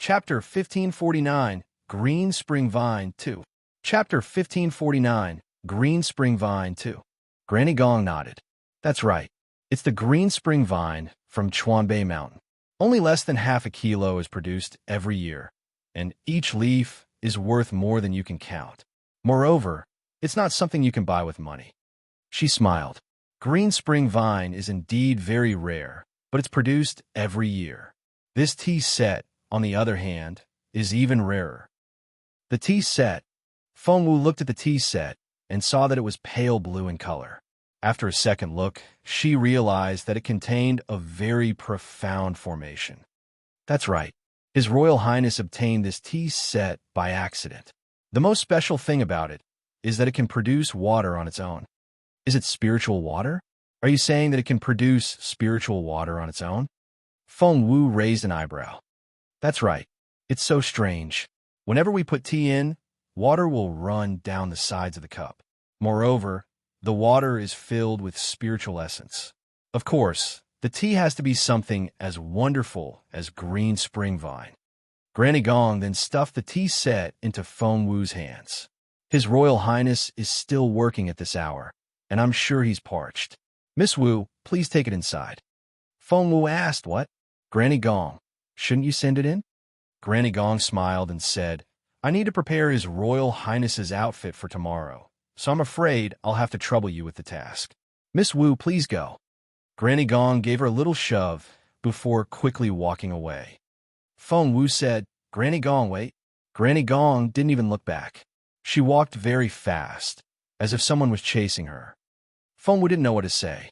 Chapter 1549, Green Spring Vine 2. Chapter 1549, Green Spring Vine 2. Granny Gong nodded. That's right. It's the green spring vine from Chuanbei Mountain. Only less than half a kilo is produced every year, and each leaf is worth more than you can count. Moreover, it's not something you can buy with money. She smiled. Green spring vine is indeed very rare, but it's produced every year. This tea set, on the other hand, is even rarer. The tea set. Fengwu looked at the tea set and saw that it was pale blue in color. After a second look, she realized that it contained a very profound formation. That's right. His Royal Highness obtained this tea set by accident. The most special thing about it is that it can produce water on its own. Is it spiritual water? Are you saying that it can produce spiritual water on its own? Fengwu raised an eyebrow. That's right. It's so strange. Whenever we put tea in, water will run down the sides of the cup. Moreover, the water is filled with spiritual essence. Of course, the tea has to be something as wonderful as green spring vine. Granny Gong then stuffed the tea set into Fengwu's hands. His Royal Highness is still working at this hour, and I'm sure he's parched. Miss Wu, please take it inside. Fengwu asked. What? Granny Gong, shouldn't you send it in? Granny Gong smiled and said, I need to prepare His Royal Highness's outfit for tomorrow, so I'm afraid I'll have to trouble you with the task. Miss Wu, please go. Granny Gong gave her a little shove before quickly walking away. Fengwu said, Granny Gong, wait. Granny Gong didn't even look back. She walked very fast, as if someone was chasing her. Fengwu didn't know what to say.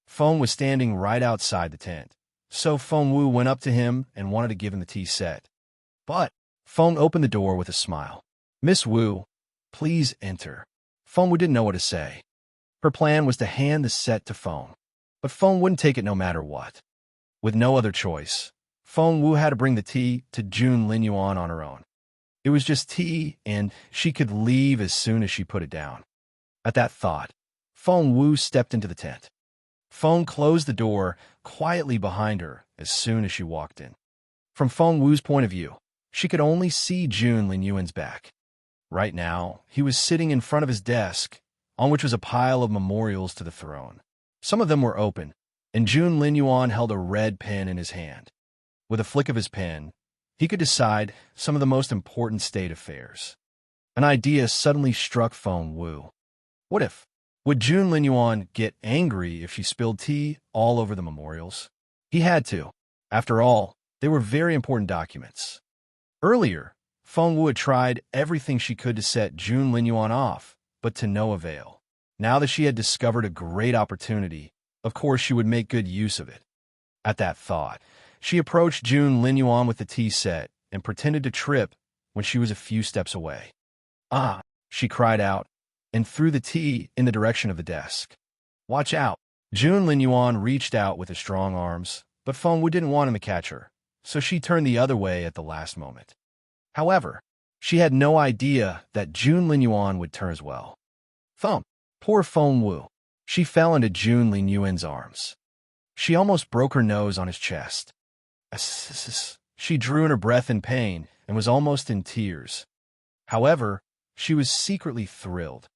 Feng was standing right outside the tent, so Fengwu went up to him and wanted to give him the tea set. But Feng opened the door with a smile. Miss Wu, please enter. Fengwu didn't know what to say. Her plan was to hand the set to Feng, but Feng wouldn't take it no matter what. With no other choice, Fengwu had to bring the tea to Jun Linyuan on her own. It was just tea, and she could leave as soon as she put it down. At that thought, Fengwu stepped into the tent. Feng closed the door quietly behind her as soon as she walked in. From Fengwu's point of view, she could only see Jun Linyuan's back. Right now, he was sitting in front of his desk, on which was a pile of memorials to the throne. Some of them were open, and Jun Linyuan held a red pen in his hand. With a flick of his pen, he could decide some of the most important state affairs. An idea suddenly struck Fengwu. What if? Would Jun Linyuan get angry if she spilled tea all over the memorials? He had to. After all, they were very important documents. Earlier, Fengwu had tried everything she could to set Jun Linyuan off, but to no avail. Now that she had discovered a great opportunity, of course she would make good use of it. At that thought, she approached Jun Linyuan with the tea set and pretended to trip when she was a few steps away. Ah, she cried out, and threw the tea in the direction of the desk. Watch out! Jun Linyuan reached out with his strong arms, but Fengwu didn't want him to catch her, so she turned the other way at the last moment. However, she had no idea that Jun Linyuan would turn as well. Thump! Poor Fengwu. She fell into Jun Linyuan's arms. She almost broke her nose on his chest. She drew in her breath in pain and was almost in tears. However, she was secretly thrilled,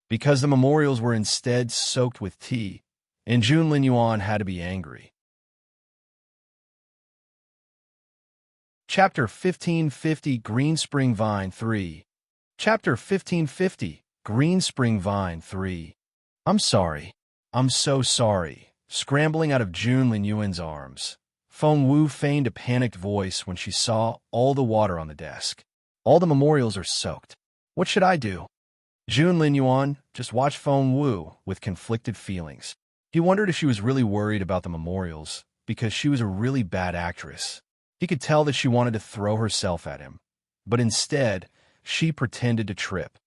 because the memorials were instead soaked with tea, and Jun Linyuan had to be angry. Chapter 1550, Green Spring Vine 3. Chapter 1550, Green Spring Vine 3. I'm sorry. I'm so sorry. Scrambling out of Jun Linyuan's arms, Fengwu feigned a panicked voice when she saw all the water on the desk. All the memorials are soaked. What should I do? Jun Linyuan just watched Fengwu with conflicted feelings. He wondered if she was really worried about the memorials, because she was a really bad actress. He could tell that she wanted to throw herself at him, but instead, she pretended to trip.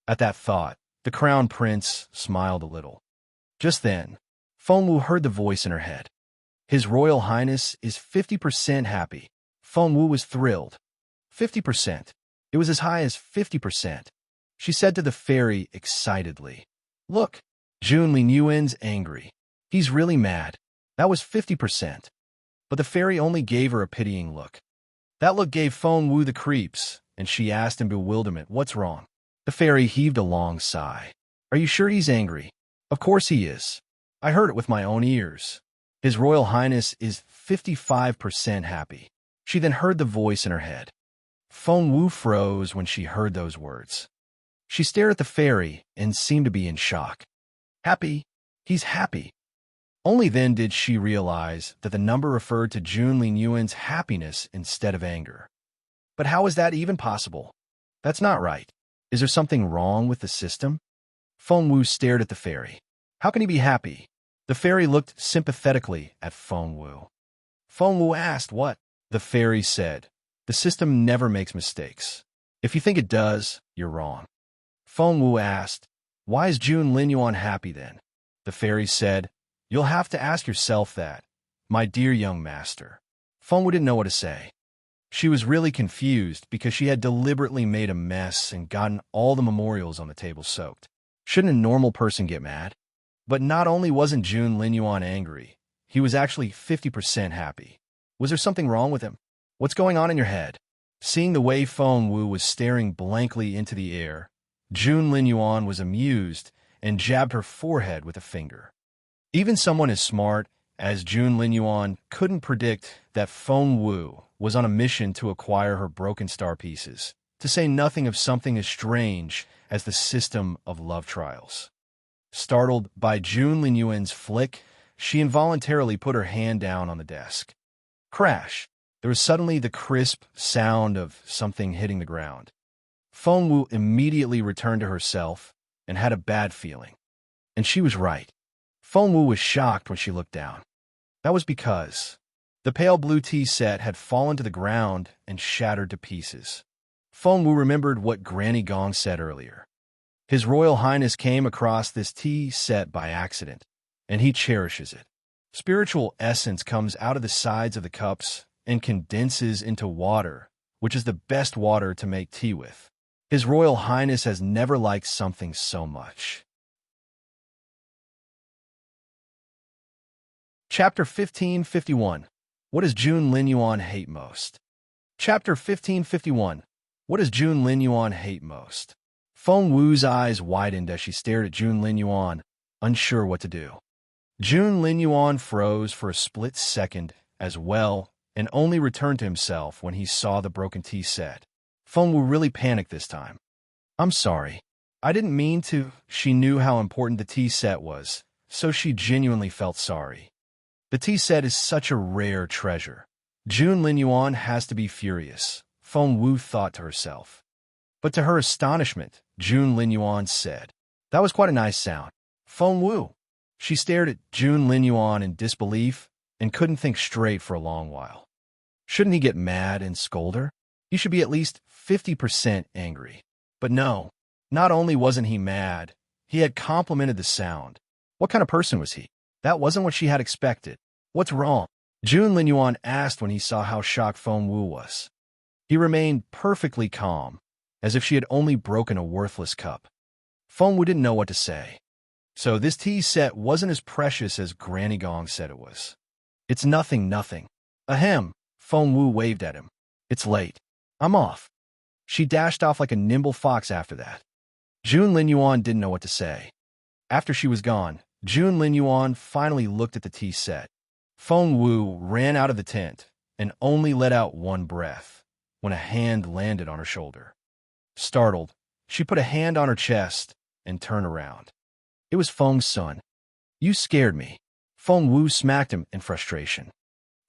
At that thought, the Crown Prince smiled a little. Just then, Fengwu heard the voice in her head. His Royal Highness is 50% happy. Fengwu was thrilled. 50%. It was as high as 50%. She said to the fairy excitedly, Look, Jun Linyuan's angry. He's really mad. That was 50%. But the fairy only gave her a pitying look. That look gave Feng Wu the creeps, and she asked in bewilderment, "What's wrong?" The fairy heaved a long sigh. "Are you sure he's angry?" "Of course he is. I heard it with my own ears. His Royal Highness is 55% happy." She then heard the voice in her head. Feng Wu froze when she heard those words. She stared at the fairy and seemed to be in shock. Happy? He's happy. Only then did she realize that the number referred to Jun Linyuan's happiness instead of anger. But how is that even possible? That's not right. Is there something wrong with the system? Feng Wu stared at the fairy. How can he be happy? The fairy looked sympathetically at Feng Wu. Feng Wu asked what? The fairy said, "The system never makes mistakes. If you think it does, you're wrong." Feng Wu asked, "Why is Jun Linyuan happy then?" The fairy said, "You'll have to ask yourself that, my dear young master." Feng Wu didn't know what to say. She was really confused because she had deliberately made a mess and gotten all the memorials on the table soaked. Shouldn't a normal person get mad? But not only wasn't Jun Linyuan angry, he was actually 50% happy. Was there something wrong with him? What's going on in your head? Seeing the way Feng Wu was staring blankly into the air, Jun Linyuan was amused and jabbed her forehead with a finger. Even someone as smart as Jun Linyuan couldn't predict that Feng Wu was on a mission to acquire her broken star pieces, to say nothing of something as strange as the system of love trials. Startled by Jun Linyuan's flick, she involuntarily put her hand down on the desk. Crash! There was suddenly the crisp sound of something hitting the ground. Feng Wu immediately returned to herself and had a bad feeling. And she was right. Feng Wu was shocked when she looked down. That was because the pale blue tea set had fallen to the ground and shattered to pieces. Feng Wu remembered what Granny Gong said earlier. His Royal Highness came across this tea set by accident, and he cherishes it. Spiritual essence comes out of the sides of the cups and condenses into water, which is the best water to make tea with. His Royal Highness has never liked something so much. Chapter 1551. What does Jun Linyuan hate most? Chapter 1551. What does Jun Linyuan hate most? Feng Wu's eyes widened as she stared at Jun Linyuan, unsure what to do. Jun Linyuan froze for a split second as well and only returned to himself when he saw the broken tea set. Feng Wu really panicked this time. "I'm sorry. I didn't mean to." She knew how important the tea set was, so she genuinely felt sorry. The tea set is such a rare treasure. Jun Linyuan has to be furious, Feng Wu thought to herself. But to her astonishment, Jun Linyuan said, "That was quite a nice sound." Feng Wu. She stared at Jun Linyuan in disbelief and couldn't think straight for a long while. Shouldn't he get mad and scold her? He should be at least 50% angry. But no, not only wasn't he mad, he had complimented the sound. What kind of person was he? That wasn't what she had expected. What's wrong? Jun Linyuan asked when he saw how shocked Feng Wu was. He remained perfectly calm, as if she had only broken a worthless cup. Feng Wu didn't know what to say. So this tea set wasn't as precious as Granny Gong said it was. "It's nothing. Ahem." Feng Wu waved at him. "It's late. I'm off." She dashed off like a nimble fox after that. Jun Linyuan didn't know what to say. After she was gone, Jun Linyuan finally looked at the tea set. Feng Wu ran out of the tent and only let out one breath when a hand landed on her shoulder. Startled, she put a hand on her chest and turned around. It was Feng Sun. "You scared me." Feng Wu smacked him in frustration.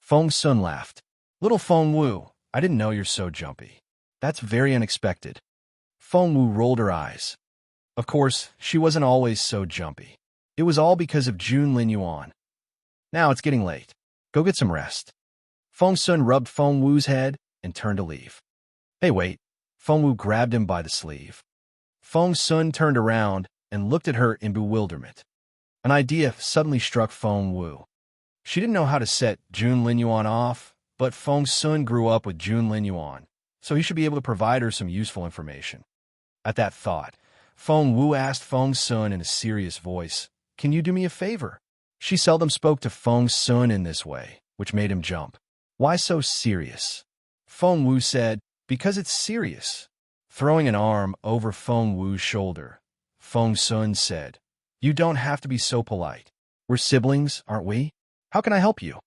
Feng Sun laughed. "Little Feng Wu, I didn't know you're so jumpy. That's very unexpected." Feng Wu rolled her eyes. Of course, she wasn't always so jumpy. It was all because of Jun Linyuan. "Now it's getting late. Go get some rest." Feng Sun rubbed Feng Wu's head and turned to leave. "Hey, wait." Feng Wu grabbed him by the sleeve. Feng Sun turned around and looked at her in bewilderment. An idea suddenly struck Feng Wu. She didn't know how to set Jun Linyuan off, but Feng Sun grew up with Jun Linyuan, so he should be able to provide her some useful information. At that thought, Feng Wu asked Feng Sun in a serious voice, "Can you do me a favor?" She seldom spoke to Feng Sun in this way, which made him jump. Why so serious? Feng Wu said, because it's serious. Throwing an arm over Feng Wu's shoulder, Feng Sun said, you don't have to be so polite. We're siblings, aren't we? How can I help you?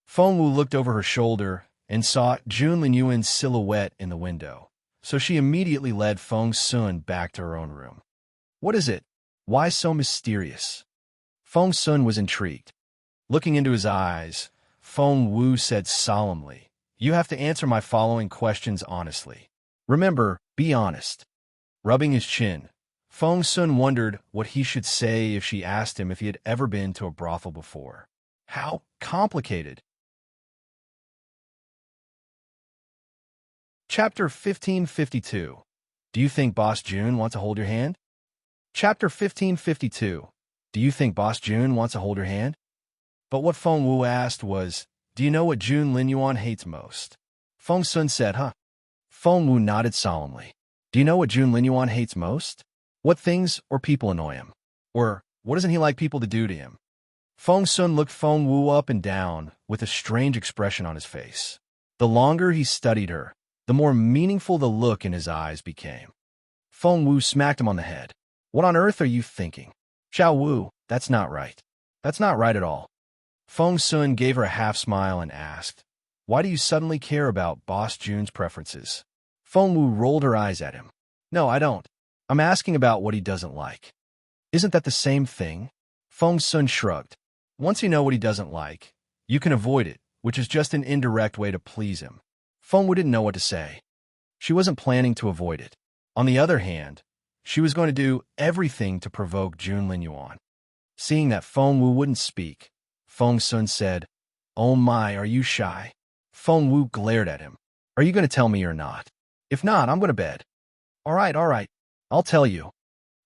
Feng Wu looked over her shoulder and saw Jun Linyuan's silhouette in the window, so she immediately led Feng Sun back to her own room. What is it? Why so mysterious? Feng Sun was intrigued. Looking into his eyes, Feng Wu said solemnly, you have to answer my following questions honestly. Remember, be honest. Rubbing his chin, Feng Sun wondered what he should say if she asked him if he had ever been to a brothel before. How complicated. Chapter 1552. Do you think Boss Jun wants to hold your hand? Chapter 1552. Do you think Boss Jun wants to hold your hand? But what Feng Wu asked was, do you know what Jun Linyuan hates most? Feng Sun said, huh? Feng Wu nodded solemnly. Do you know what Jun Linyuan hates most? What things or people annoy him? Or what doesn't he like people to do to him? Feng Sun looked Feng Wu up and down with a strange expression on his face. The longer he studied her, the more meaningful the look in his eyes became. Feng Wu smacked him on the head. What on earth are you thinking? Xiao Wu, that's not right. That's not right at all. Feng Sun gave her a half-smile and asked, why do you suddenly care about Boss Jun's preferences? Feng Wu rolled her eyes at him. No, I don't. I'm asking about what he doesn't like. Isn't that the same thing? Feng Sun shrugged. Once you know what he doesn't like, you can avoid it, which is just an indirect way to please him. Feng Wu didn't know what to say. She wasn't planning to avoid it. On the other hand, she was going to do everything to provoke Jun Linyuan. Seeing that Feng Wu wouldn't speak, Feng Sun said, oh my, are you shy? Feng Wu glared at him. Are you going to tell me or not? If not, I'm going to bed. All right, I'll tell you.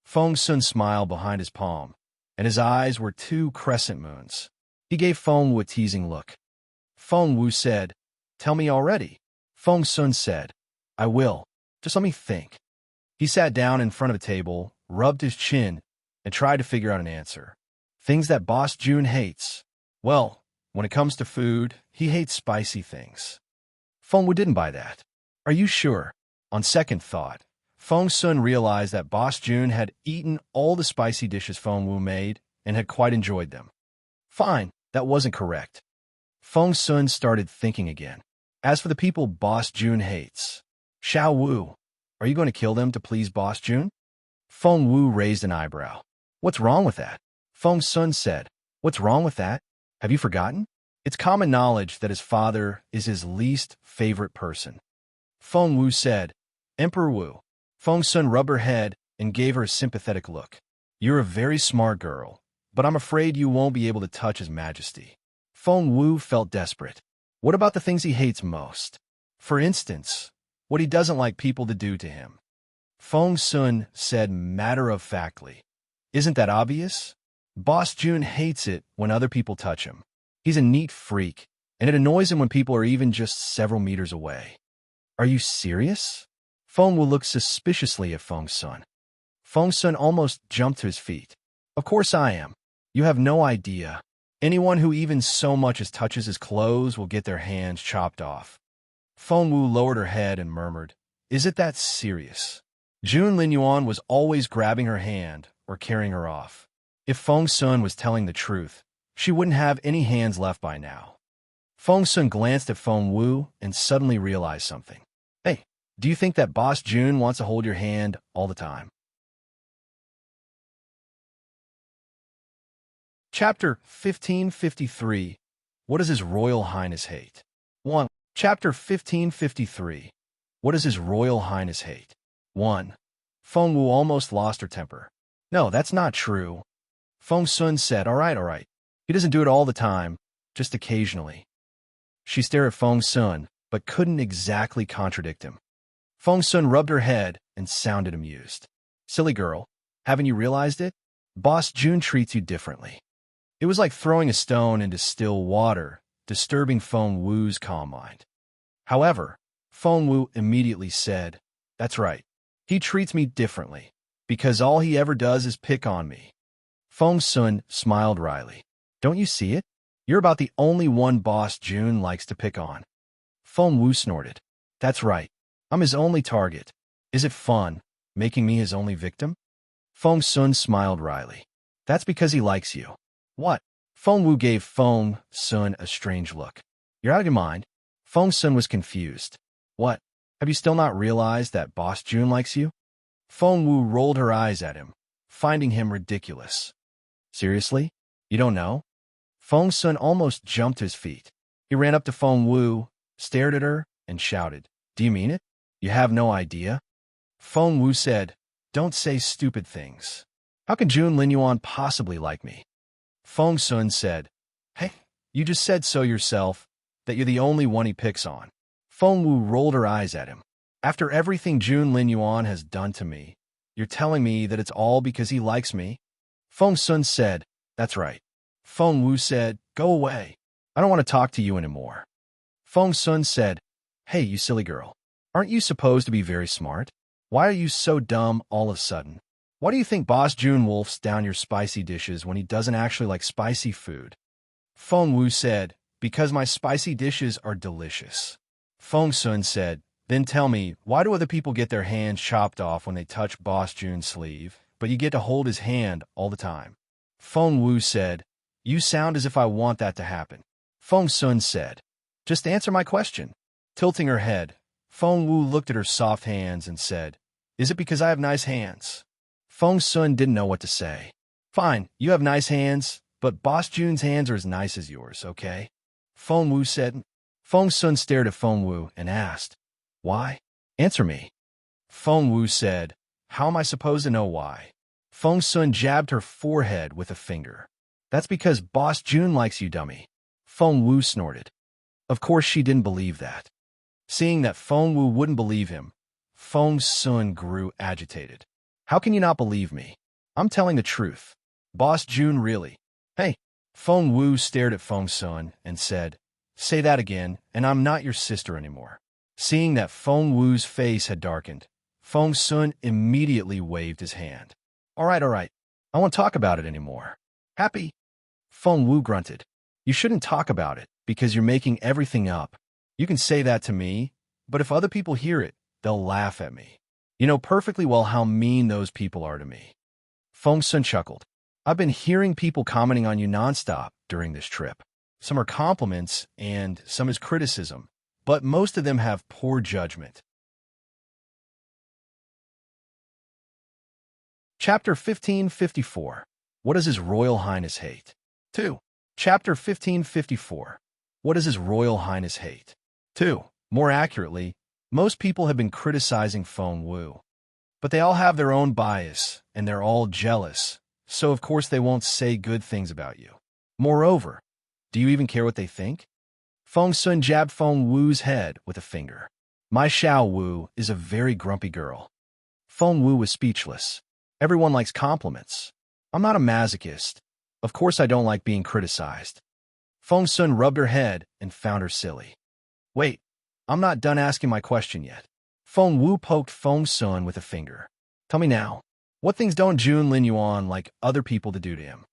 Feng Sun smiled behind his palm, and his eyes were two crescent moons. He gave Feng Wu a teasing look. Feng Wu said, tell me already. Feng Sun said, I will. Just let me think. He sat down in front of a table, rubbed his chin, and tried to figure out an answer. Things that Boss Jun hates. Well, when it comes to food, he hates spicy things. Feng Wu didn't buy that. Are you sure? On second thought, Feng Sun realized that Boss Jun had eaten all the spicy dishes Feng Wu made and had quite enjoyed them. Fine, that wasn't correct. Feng Sun started thinking again. As for the people Boss Jun hates, Xiao Wu, are you going to kill them to please Boss Jun? Feng Wu raised an eyebrow. What's wrong with that? Feng Sun said, what's wrong with that? Have you forgotten? It's common knowledge that his father is his least favorite person. Feng Wu said, Emperor Wu. Feng Sun rubbed her head and gave her a sympathetic look. You're a very smart girl, but I'm afraid you won't be able to touch His Majesty. Feng Wu felt desperate. What about the things he hates most? For instance, what he doesn't like people to do to him. Feng Sun said matter-of-factly, isn't that obvious? Boss Jun hates it when other people touch him. He's a neat freak, and it annoys him when people are even just several meters away. Are you serious? Feng Wu looked suspiciously at Feng Sun. Feng Sun almost jumped to his feet. Of course I am. You have no idea. Anyone who even so much as touches his clothes will get their hands chopped off. Feng Wu lowered her head and murmured, is it that serious? Jun Linyuan was always grabbing her hand or carrying her off. If Feng Sun was telling the truth, she wouldn't have any hands left by now. Feng Sun glanced at Feng Wu and suddenly realized something. Hey, do you think that Boss Jun wants to hold your hand all the time? Chapter 1553. What does His Royal Highness hate? 1. Chapter 1553. What does His Royal Highness hate? 1. Feng Wu almost lost her temper. No, that's not true. Feng Sun said, all right. He doesn't do it all the time, just occasionally. She stared at Feng Sun, but couldn't exactly contradict him. Feng Sun rubbed her head and sounded amused. Silly girl, haven't you realized it? Boss Jun treats you differently. It was like throwing a stone into still water, disturbing Feng Wu's calm mind. However, Feng Wu immediately said, that's right. He treats me differently, because all he ever does is pick on me. Feng Sun smiled wryly. Don't you see it? You're about the only one Boss Jun likes to pick on. Feng Wu snorted. That's right. I'm his only target. Is it fun, making me his only victim? Feng Sun smiled wryly. That's because he likes you. What? Feng Wu gave Feng Sun a strange look. You're out of your mind. Feng Sun was confused. What? Have you still not realized that Boss Jun likes you? Feng Wu rolled her eyes at him, finding him ridiculous. Seriously? You don't know? Feng Sun almost jumped to his feet. He ran up to Feng Wu, stared at her, and shouted, Do you mean it? You have no idea? Feng Wu said, Don't say stupid things. How can Jun Linyuan possibly like me? Feng Sun said, Hey, you just said so yourself, that you're the only one he picks on. Feng Wu rolled her eyes at him. After everything Jun Linyuan has done to me, you're telling me that it's all because he likes me? Feng Sun said, That's right. Feng Wu said, Go away. I don't want to talk to you anymore. Feng Sun said, Hey, you silly girl. Aren't you supposed to be very smart? Why are you so dumb all of a sudden? Why do you think Boss Jun wolfs down your spicy dishes when he doesn't actually like spicy food? Feng Wu said, Because my spicy dishes are delicious. Feng Sun said, Then tell me, why do other people get their hands chopped off when they touch Boss Jun's sleeve, but you get to hold his hand all the time? Feng Wu said, You sound as if I want that to happen. Feng Sun said, Just answer my question. Tilting her head, Feng Wu looked at her soft hands and said, Is it because I have nice hands? Feng Sun didn't know what to say. Fine, you have nice hands, but Boss Jun's hands are as nice as yours, okay? Feng Wu said. Feng Sun stared at Feng Wu and asked, Why? Answer me. Feng Wu said, How am I supposed to know why? Feng Sun jabbed her forehead with a finger. That's because Boss Jun likes you, dummy. Feng Wu snorted. Of course she didn't believe that. Seeing that Feng Wu wouldn't believe him, Feng Sun grew agitated. How can you not believe me? I'm telling the truth. Boss Jun really. Hey. Feng Wu stared at Feng Sun and said, Say that again, and I'm not your sister anymore. Seeing that Feng Wu's face had darkened, Feng Sun immediately waved his hand. All right. I won't talk about it anymore. Happy? Feng Wu grunted. You shouldn't talk about it, because you're making everything up. You can say that to me, but if other people hear it, they'll laugh at me. You know perfectly well how mean those people are to me. Feng Sun chuckled. I've been hearing people commenting on you nonstop during this trip. Some are compliments and some is criticism, but most of them have poor judgment. Chapter 1554. What does His Royal Highness hate? 2. Chapter 1554. What does His Royal Highness hate? 2. More accurately, most people have been criticizing Feng Wu. But they all have their own bias, and they're all jealous, so of course they won't say good things about you. Moreover, do you even care what they think? Feng Sun jabbed Feng Wu's head with a finger. My Xiao Wu is a very grumpy girl. Feng Wu was speechless. Everyone likes compliments. I'm not a masochist. Of course I don't like being criticized. Feng Sun rubbed her head and found her silly. Wait, I'm not done asking my question yet. Feng Wu poked Feng Sun with a finger. Tell me now, what things don't Jun Linyuan like other people to do to him?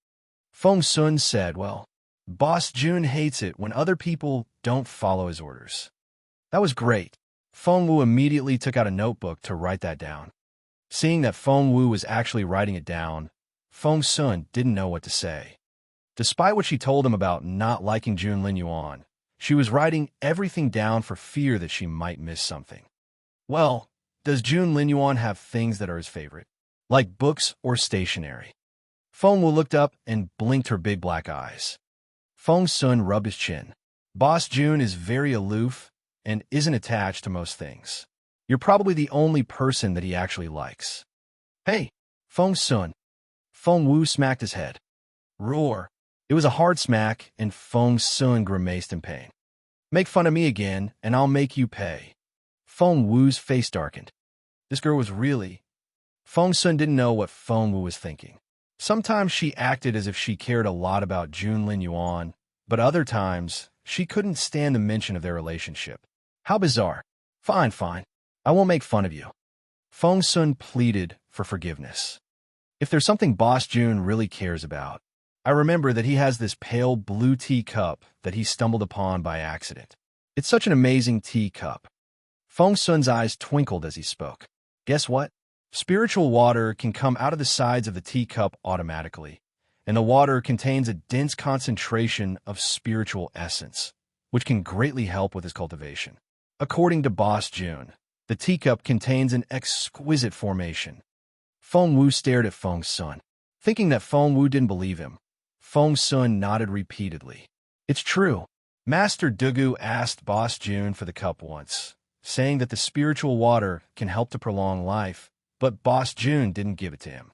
Feng Sun said, Well, Boss Jun hates it when other people don't follow his orders. That was great. Feng Wu immediately took out a notebook to write that down. Seeing that Feng Wu was actually writing it down, Feng Sun didn't know what to say. Despite what she told him about not liking Jun Linyuan, she was writing everything down for fear that she might miss something. Well, does Jun Linyuan have things that are his favorite, like books or stationery? Feng Wu looked up and blinked her big black eyes. Feng Sun rubbed his chin. Boss Jun is very aloof and isn't attached to most things. You're probably the only person that he actually likes. Hey, Feng Sun. Feng Wu smacked his head. Roar. It was a hard smack, and Feng Sun grimaced in pain. Make fun of me again, and I'll make you pay. Feng Wu's face darkened. This girl was really... Feng Sun didn't know what Feng Wu was thinking. Sometimes she acted as if she cared a lot about Jun Linyuan, but other times, she couldn't stand the mention of their relationship. How bizarre. Fine. I won't make fun of you. Feng Sun pleaded for forgiveness. If there's something Boss Jun really cares about, I remember that he has this pale blue tea cup that he stumbled upon by accident. It's such an amazing tea cup. Feng Sun's eyes twinkled as he spoke. Guess what? Spiritual water can come out of the sides of the teacup automatically, and the water contains a dense concentration of spiritual essence, which can greatly help with his cultivation. According to Boss June, the teacup contains an exquisite formation. Feng Wu stared at Feng Sun. Thinking that Feng Wu didn't believe him, Feng Sun nodded repeatedly. It's true. Master Dugu asked Boss June for the cup once, saying that the spiritual water can help to prolong life, but Boss June didn't give it to him.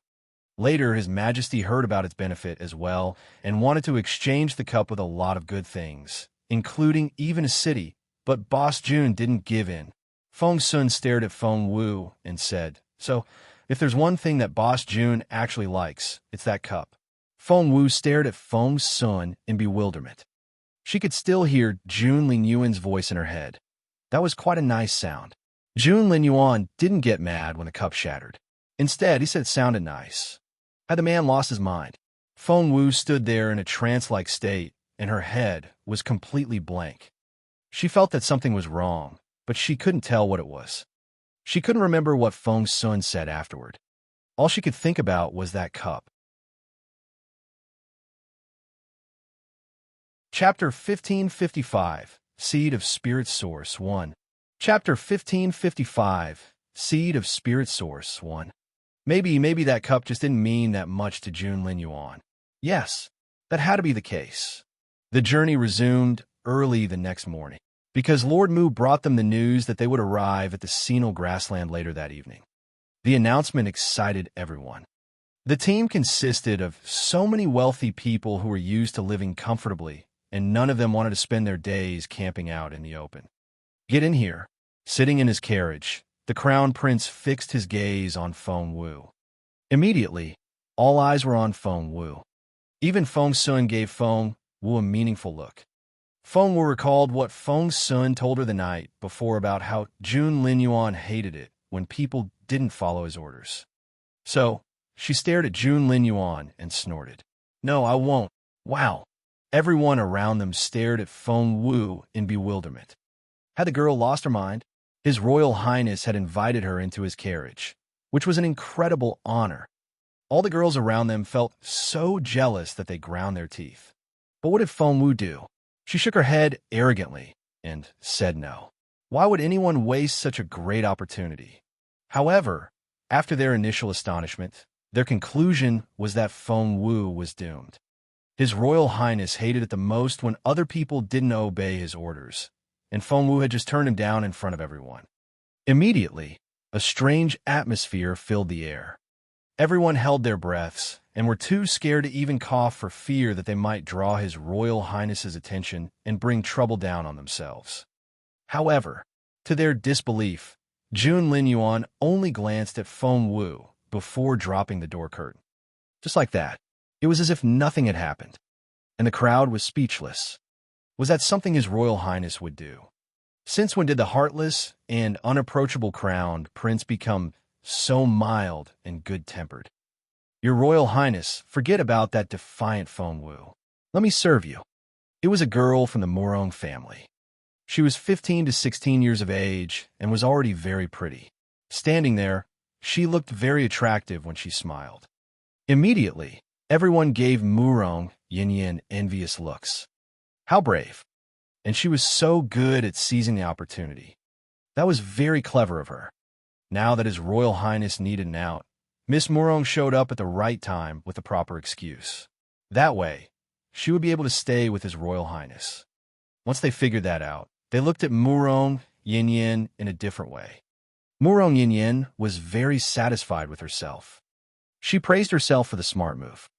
Later, His Majesty heard about its benefit as well and wanted to exchange the cup with a lot of good things, including even a city, but Boss June didn't give in. Feng Sun stared at Feng Wu and said, So, if there's one thing that Boss June actually likes, it's that cup. Feng Wu stared at Feng Sun in bewilderment. She could still hear Jun Linyuan's voice in her head. That was quite a nice sound. Jun Linyuan didn't get mad when the cup shattered. Instead, he said it sounded nice. Had the man lost his mind? Feng Wu stood there in a trance-like state, and her head was completely blank. She felt that something was wrong, but she couldn't tell what it was. She couldn't remember what Feng Sun said afterward. All she could think about was that cup. Chapter 1555, Seed of Spirit Source 1. Chapter 1555, Seed of Spirit Source 1. Maybe that cup just didn't mean that much to Jun Linyuan. Yes, that had to be the case. The journey resumed early the next morning, because Lord Mu brought them the news that they would arrive at the Senile Grassland later that evening. The announcement excited everyone. The team consisted of so many wealthy people who were used to living comfortably, and none of them wanted to spend their days camping out in the open. Get in here. Sitting in his carriage, the Crown Prince fixed his gaze on Feng Wu. Immediately, all eyes were on Feng Wu. Even Feng Sun gave Feng Wu a meaningful look. Feng Wu recalled what Feng Sun told her the night before about how Jun Linyuan hated it when people didn't follow his orders. So, she stared at Jun Linyuan and snorted. No, I won't. Wow. Everyone around them stared at Feng Wu in bewilderment. Had the girl lost her mind? His Royal Highness had invited her into his carriage, which was an incredible honor. All the girls around them felt so jealous that they ground their teeth. But what did Feng Wu do? She shook her head arrogantly and said no. Why would anyone waste such a great opportunity? However, after their initial astonishment, their conclusion was that Feng Wu was doomed. His Royal Highness hated it the most when other people didn't obey his orders, and Feng Wu had just turned him down in front of everyone. Immediately, a strange atmosphere filled the air. Everyone held their breaths and were too scared to even cough for fear that they might draw His Royal Highness's attention and bring trouble down on themselves. However, to their disbelief, Jun Linyuan only glanced at Feng Wu before dropping the door curtain. Just like that, it was as if nothing had happened, and the crowd was speechless. Was that something His Royal Highness would do? Since when did the heartless and unapproachable crowned prince become so mild and good-tempered? Your Royal Highness, forget about that defiant Feng Wu. Let me serve you. It was a girl from the Murong family. She was 15 to 16 years of age and was already very pretty. Standing there, she looked very attractive when she smiled. Immediately, everyone gave Murong Yin envious looks. How brave. And she was so good at seizing the opportunity. That was very clever of her. Now that His Royal Highness needed an out, Miss Murong showed up at the right time with the proper excuse. That way, she would be able to stay with His Royal Highness. Once they figured that out, they looked at Murong Yin in a different way. Murong Yin was very satisfied with herself. She praised herself for the smart move.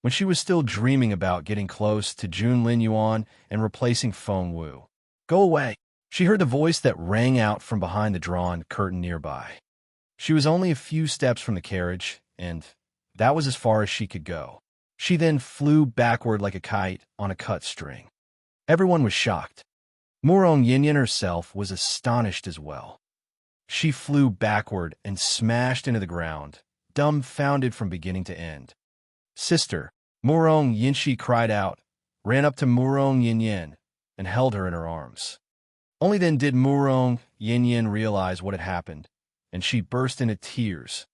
When she was still dreaming about getting close to Jun Linyuan and replacing Feng Wu. Go away. She heard the voice that rang out from behind the drawn curtain nearby. She was only a few steps from the carriage, and that was as far as she could go. She then flew backward like a kite on a cut string. Everyone was shocked. Murong Yin herself was astonished as well. She flew backward and smashed into the ground, dumbfounded from beginning to end. Sister, Murong Yin, she cried out, ran up to Murong Yin and held her in her arms. Only then did Murong Yin realize what had happened, and she burst into tears.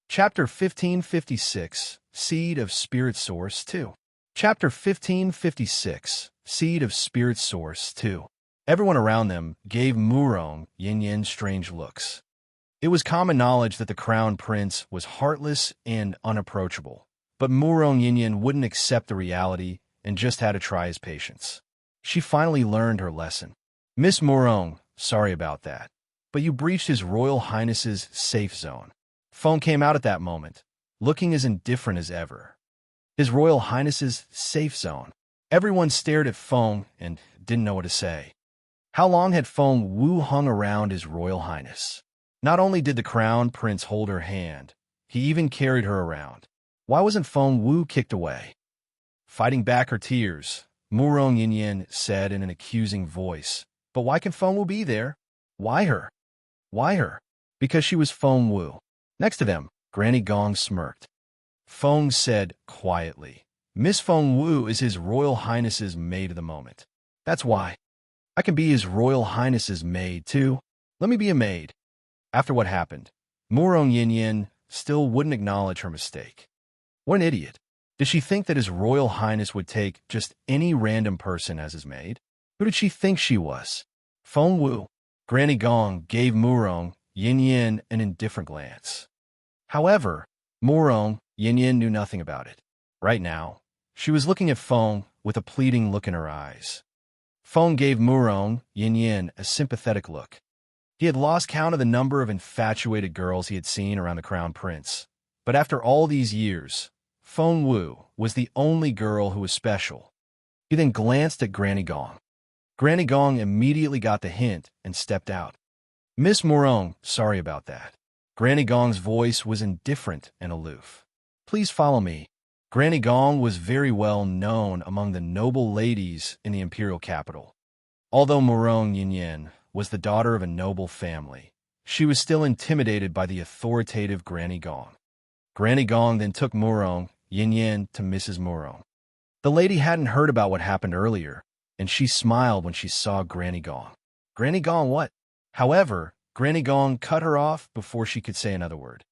Chapter 1556, Seed of Spirit Source 2. Chapter 1556, Seed of Spirit Source 2. Everyone around them gave Murong Yin strange looks. It was common knowledge that the crown prince was heartless and unapproachable, but Murong Yin wouldn't accept the reality and just had to try his patience. She finally learned her lesson. Miss Murong, sorry about that, but you breached His Royal Highness's safe zone. Feng came out at that moment, looking as indifferent as ever. His Royal Highness's safe zone. Everyone stared at Feng and didn't know what to say. How long had Feng Wu hung around His Royal Highness? Not only did the crown prince hold her hand, he even carried her around. Why wasn't Feng Wu kicked away? Fighting back her tears, Murong Yin said in an accusing voice, "But why can Feng Wu be there? Why her? Why her?" Because she was Feng Wu. Next to them, Granny Gong smirked. Feng said quietly, "Miss Feng Wu is His Royal Highness's maid of the moment. That's why. I can be His Royal Highness's maid, too. Let me be a maid." After what happened, Murong Yin still wouldn't acknowledge her mistake. What an idiot. Did she think that His Royal Highness would take just any random person as his maid? Who did she think she was? Feng Wu. Granny Gong gave Murong Yin an indifferent glance. However, Murong Yin knew nothing about it. Right now, she was looking at Feng with a pleading look in her eyes. Feng gave Murong Yin a sympathetic look. He had lost count of the number of infatuated girls he had seen around the crown prince. But after all these years, Feng Wu was the only girl who was special. He then glanced at Granny Gong. Granny Gong immediately got the hint and stepped out. "Miss Murong, sorry about that." Granny Gong's voice was indifferent and aloof. "Please follow me." Granny Gong was very well known among the noble ladies in the Imperial capital. Although Murong Yin was the daughter of a noble family, she was still intimidated by the authoritative Granny Gong. Granny Gong then took Murong Yin to Mrs. Murong. The lady hadn't heard about what happened earlier, and she smiled when she saw Granny Gong. Granny Gong what? However, Granny Gong cut her off before she could say another word.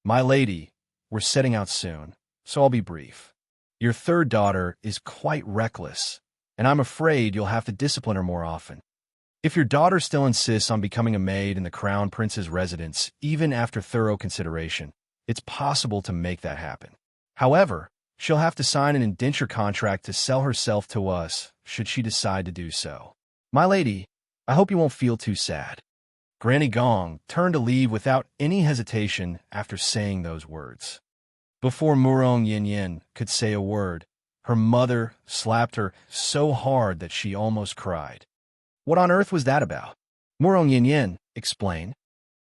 "My lady, we're setting out soon, so I'll be brief. Your third daughter is quite reckless, and I'm afraid you'll have to discipline her more often. If your daughter still insists on becoming a maid in the Crown Prince's residence, even after thorough consideration, it's possible to make that happen. However, she'll have to sign an indenture contract to sell herself to us, should she decide to do so. My lady, I hope you won't feel too sad." Granny Gong turned to leave without any hesitation after saying those words. Before Murong Yin could say a word, her mother slapped her so hard that she almost cried. What on earth was that about? Murong Yin explained.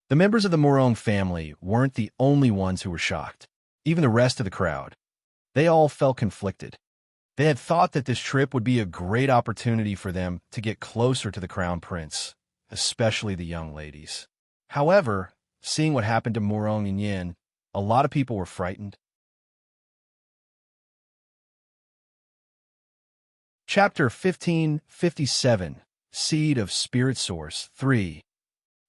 The members of the Murong family weren't the only ones who were shocked. Even the rest of the crowd. They all felt conflicted. They had thought that this trip would be a great opportunity for them to get closer to the Crown Prince, especially the young ladies. However, seeing what happened to Murong Yin, a lot of people were frightened. Chapter 1557, Seed of Spirit Source 3.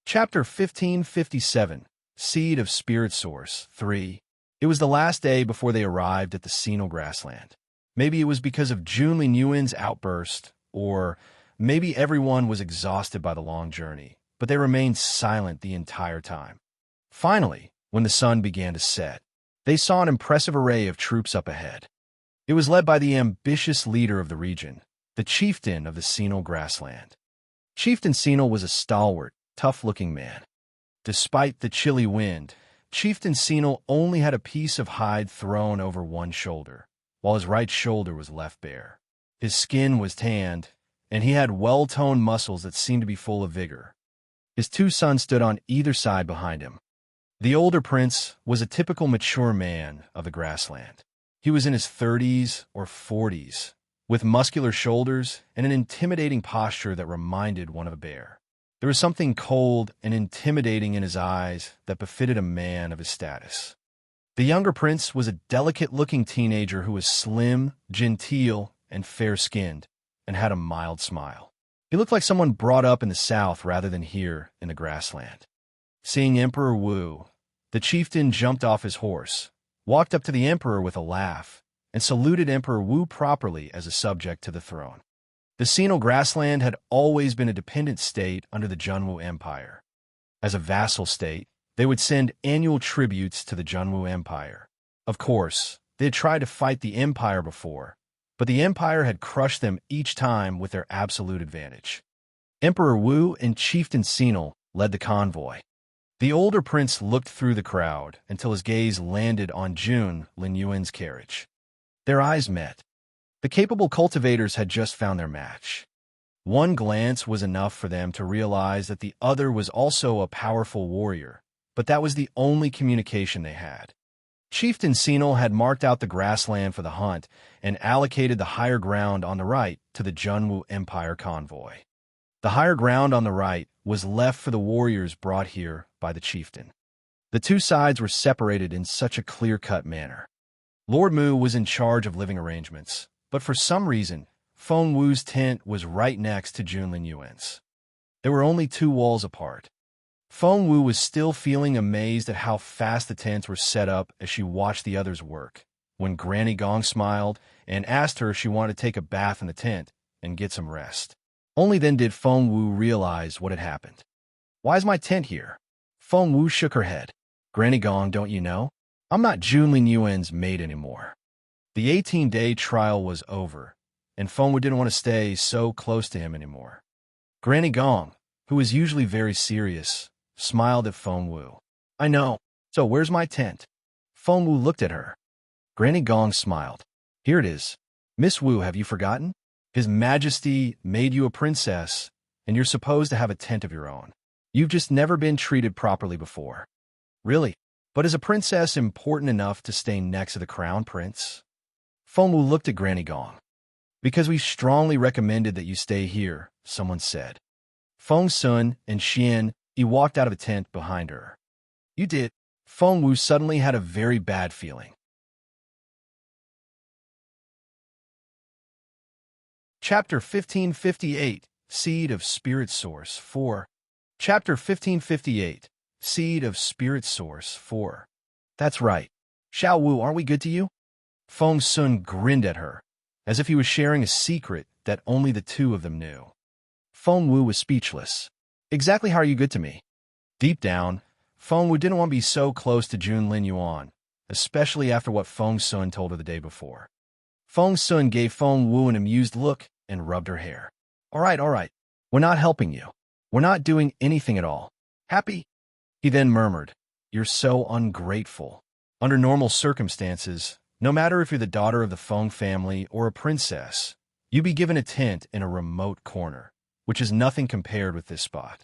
Chapter 1557, Seed of Spirit Source 3. It was the last day before they arrived at the Senile Grassland. Maybe it was because of Junli Nguyen's outburst, or maybe everyone was exhausted by the long journey, but they remained silent the entire time. Finally, when the sun began to set, they saw an impressive array of troops up ahead. It was led by the ambitious leader of the region, the chieftain of the Senile Grassland. Chieftain Senile was a stalwart, tough-looking man. Despite the chilly wind, Chieftain Senile only had a piece of hide thrown over one shoulder, while his right shoulder was left bare. His skin was tanned, and he had well-toned muscles that seemed to be full of vigor. His two sons stood on either side behind him. The older prince was a typical mature man of the grassland. He was in his 30s or 40s, with muscular shoulders and an intimidating posture that reminded one of a bear. There was something cold and intimidating in his eyes that befitted a man of his status. The younger prince was a delicate-looking teenager who was slim, genteel, and fair-skinned, and had a mild smile. He looked like someone brought up in the south rather than here in the grassland. Seeing Emperor Wu, the chieftain jumped off his horse, walked up to the emperor with a laugh, and saluted Emperor Wu properly as a subject to the throne. The Sinal grassland had always been a dependent state under the Junwu Empire. As a vassal state, they would send annual tributes to the Junwu Empire. Of course, they had tried to fight the empire before, but the empire had crushed them each time with their absolute advantage. Emperor Wu and Chieftain Sinal led the convoy. The older prince looked through the crowd until his gaze landed on Jun Linyuan's carriage. Their eyes met. The capable cultivators had just found their match. One glance was enough for them to realize that the other was also a powerful warrior, but that was the only communication they had. Chieftain Sinal had marked out the grassland for the hunt and allocated the higher ground on the right to the Junwu Empire convoy. The higher ground on the right was left for the warriors brought here by the chieftain. The two sides were separated in such a clear-cut manner. Lord Mu was in charge of living arrangements, but for some reason, Feng Wu's tent was right next to Jun Linyuan's. They were only 2 walls apart. Feng Wu was still feeling amazed at how fast the tents were set up as she watched the others work, when Granny Gong smiled and asked her if she wanted to take a bath in the tent and get some rest. Only then did Feng Wu realize what had happened. "Why is my tent here?" Feng Wu shook her head. "Granny Gong, don't you know? I'm not Jun Linyuan's maid anymore." The 18-day trial was over, and Feng Wu didn't want to stay so close to him anymore. Granny Gong, who was usually very serious, smiled at Feng Wu. "I know. So where's my tent?" Feng Wu looked at her. Granny Gong smiled. "Here it is. Miss Wu, have you forgotten? His Majesty made you a princess, and you're supposed to have a tent of your own. You've just never been treated properly before." "Really? But is a princess important enough to stay next to the crown prince?" Feng Wu looked at Granny Gong. "Because we strongly recommended that you stay here," someone said. Feng Sun and Xian walked out of the tent behind her. "You did." Feng Wu suddenly had a very bad feeling. Chapter 1558, Seed of Spirit Source 4. Chapter 1558, Seed of Spirit Source 4. "That's right. Xiao Wu, aren't we good to you?" Feng Sun grinned at her, as if he was sharing a secret that only the two of them knew. Feng Wu was speechless. "Exactly how are you good to me?" Deep down, Feng Wu didn't want to be so close to Jun Linyuan, especially after what Feng Sun told her the day before. Feng Sun gave Feng Wu an amused look and rubbed her hair. All right. We're not helping you. We're not doing anything at all. Happy?" He then murmured, "You're so ungrateful. Under normal circumstances, no matter if you're the daughter of the Feng family or a princess, you'd be given a tent in a remote corner, which is nothing compared with this spot."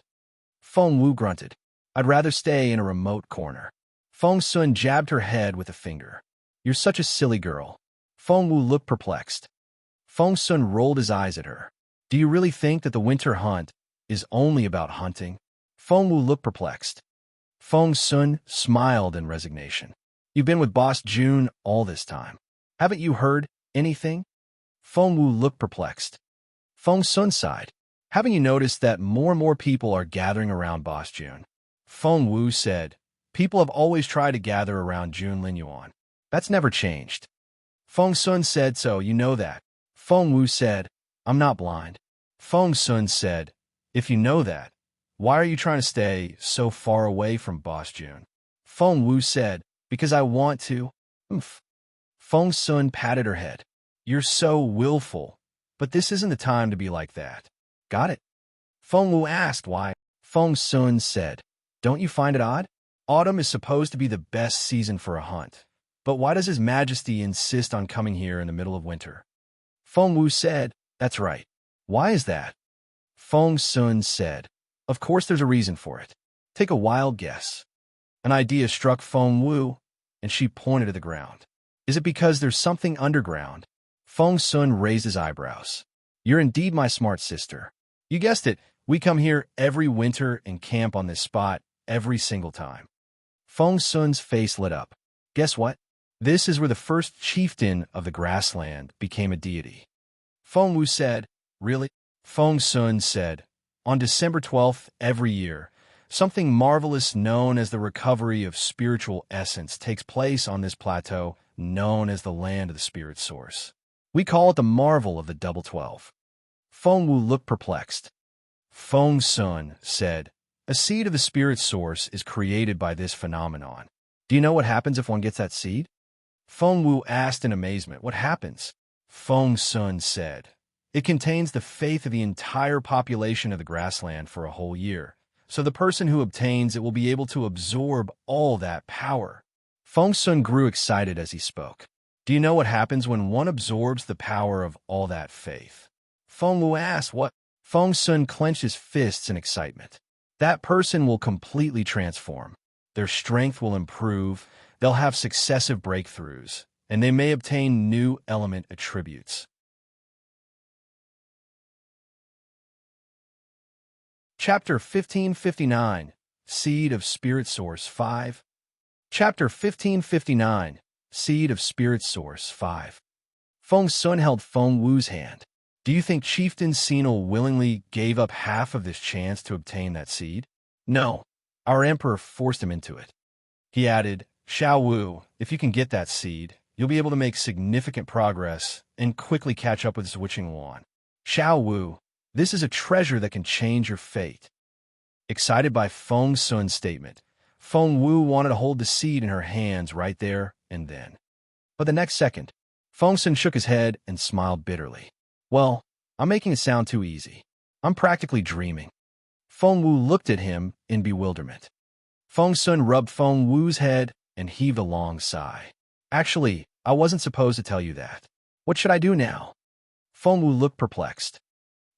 Feng Wu grunted. "I'd rather stay in a remote corner." Feng Sun jabbed her head with a finger. "You're such a silly girl." Feng Wu looked perplexed. Feng Sun rolled his eyes at her. "Do you really think that the winter hunt is only about hunting?" Feng Wu looked perplexed. Feng Sun smiled in resignation. "You've been with Boss Jun all this time. Haven't you heard anything?" Feng Wu looked perplexed. Feng Sun sighed. "Haven't you noticed that more and more people are gathering around Boss Jun?" Feng Wu said, "People have always tried to gather around Jun Linyuan. That's never changed." Feng Sun said, "So you know that." Feng Wu said, "I'm not blind." Feng Sun said, "If you know that, why are you trying to stay so far away from Boss Jun?" Feng Wu said, "Because I want to." Oomph. Feng Sun patted her head. "You're so willful, but this isn't the time to be like that." "Got it?" Feng Wu asked why. Feng Sun said, "Don't you find it odd? Autumn is supposed to be the best season for a hunt, but why does His Majesty insist on coming here in the middle of winter?" Feng Wu said, "That's right. Why is that?" Feng Sun said, "Of course there's a reason for it. Take a wild guess." An idea struck Feng Wu, and she pointed to the ground. "Is it because there's something underground?" Feng Sun raised his eyebrows. "You're indeed my smart sister. You guessed it. We come here every winter and camp on this spot every single time." Feng Sun's face lit up. "Guess what? This is where the first chieftain of the grassland became a deity." Feng Wu said, "Really?" Feng Sun said, "On December 12th every year, something marvelous known as the recovery of spiritual essence takes place on this plateau known as the land of the spirit source. We call it the marvel of the Double 12. Feng Wu looked perplexed. Feng Sun said, "A seed of the spirit source is created by this phenomenon. Do you know what happens if one gets that seed?" Feng Wu asked in amazement, "What happens?" Feng Sun said, "It contains the faith of the entire population of the grassland for a whole year, so the person who obtains it will be able to absorb all that power." Feng Sun grew excited as he spoke. "Do you know what happens when one absorbs the power of all that faith?" Feng Wu asked, "What?" Feng Sun clenched his fists in excitement. "That person will completely transform. Their strength will improve, they'll have successive breakthroughs, and they may obtain new element attributes." Chapter 1559, Seed of Spirit Source 5. Chapter 1559, Seed of Spirit Source 5. Feng Sun held Feng Wu's hand. "Do you think Chieftain Senil willingly gave up half of this chance to obtain that seed?" "No. Our emperor forced him into it." He added, "Xiao Wu, if you can get that seed, you'll be able to make significant progress and quickly catch up with Switching Yuan. Xiao Wu, this is a treasure that can change your fate." Excited by Feng Sun's statement, Feng Wu wanted to hold the seed in her hands right there and then. But the next second, Feng Sun shook his head and smiled bitterly. "Well, I'm making it sound too easy. I'm practically dreaming." Feng Wu looked at him in bewilderment. Feng Sun rubbed Feng Wu's head and heaved a long sigh. "Actually, I wasn't supposed to tell you that. What should I do now?" Feng Wu looked perplexed.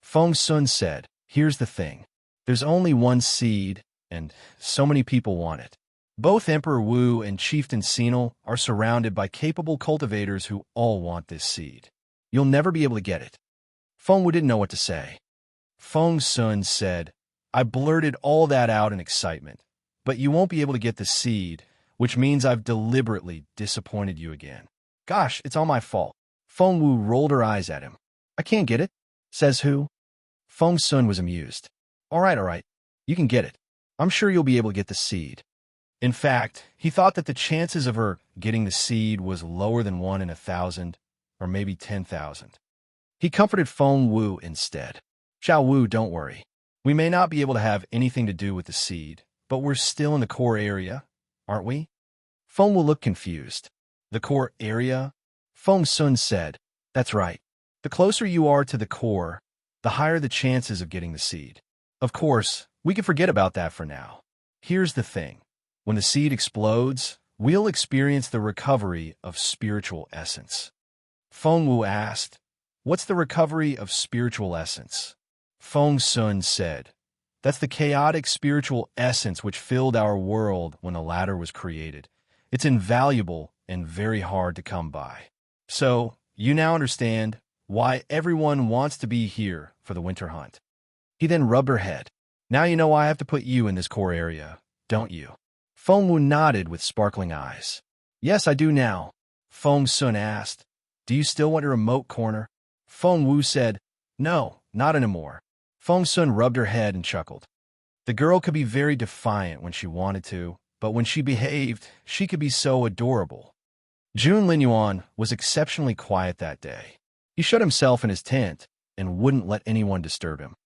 Feng Sun said, "Here's the thing. There's only one seed, and so many people want it. Both Emperor Wu and Chieftain Senil are surrounded by capable cultivators who all want this seed. You'll never be able to get it." Feng Wu didn't know what to say. Feng Sun said, "I blurted all that out in excitement, but you won't be able to get the seed, which means I've deliberately disappointed you again. Gosh, it's all my fault." Feng Wu rolled her eyes at him. "I can't get it? Says who?" Feng Sun was amused. All right. You can get it. I'm sure you'll be able to get the seed." In fact, he thought that the chances of her getting the seed was lower than 1 in 1,000, or maybe 10,000. He comforted Feng Wu instead. "Xiao Wu, don't worry. We may not be able to have anything to do with the seed, but we're still in the core area, aren't we?" Feng Wu looked confused. "The core area?" Feng Sun said, "That's right. The closer you are to the core, the higher the chances of getting the seed. Of course, we can forget about that for now. Here's the thing. When the seed explodes, we'll experience the recovery of spiritual essence." Feng Wu asked, "What's the recovery of spiritual essence?" Feng Sun said, "That's the chaotic spiritual essence which filled our world when the ladder was created. It's invaluable and very hard to come by. So, you now understand why everyone wants to be here for the winter hunt." He then rubbed her head. "Now you know why I have to put you in this core area, don't you?" Feng Wu nodded with sparkling eyes. "Yes, I do now." Feng Sun asked, "Do you still want a remote corner?" Feng Wu said, "No, not anymore." Feng Sun rubbed her head and chuckled. The girl could be very defiant when she wanted to, but when she behaved, she could be so adorable. Jun Linyuan was exceptionally quiet that day. He shut himself in his tent and wouldn't let anyone disturb him.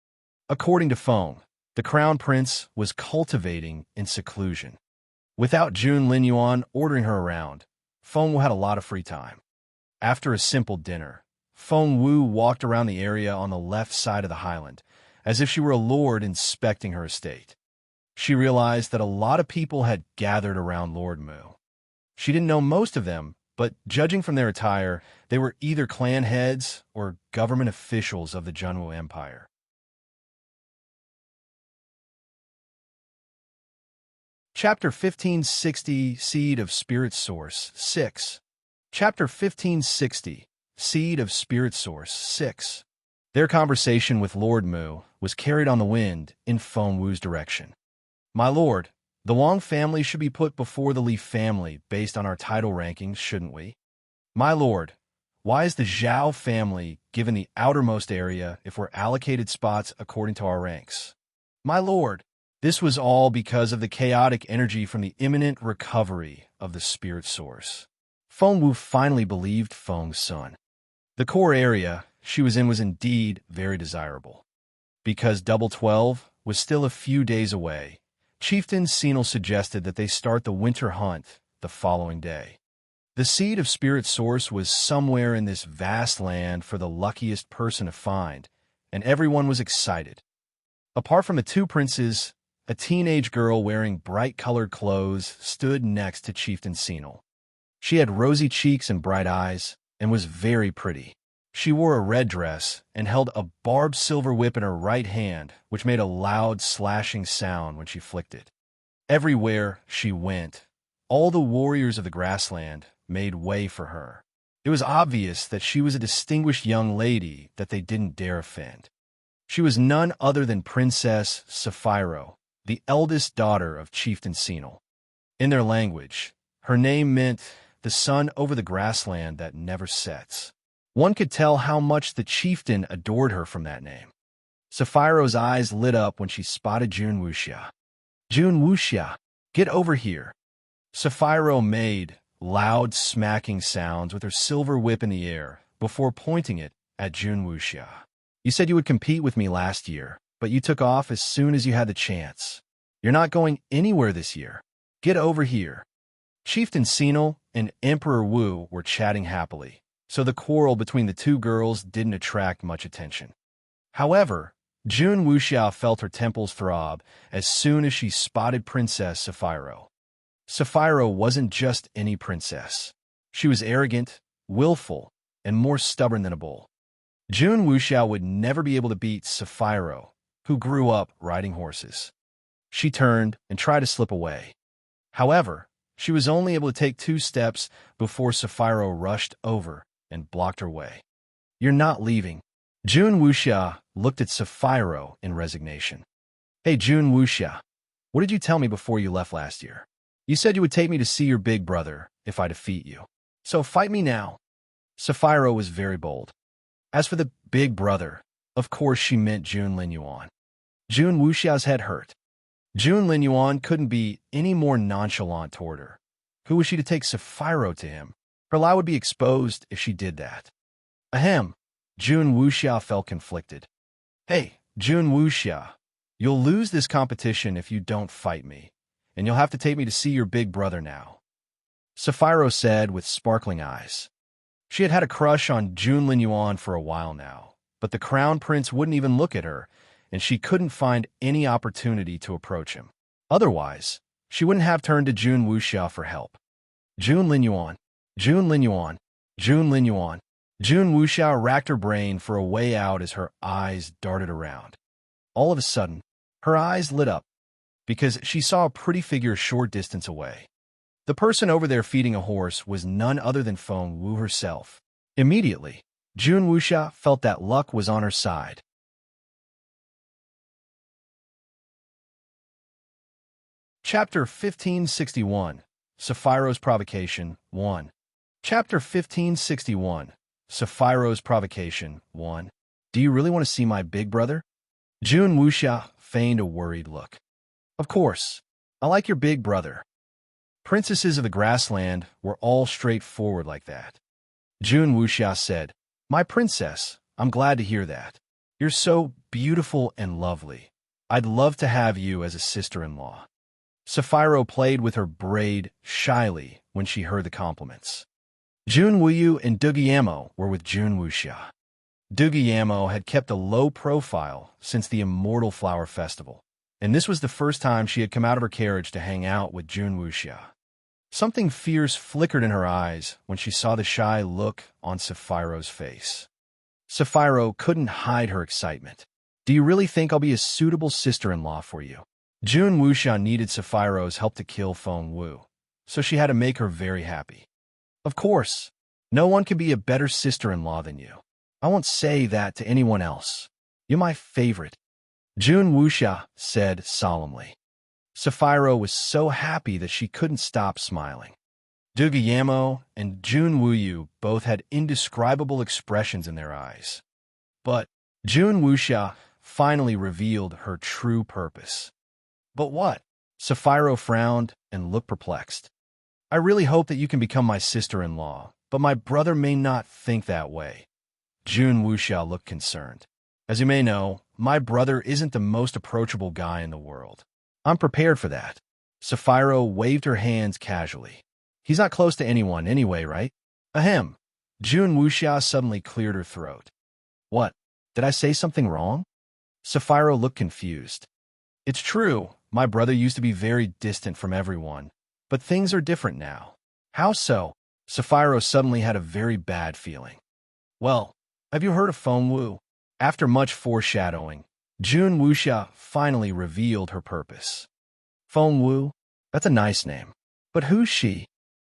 According to Feng, the crown prince was cultivating in seclusion. Without Jun Linyuan ordering her around, Feng Wu had a lot of free time. After a simple dinner, Feng Wu walked around the area on the left side of the highland, as if she were a lord inspecting her estate. She realized that a lot of people had gathered around Lord Mu. She didn't know most of them, but judging from their attire, they were either clan heads or government officials of the Junwu Empire. Chapter 1560, Seed of Spirit Source 6. Chapter 1560, Seed of Spirit Source 6. Their conversation with Lord Mu was carried on the wind in Feng Wu's direction. "My lord, the Wang family should be put before the Li family based on our title rankings, shouldn't we?" "My lord, Why is the Zhao family given the outermost area if we're allocated spots according to our ranks? My lord, this was all because of the chaotic energy from the imminent recovery of the spirit source. Feng Wu finally believed Feng's son. The core area she was in was indeed very desirable. Because Double 12 was still a few days away, Chieftain Senil suggested that they start the winter hunt the following day. The seed of spirit source was somewhere in this vast land for the luckiest person to find, and everyone was excited. Apart from the two princes, a teenage girl wearing bright-colored clothes stood next to Chieftain Senil. She had rosy cheeks and bright eyes, and was very pretty. She wore a red dress and held a barbed silver whip in her right hand, which made a loud slashing sound when she flicked it. Everywhere she went, all the warriors of the grassland made way for her. It was obvious that she was a distinguished young lady that they didn't dare offend. She was none other than Princess Sapphiro, the eldest daughter of Chieftain Senil. In their language, her name meant the sun over the grassland that never sets. One could tell how much the chieftain adored her from that name. Sapphiro's eyes lit up when she spotted Jun Wuxia. Jun Wuxia, get over here. Sapphiro made loud smacking sounds with her silver whip in the air before pointing it at Jun Wuxia. You said you would compete with me last year, but you took off as soon as you had the chance. You're not going anywhere this year. Get over here. Chieftain Senil and Emperor Wu were chatting happily, so the quarrel between the two girls didn't attract much attention. However, Jun Wuxia felt her temples throb as soon as she spotted Princess Sapphiro. Sapphiro wasn't just any princess. She was arrogant, willful, and more stubborn than a bull. Jun Wuxia would never be able to beat Sapphiro, who grew up riding horses. She turned and tried to slip away. However, she was only able to take 2 steps before Sapphiro rushed over and blocked her way. You're not leaving. Jun Wuxia looked at Sapphiro in resignation. Hey, Jun Wuxia, what did you tell me before you left last year? You said you would take me to see your big brother if I defeat you. So fight me now. Sapphiro was very bold. As for the big brother, of course she meant Jun Linyuan. Jun Wuxia's head hurt. Jun Linyuan couldn't be any more nonchalant toward her. Who was she to take Sapphiro to him? Her lie would be exposed if she did that. Ahem. Jun Wuxia felt conflicted. Hey, Jun Wuxia, you'll lose this competition if you don't fight me, and you'll have to take me to see your big brother now. Sapphiro said with sparkling eyes. She had had a crush on Jun Linyuan for a while now, but the crown prince wouldn't even look at her, and she couldn't find any opportunity to approach him. Otherwise, she wouldn't have turned to Jun Wuxia for help. Jun Linyuan, Jun Linyuan, Jun Linyuan. Jun Wuxia racked her brain for a way out as her eyes darted around. All of a sudden, her eyes lit up, because she saw a pretty figure a short distance away. The person over there feeding a horse was none other than Feng Wu herself. Immediately, Jun Wuxia felt that luck was on her side. Chapter 1561, Sapphiro's Provocation, 1. Chapter 1561, Sapphiro's Provocation, 1. Do you really want to see my big brother? Jun Wuxia feigned a worried look. Of course, I like your big brother. Princesses of the grassland were all straightforward like that. Jun Wuxia said, My princess, I'm glad to hear that. You're so beautiful and lovely. I'd love to have you as a sister-in-law. Sapphiro played with her braid shyly when she heard the compliments. Jun Wuyu and Duguyamo were with Jun Wuxia. Duguyamo had kept a low profile since the Immortal Flower Festival, and this was the first time she had come out of her carriage to hang out with Jun Wuxia. Something fierce flickered in her eyes when she saw the shy look on Sapphiro's face. Sapphiro couldn't hide her excitement. Do you really think I'll be a suitable sister-in-law for you? Jun Wuxia needed Sapphiro's help to kill Feng Wu, so she had to make her very happy. Of course, no one can be a better sister-in-law than you. I won't say that to anyone else. You're my favorite, Jun Wuxia said solemnly. Sapphiro was so happy that she couldn't stop smiling. Du Guillermo and Jun Wuyu both had indescribable expressions in their eyes. But Jun Wuxia finally revealed her true purpose. But what? Sapphiro frowned and looked perplexed. I really hope that you can become my sister-in-law, but my brother may not think that way. Jun Wuxia looked concerned. As you may know, my brother isn't the most approachable guy in the world. I'm prepared for that. Sapphiro waved her hands casually. He's not close to anyone anyway, right? Ahem. Jun Wuxia suddenly cleared her throat. What? Did I say something wrong? Sapphiro looked confused. It's true, my brother used to be very distant from everyone, but things are different now. How so? Sapphiro suddenly had a very bad feeling. Well, have you heard of Feng Wu? After much foreshadowing, Jun Wuxia finally revealed her purpose. Feng Wu? That's a nice name. But who's she?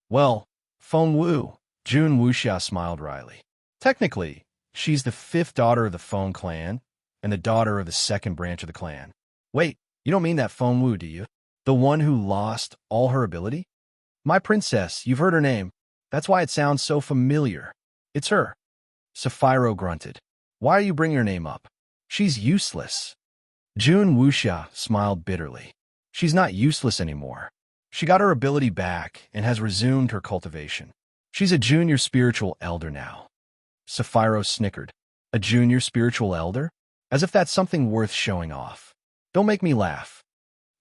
Well, Feng Wu, Jun Wuxia smiled wryly. Technically, she's the fifth daughter of the Feng clan, and the daughter of the second branch of the clan. Wait, you don't mean that Feng Wu, do you? The one who lost all her ability? My princess, you've heard her name. That's why it sounds so familiar. It's her. Sapphiro grunted. Why are you bringing her name up? She's useless. Jun Wuxia smiled bitterly. She's not useless anymore. She got her ability back and has resumed her cultivation. She's a junior spiritual elder now. Sapphiro snickered. A junior spiritual elder? As if that's something worth showing off. Don't make me laugh.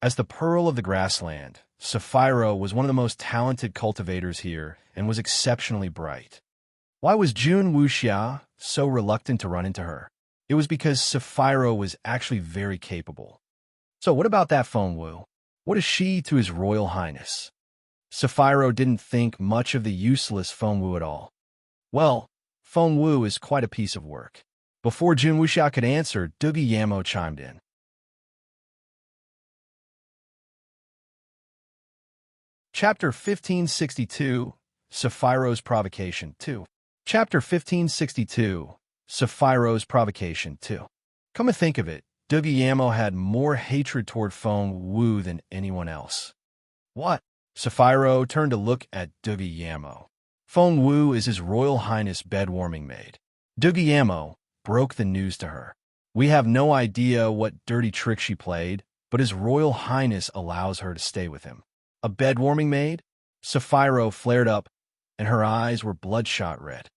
As the pearl of the grassland, Sapphiro was one of the most talented cultivators here and was exceptionally bright. Why was Jun Wuxia so reluctant to run into her? It was because Sapphiro was actually very capable. So what about that Feng Wu? What is she to His Royal Highness? Sapphiro didn't think much of the useless Feng Wu at all. Well, Feng Wu is quite a piece of work. Before Jun Wuxia could answer, Du Guillermo chimed in. Chapter 1562, Sapphiro's Provocation 2. Chapter 1562, Sapphiro's Provocation 2. Come to think of it, Du Guillermo had more hatred toward Feng Wu than anyone else. What? Sapphiro turned to look at Du Guillermo. Feng Wu is His Royal Highness' bed-warming maid. Du Guillermo broke the news to her. We have no idea what dirty trick she played, but His Royal Highness allows her to stay with him. A bed-warming maid? Sapphiro flared up, and her eyes were bloodshot red.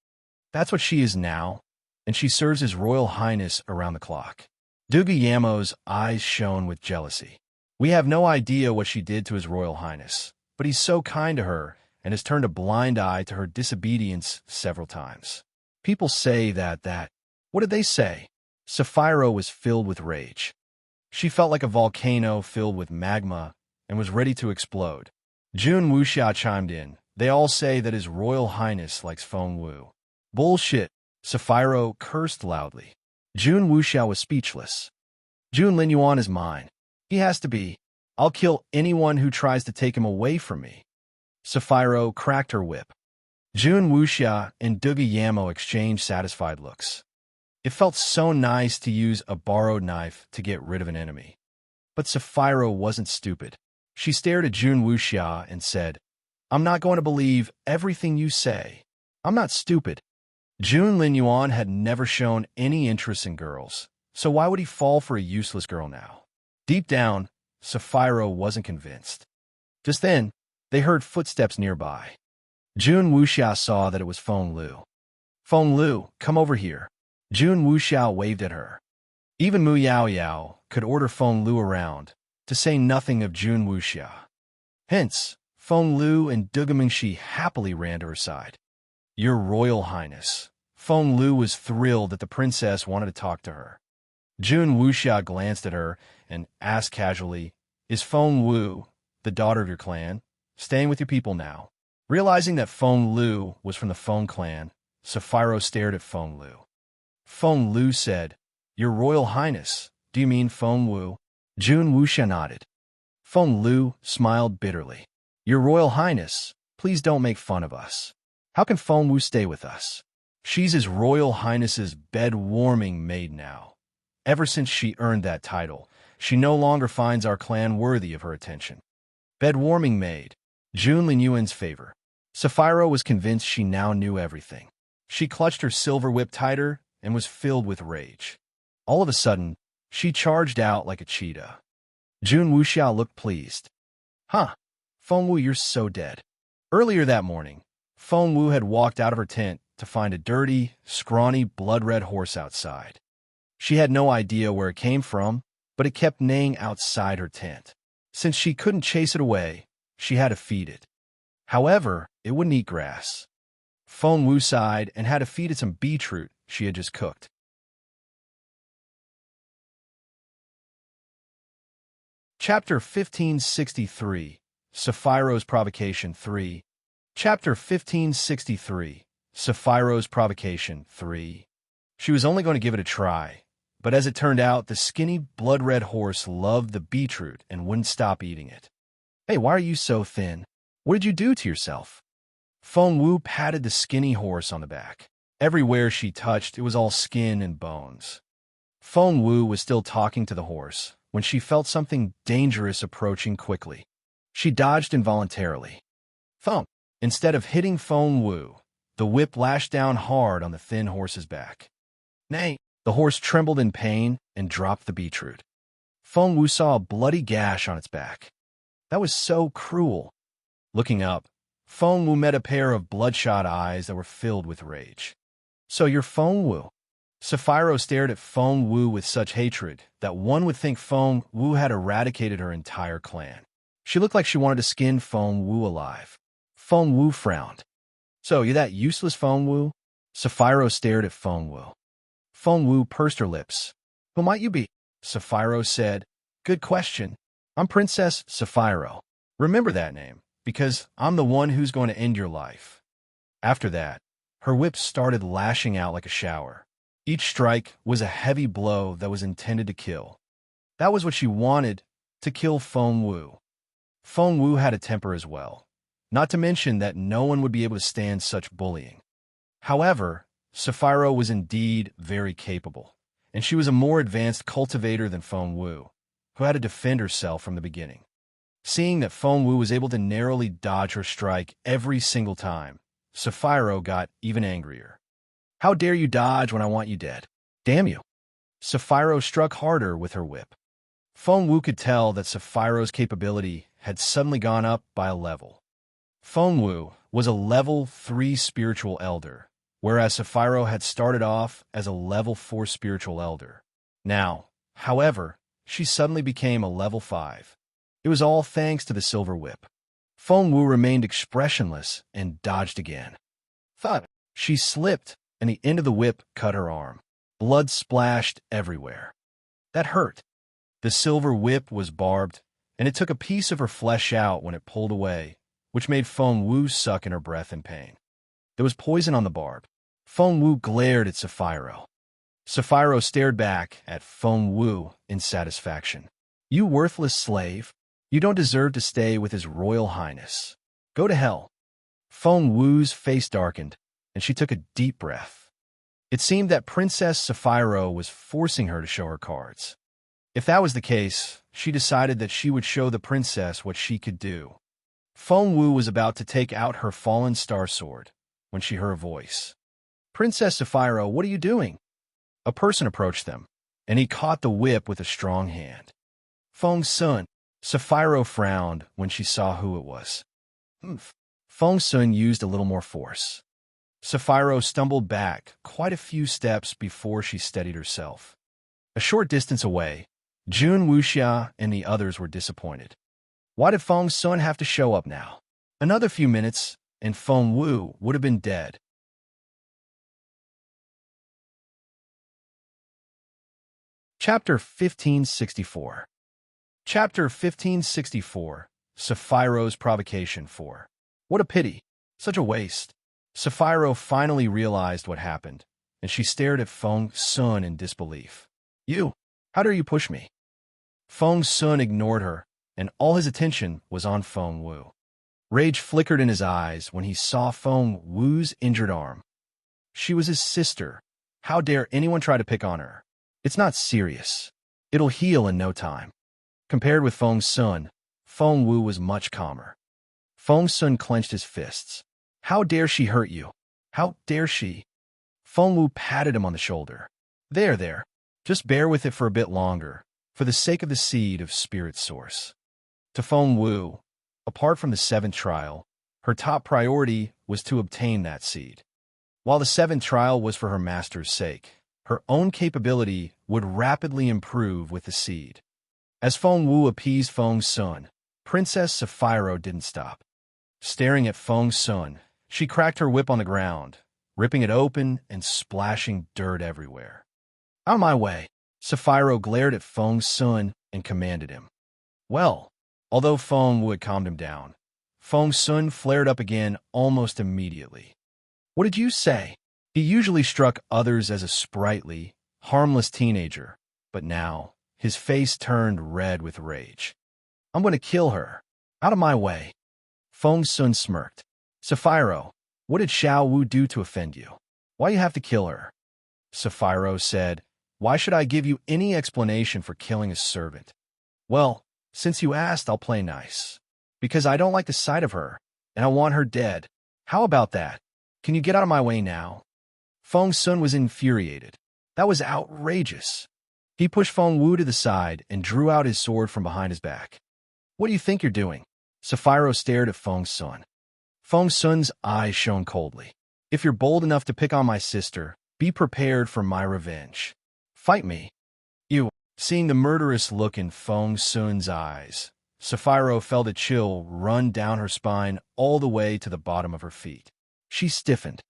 That's what she is now, and she serves His Royal Highness around the clock. Du Guillermo's eyes shone with jealousy. We have no idea what she did to His Royal Highness, but he's so kind to her and has turned a blind eye to her disobedience several times. People say that. What did they say? Sapphiro was filled with rage. She felt like a volcano filled with magma and was ready to explode. Jun Wuxia chimed in. They all say that His Royal Highness likes Feng Wu. Bullshit. Sapphiro cursed loudly. Jun Wuxia was speechless. Jun Linyuan is mine. He has to be. I'll kill anyone who tries to take him away from me. Sapphiro cracked her whip. Jun Wuxia and Du Guillermo exchanged satisfied looks. It felt so nice to use a borrowed knife to get rid of an enemy. But Sapphiro wasn't stupid. She stared at Jun Wuxia and said, I'm not going to believe everything you say. I'm not stupid. Jun Linyuan had never shown any interest in girls, so why would he fall for a useless girl now? Deep down, Sapphiro wasn't convinced. Just then, they heard footsteps nearby. Jun Wuxia saw that it was Feng Lu. Feng Lu, come over here. Jun Wuxia waved at her. Even Mu Yao Yao could order Feng Lu around, to say nothing of Jun Wuxia. Hence, Feng Lu and Du Guillermo happily ran to her side. Your Royal Highness. Feng Lu was thrilled that the princess wanted to talk to her. Jun Wuxia glanced at her and asked casually, Is Feng Wu, the daughter of your clan, staying with your people now? Realizing that Feng Lu was from the Feng clan, Sapphiro stared at Feng Lu. Feng Lu said, Your Royal Highness, do you mean Feng Wu? Jun Wuxia nodded. Feng Lu smiled bitterly. Your Royal Highness, please don't make fun of us. How can Feng Wu stay with us? She's His Royal Highness's bed-warming maid now. Ever since she earned that title, she no longer finds our clan worthy of her attention. Bed-warming maid. Jun Linyuan's favor. Sapphira was convinced she now knew everything. She clutched her silver whip tighter and was filled with rage. All of a sudden, she charged out like a cheetah. Jun Wuxiao looked pleased. Huh, Feng Wu, you're so dead. Earlier that morning, Feng Wu had walked out of her tent to find a dirty, scrawny, blood-red horse outside. She had no idea where it came from, but it kept neighing outside her tent. Since she couldn't chase it away, she had to feed it. However, it wouldn't eat grass. Feng Wu sighed and had to feed it some beetroot she had just cooked. Chapter 1563, Sapphiro's Provocation 3. Chapter 1563, Sapphiro's Provocation 3. She was only going to give it a try, but as it turned out, the skinny, blood-red horse loved the beetroot and wouldn't stop eating it. Hey, why are you so thin? What did you do to yourself? Feng Wu patted the skinny horse on the back. Everywhere she touched, it was all skin and bones. Feng Wu was still talking to the horse when she felt something dangerous approaching quickly. She dodged involuntarily. Thump! Instead of hitting Feng Wu, the whip lashed down hard on the thin horse's back. Nay! The horse trembled in pain and dropped the beetroot. Feng Wu saw a bloody gash on its back. That was so cruel. Looking up, Feng Wu met a pair of bloodshot eyes that were filled with rage. So you're Feng Wu? Sapphira stared at Feng Wu with such hatred that one would think Feng Wu had eradicated her entire clan. She looked like she wanted to skin Feng Wu alive. Feng Wu frowned. So you're that useless Feng Wu? Sapphira stared at Feng Wu. Feng Wu pursed her lips. Who might you be? Sapphira said. Good question. I'm Princess Sapphira. Remember that name, because I'm the one who's going to end your life. After that, her whip started lashing out like a shower. Each strike was a heavy blow that was intended to kill. That was what she wanted, to kill Feng Wu. Feng Wu had a temper as well, not to mention that no one would be able to stand such bullying. However, Sapphira was indeed very capable, and she was a more advanced cultivator than Feng Wu, who had to defend herself from the beginning. Seeing that Feng Wu was able to narrowly dodge her strike every single time, Sapphira got even angrier. How dare you dodge when I want you dead? Damn you! Sapphira struck harder with her whip. Feng Wu could tell that Sapphira's capability had suddenly gone up by a level. Feng Wu was a level 3 spiritual elder, whereas Sapphira had started off as a level 4 spiritual elder. Now, however, she suddenly became a level 5. It was all thanks to the silver whip. Feng Wu remained expressionless and dodged again. Thud! She slipped, and the end of the whip cut her arm. Blood splashed everywhere. That hurt. The silver whip was barbed, and it took a piece of her flesh out when it pulled away, which made Feng Wu suck in her breath in pain. There was poison on the barb. Feng Wu glared at Sapphira. Sapphira stared back at Feng Wu in satisfaction. You worthless slave! You don't deserve to stay with His Royal Highness. Go to hell. Feng Wu's face darkened, and she took a deep breath. It seemed that Princess Sapphira was forcing her to show her cards. If that was the case, she decided that she would show the princess what she could do. Feng Wu was about to take out her fallen star sword when she heard a voice. Princess Sapphira, what are you doing? A person approached them, and he caught the whip with a strong hand. Feng Sun. Sapphira frowned when she saw who it was. Feng Sun used a little more force. Sapphira stumbled back quite a few steps before she steadied herself. A short distance away, Jun Wuxia and the others were disappointed. Why did Feng Sun have to show up now? Another few minutes, and Feng Wu would have been dead. Chapter 1564. Chapter 1564, Sapphira's Provocation 4. What a pity. Such a waste. Sapphira finally realized what happened, and she stared at Feng Sun in disbelief. You! How dare you push me? Feng Sun ignored her, and all his attention was on Feng Wu. Rage flickered in his eyes when he saw Feng Wu's injured arm. She was his sister. How dare anyone try to pick on her? It's not serious. It'll heal in no time. Compared with Feng Sun, Feng Wu was much calmer. Feng Sun clenched his fists. How dare she hurt you? How dare she? Feng Wu patted him on the shoulder. There. Just bear with it for a bit longer, for the sake of the seed of spirit source. To Feng Wu, apart from the seventh trial, her top priority was to obtain that seed. While the seventh trial was for her master's sake, her own capability would rapidly improve with the seed. As Feng Wu appeased Feng Sun, Princess Sapphiro didn't stop. Staring at Feng Sun, she cracked her whip on the ground, ripping it open and splashing dirt everywhere. Out of my way! Sapphiro glared at Feng Sun and commanded him. Well, although Feng Wu had calmed him down, Feng Sun flared up again almost immediately. What did you say? He usually struck others as a sprightly, harmless teenager, but now his face turned red with rage. I'm going to kill her. Out of my way. Feng Sun smirked. Sapphiro, what did Xiao Wu do to offend you? Why you have to kill her? Sapphiro said, why should I give you any explanation for killing a servant? Well, since you asked, I'll play nice. Because I don't like the sight of her, and I want her dead. How about that? Can you get out of my way now? Feng Sun was infuriated. That was outrageous. He pushed Feng Wu to the side and drew out his sword from behind his back. What do you think you're doing? Sapphiro stared at Feng Sun. Feng Sun's eyes shone coldly. If you're bold enough to pick on my sister, be prepared for my revenge. Fight me. You. Seeing the murderous look in Feng Sun's eyes, Sapphiro felt a chill run down her spine all the way to the bottom of her feet. She stiffened.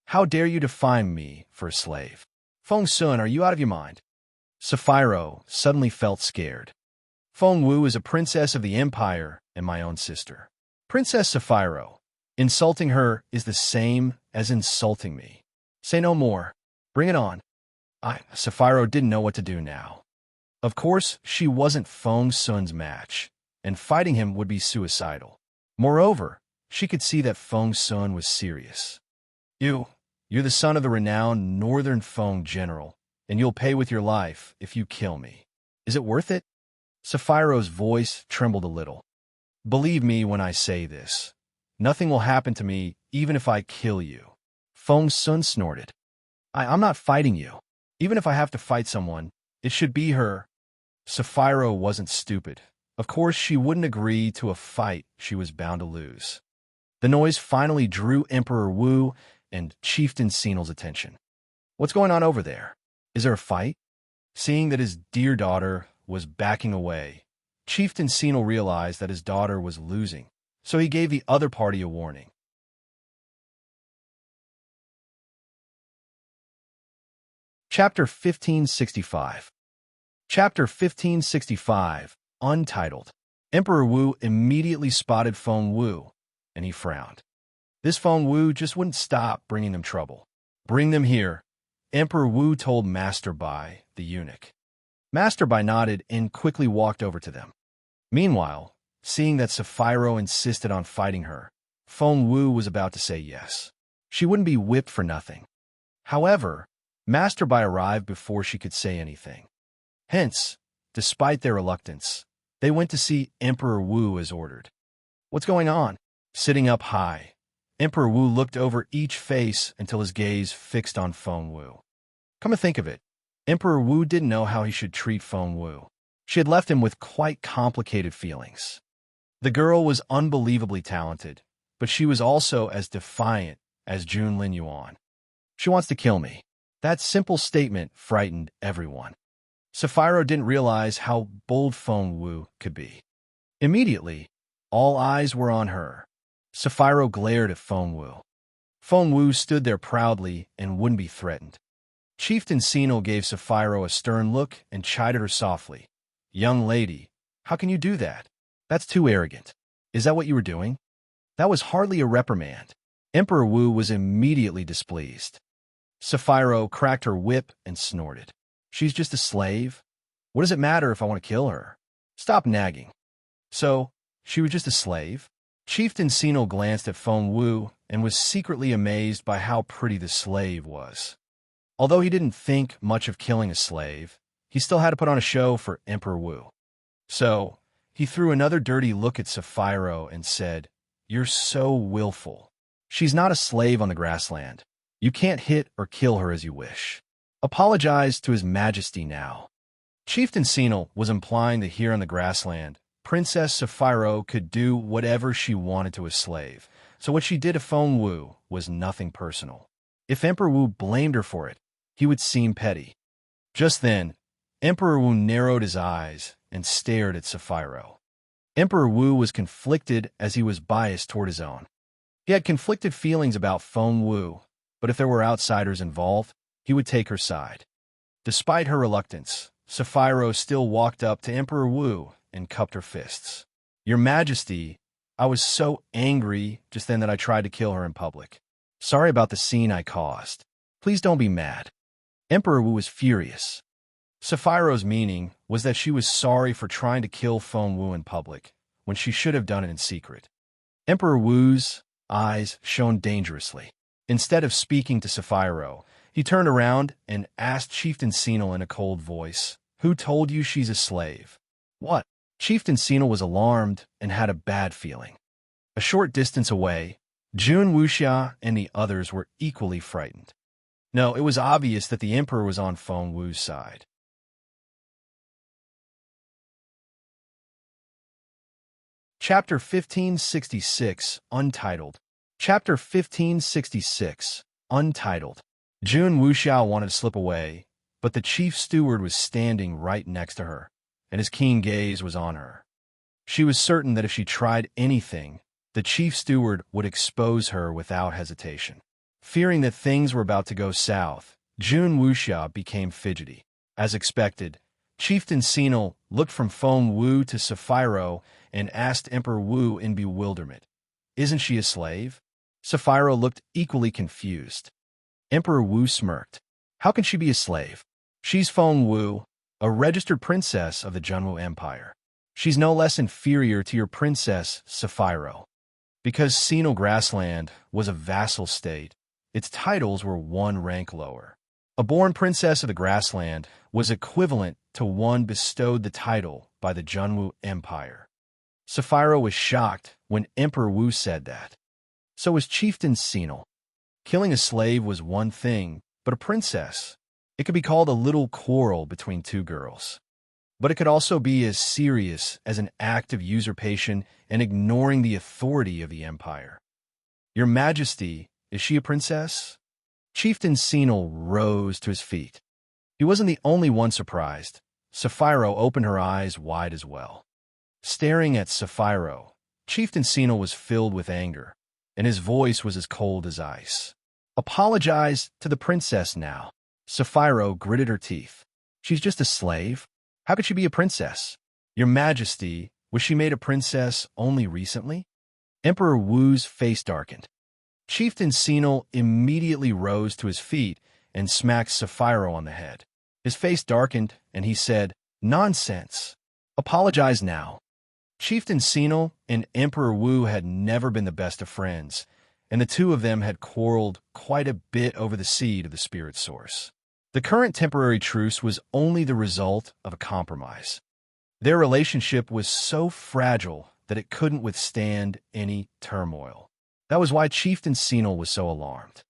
How dare you define me for a slave? Feng Sun, are you out of your mind? Sapphiro suddenly felt scared. Feng Wu is a princess of the Empire and my own sister. Princess Sapphiro, insulting her is the same as insulting me. Say no more. Bring it on. Sapphiro didn't know what to do now. Of course, she wasn't Feng Sun's match, and fighting him would be suicidal. Moreover, she could see that Feng Sun was serious. You're the son of the renowned Northern Feng general, and you'll pay with your life if you kill me. Is it worth it? Sapphiro's voice trembled a little. Believe me when I say this. Nothing will happen to me even if I kill you. Feng Sun snorted. I'm not fighting you. Even if I have to fight someone, it should be her. Sapphiro wasn't stupid. Of course, she wouldn't agree to a fight she was bound to lose. The noise finally drew Emperor Wu and Chieftain Sinel's attention. What's going on over there? Is there a fight? Seeing that his dear daughter was backing away, Chieftain Sinel realized that his daughter was losing, so he gave the other party a warning. Chapter 1565. Chapter 1565, Untitled. Emperor Wu immediately spotted Feng Wu, and he frowned. This Feng Wu just wouldn't stop bringing them trouble. Bring them here, Emperor Wu told Master Bai, the eunuch. Master Bai nodded and quickly walked over to them. Meanwhile, seeing that Sapphiro insisted on fighting her, Feng Wu was about to say yes. She wouldn't be whipped for nothing. However, Master Bai arrived before she could say anything. Hence, despite their reluctance, they went to see Emperor Wu as ordered. What's going on? Sitting up high, Emperor Wu looked over each face until his gaze fixed on Feng Wu. Come to think of it, Emperor Wu didn't know how he should treat Feng Wu. She had left him with quite complicated feelings. The girl was unbelievably talented, but she was also as defiant as Jun Lin Yuan. She wants to kill me. That simple statement frightened everyone. Sapphiro didn't realize how bold Feng Wu could be. Immediately, all eyes were on her. Sapphiro glared at Feng Wu. Feng Wu stood there proudly and wouldn't be threatened. Chieftain Sinel gave Sapphiro a stern look and chided her softly. Young lady, how can you do that? That's too arrogant. Is that what you were doing? That was hardly a reprimand. Emperor Wu was immediately displeased. Sapphiro cracked her whip and snorted. She's just a slave? What does it matter if I want to kill her? Stop nagging. So, she was just a slave? Chieftain Sinel glanced at Feng Wu and was secretly amazed by how pretty the slave was. Although he didn't think much of killing a slave, he still had to put on a show for Emperor Wu. So, he threw another dirty look at Sapphiro and said, You're so willful. She's not a slave on the grassland. You can't hit or kill her as you wish. Apologize to His Majesty now. Chieftain Senil was implying that here on the grassland, Princess Sapphiro could do whatever she wanted to a slave, so what she did to Feng Wu was nothing personal. If Emperor Wu blamed her for it, he would seem petty. Just then, Emperor Wu narrowed his eyes and stared at Sapphiro. Emperor Wu was conflicted as he was biased toward his own. He had conflicted feelings about Feng Wu, but if there were outsiders involved, he would take her side. Despite her reluctance, Sapphiro still walked up to Emperor Wu and cupped her fists. Your Majesty, I was so angry just then that I tried to kill her in public. Sorry about the scene I caused. Please don't be mad. Emperor Wu was furious. Sapphiro's meaning was that she was sorry for trying to kill Feng Wu in public, when she should have done it in secret. Emperor Wu's eyes shone dangerously. Instead of speaking to Sapphiro, he turned around and asked Chieftain Senil in a cold voice, "Who told you she's a slave?" What? Chieftain Senil was alarmed and had a bad feeling. A short distance away, Jun Wuxia and the others were equally frightened. No, it was obvious that the emperor was on Feng Wu's side. Chapter 1566, Untitled. Chapter 1566, Untitled. Jun Wuxiao wanted to slip away, but the chief steward was standing right next to her, and his keen gaze was on her. She was certain that if she tried anything, the chief steward would expose her without hesitation. Fearing that things were about to go south, Jun Wuxia became fidgety. As expected, Chieftain Senil looked from Feng Wu to Sapphiro and asked Emperor Wu in bewilderment, "Isn't she a slave?" Sapphiro looked equally confused. Emperor Wu smirked. "How can she be a slave? She's Feng Wu, a registered princess of the Junwu Empire. She's no less inferior to your princess, Sapphiro." Because Senil Grassland was a vassal state, its titles were one rank lower. A born princess of the grassland was equivalent to one bestowed the title by the Junwu Empire. Sapphiro was shocked when Emperor Wu said that. So was Chieftain Senil. Killing a slave was one thing, but a princess, it could be called a little quarrel between two girls. But it could also be as serious as an act of usurpation and ignoring the authority of the empire. Your Majesty, is she a princess? Chieftain Senil rose to his feet. He wasn't the only one surprised. Sapphiro opened her eyes wide as well. Staring at Sapphiro, Chieftain Senil was filled with anger, and his voice was as cold as ice. Apologize to the princess now. Sapphiro gritted her teeth. She's just a slave. How could she be a princess? Your Majesty, was she made a princess only recently? Emperor Wu's face darkened. Chieftain Senil immediately rose to his feet and smacked Sapphiro on the head. His face darkened, and he said, "Nonsense. Apologize now." Chieftain Senil and Emperor Wu had never been the best of friends, and the two of them had quarreled quite a bit over the seed of the spirit source. The current temporary truce was only the result of a compromise. Their relationship was so fragile that it couldn't withstand any turmoil. That was why Chieftain Senil was so alarmed.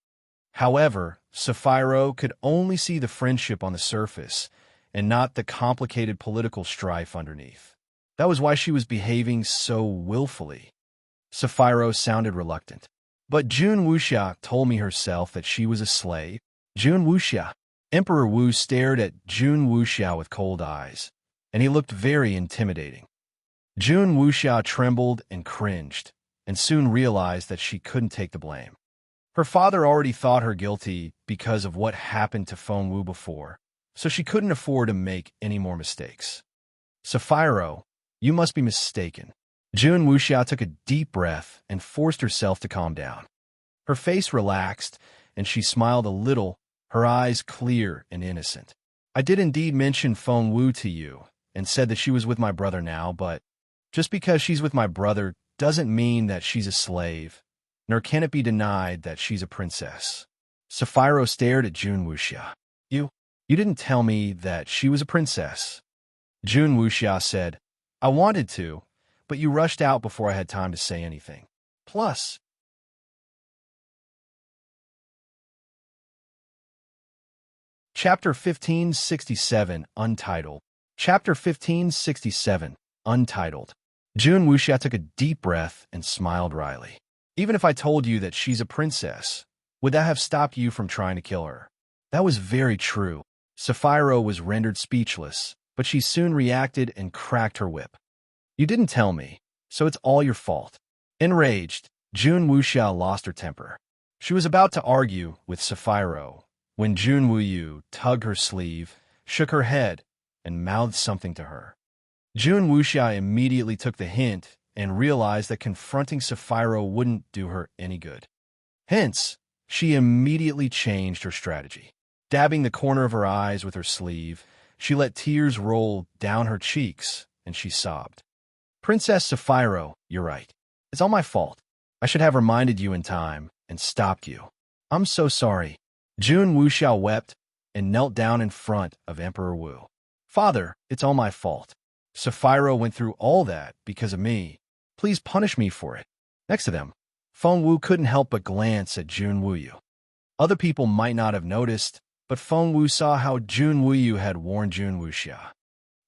However, Sapphiro could only see the friendship on the surface and not the complicated political strife underneath. That was why she was behaving so willfully. Sapphiro sounded reluctant. But Jun Wuxia told me herself that she was a slave. Jun Wuxia. Emperor Wu stared at Jun Wuxia with cold eyes, and he looked very intimidating. Jun Wuxia trembled and cringed, and soon realized that she couldn't take the blame. Her father already thought her guilty because of what happened to Feng Wu before, so she couldn't afford to make any more mistakes. Sapphiro, you must be mistaken. Jun Wuxia took a deep breath and forced herself to calm down. Her face relaxed, and she smiled a little, her eyes clear and innocent. I did indeed mention Feng Wu to you, and said that she was with my brother now, but just because she's with my brother doesn't mean that she's a slave, nor can it be denied that she's a princess. Sapphiro stared at Jun Wuxia. You didn't tell me that she was a princess. Jun Wuxia said, I wanted to, but you rushed out before I had time to say anything. Plus, Chapter 1567, Untitled. Chapter 1567, Untitled. Jun Wuxia took a deep breath and smiled wryly. Even if I told you that she's a princess, would that have stopped you from trying to kill her? That was very true. Sapphiro was rendered speechless, but she soon reacted and cracked her whip. You didn't tell me, so it's all your fault. Enraged, Jun Wuxia lost her temper. She was about to argue with Sapphiro when Jun Wuyu tugged her sleeve, shook her head, and mouthed something to her. Jun Wuxia immediately took the hint and realized that confronting Sapphiro wouldn't do her any good. Hence, she immediately changed her strategy. Dabbing the corner of her eyes with her sleeve, she let tears roll down her cheeks, and she sobbed. Princess Sapphiro, you're right. It's all my fault. I should have reminded you in time and stopped you. I'm so sorry. Jun Wuxia wept and knelt down in front of Emperor Wu. Father, it's all my fault. Sapphiro went through all that because of me. Please punish me for it. Next to them, Feng Wu couldn't help but glance at Jun Wuyu. Other people might not have noticed, but Feng Wu saw how Jun Wuyu had warned Jun Wuxia.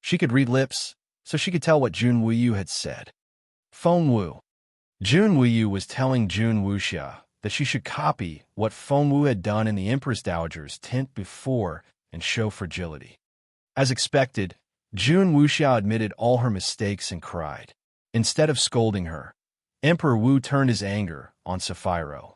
She could read lips, so she could tell what Jun Wuyu had said. Feng Wu. Jun Wuyu was telling Jun Wuxia that she should copy what Feng Wu had done in the Empress Dowager's tent before and show fragility. As expected, Jun Wuxia admitted all her mistakes and cried. Instead of scolding her, Emperor Wu turned his anger on Sapphiro.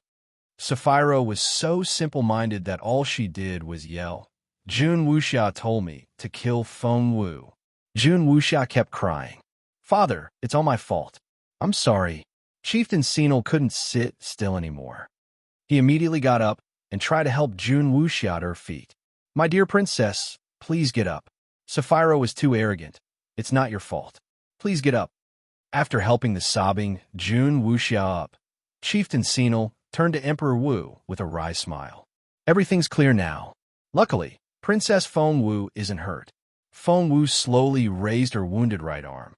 Sapphiro was so simple-minded that all she did was yell, Jun Wuxia told me to kill Feng Wu. Jun Wuxia kept crying. Father, it's all my fault. I'm sorry. Chieftain Senil couldn't sit still anymore. He immediately got up and tried to help Jun Wuxia to her feet. My dear princess, please get up. Sapphiro was too arrogant. It's not your fault. Please get up. After helping the sobbing Jun Wuxia up, Chieftain Senil turned to Emperor Wu with a wry smile. Everything's clear now. Luckily, Princess Feng Wu isn't hurt. Feng Wu slowly raised her wounded right arm.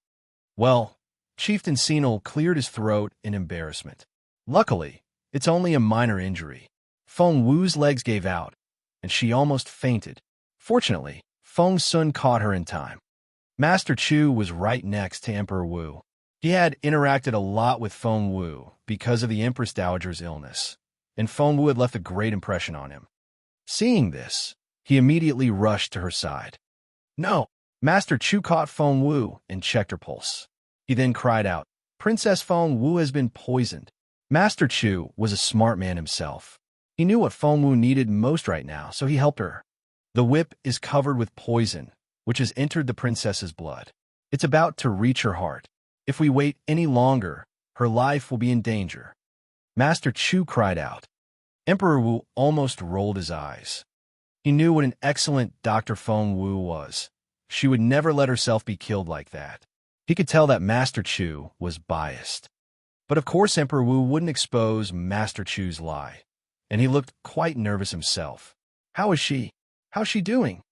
Well, Chieftain Senil cleared his throat in embarrassment. Luckily, it's only a minor injury. Feng Wu's legs gave out, and she almost fainted. Fortunately, Feng Sun caught her in time. Master Chu was right next to Emperor Wu. He had interacted a lot with Feng Wu because of the Empress Dowager's illness, and Feng Wu had left a great impression on him. Seeing this, he immediately rushed to her side. No! Master Chu caught Feng Wu and checked her pulse. He then cried out, Princess Feng Wu has been poisoned. Master Chu was a smart man himself. He knew what Feng Wu needed most right now, so he helped her. The whip is covered with poison, which has entered the princess's blood. It's about to reach her heart. If we wait any longer, her life will be in danger. Master Chu cried out. Emperor Wu almost rolled his eyes. He knew what an excellent Dr. Feng Wu was. She would never let herself be killed like that. He could tell that Master Chu was biased. But of course Emperor Wu wouldn't expose Master Chu's lie, and he looked quite nervous himself. How is she? How's she doing?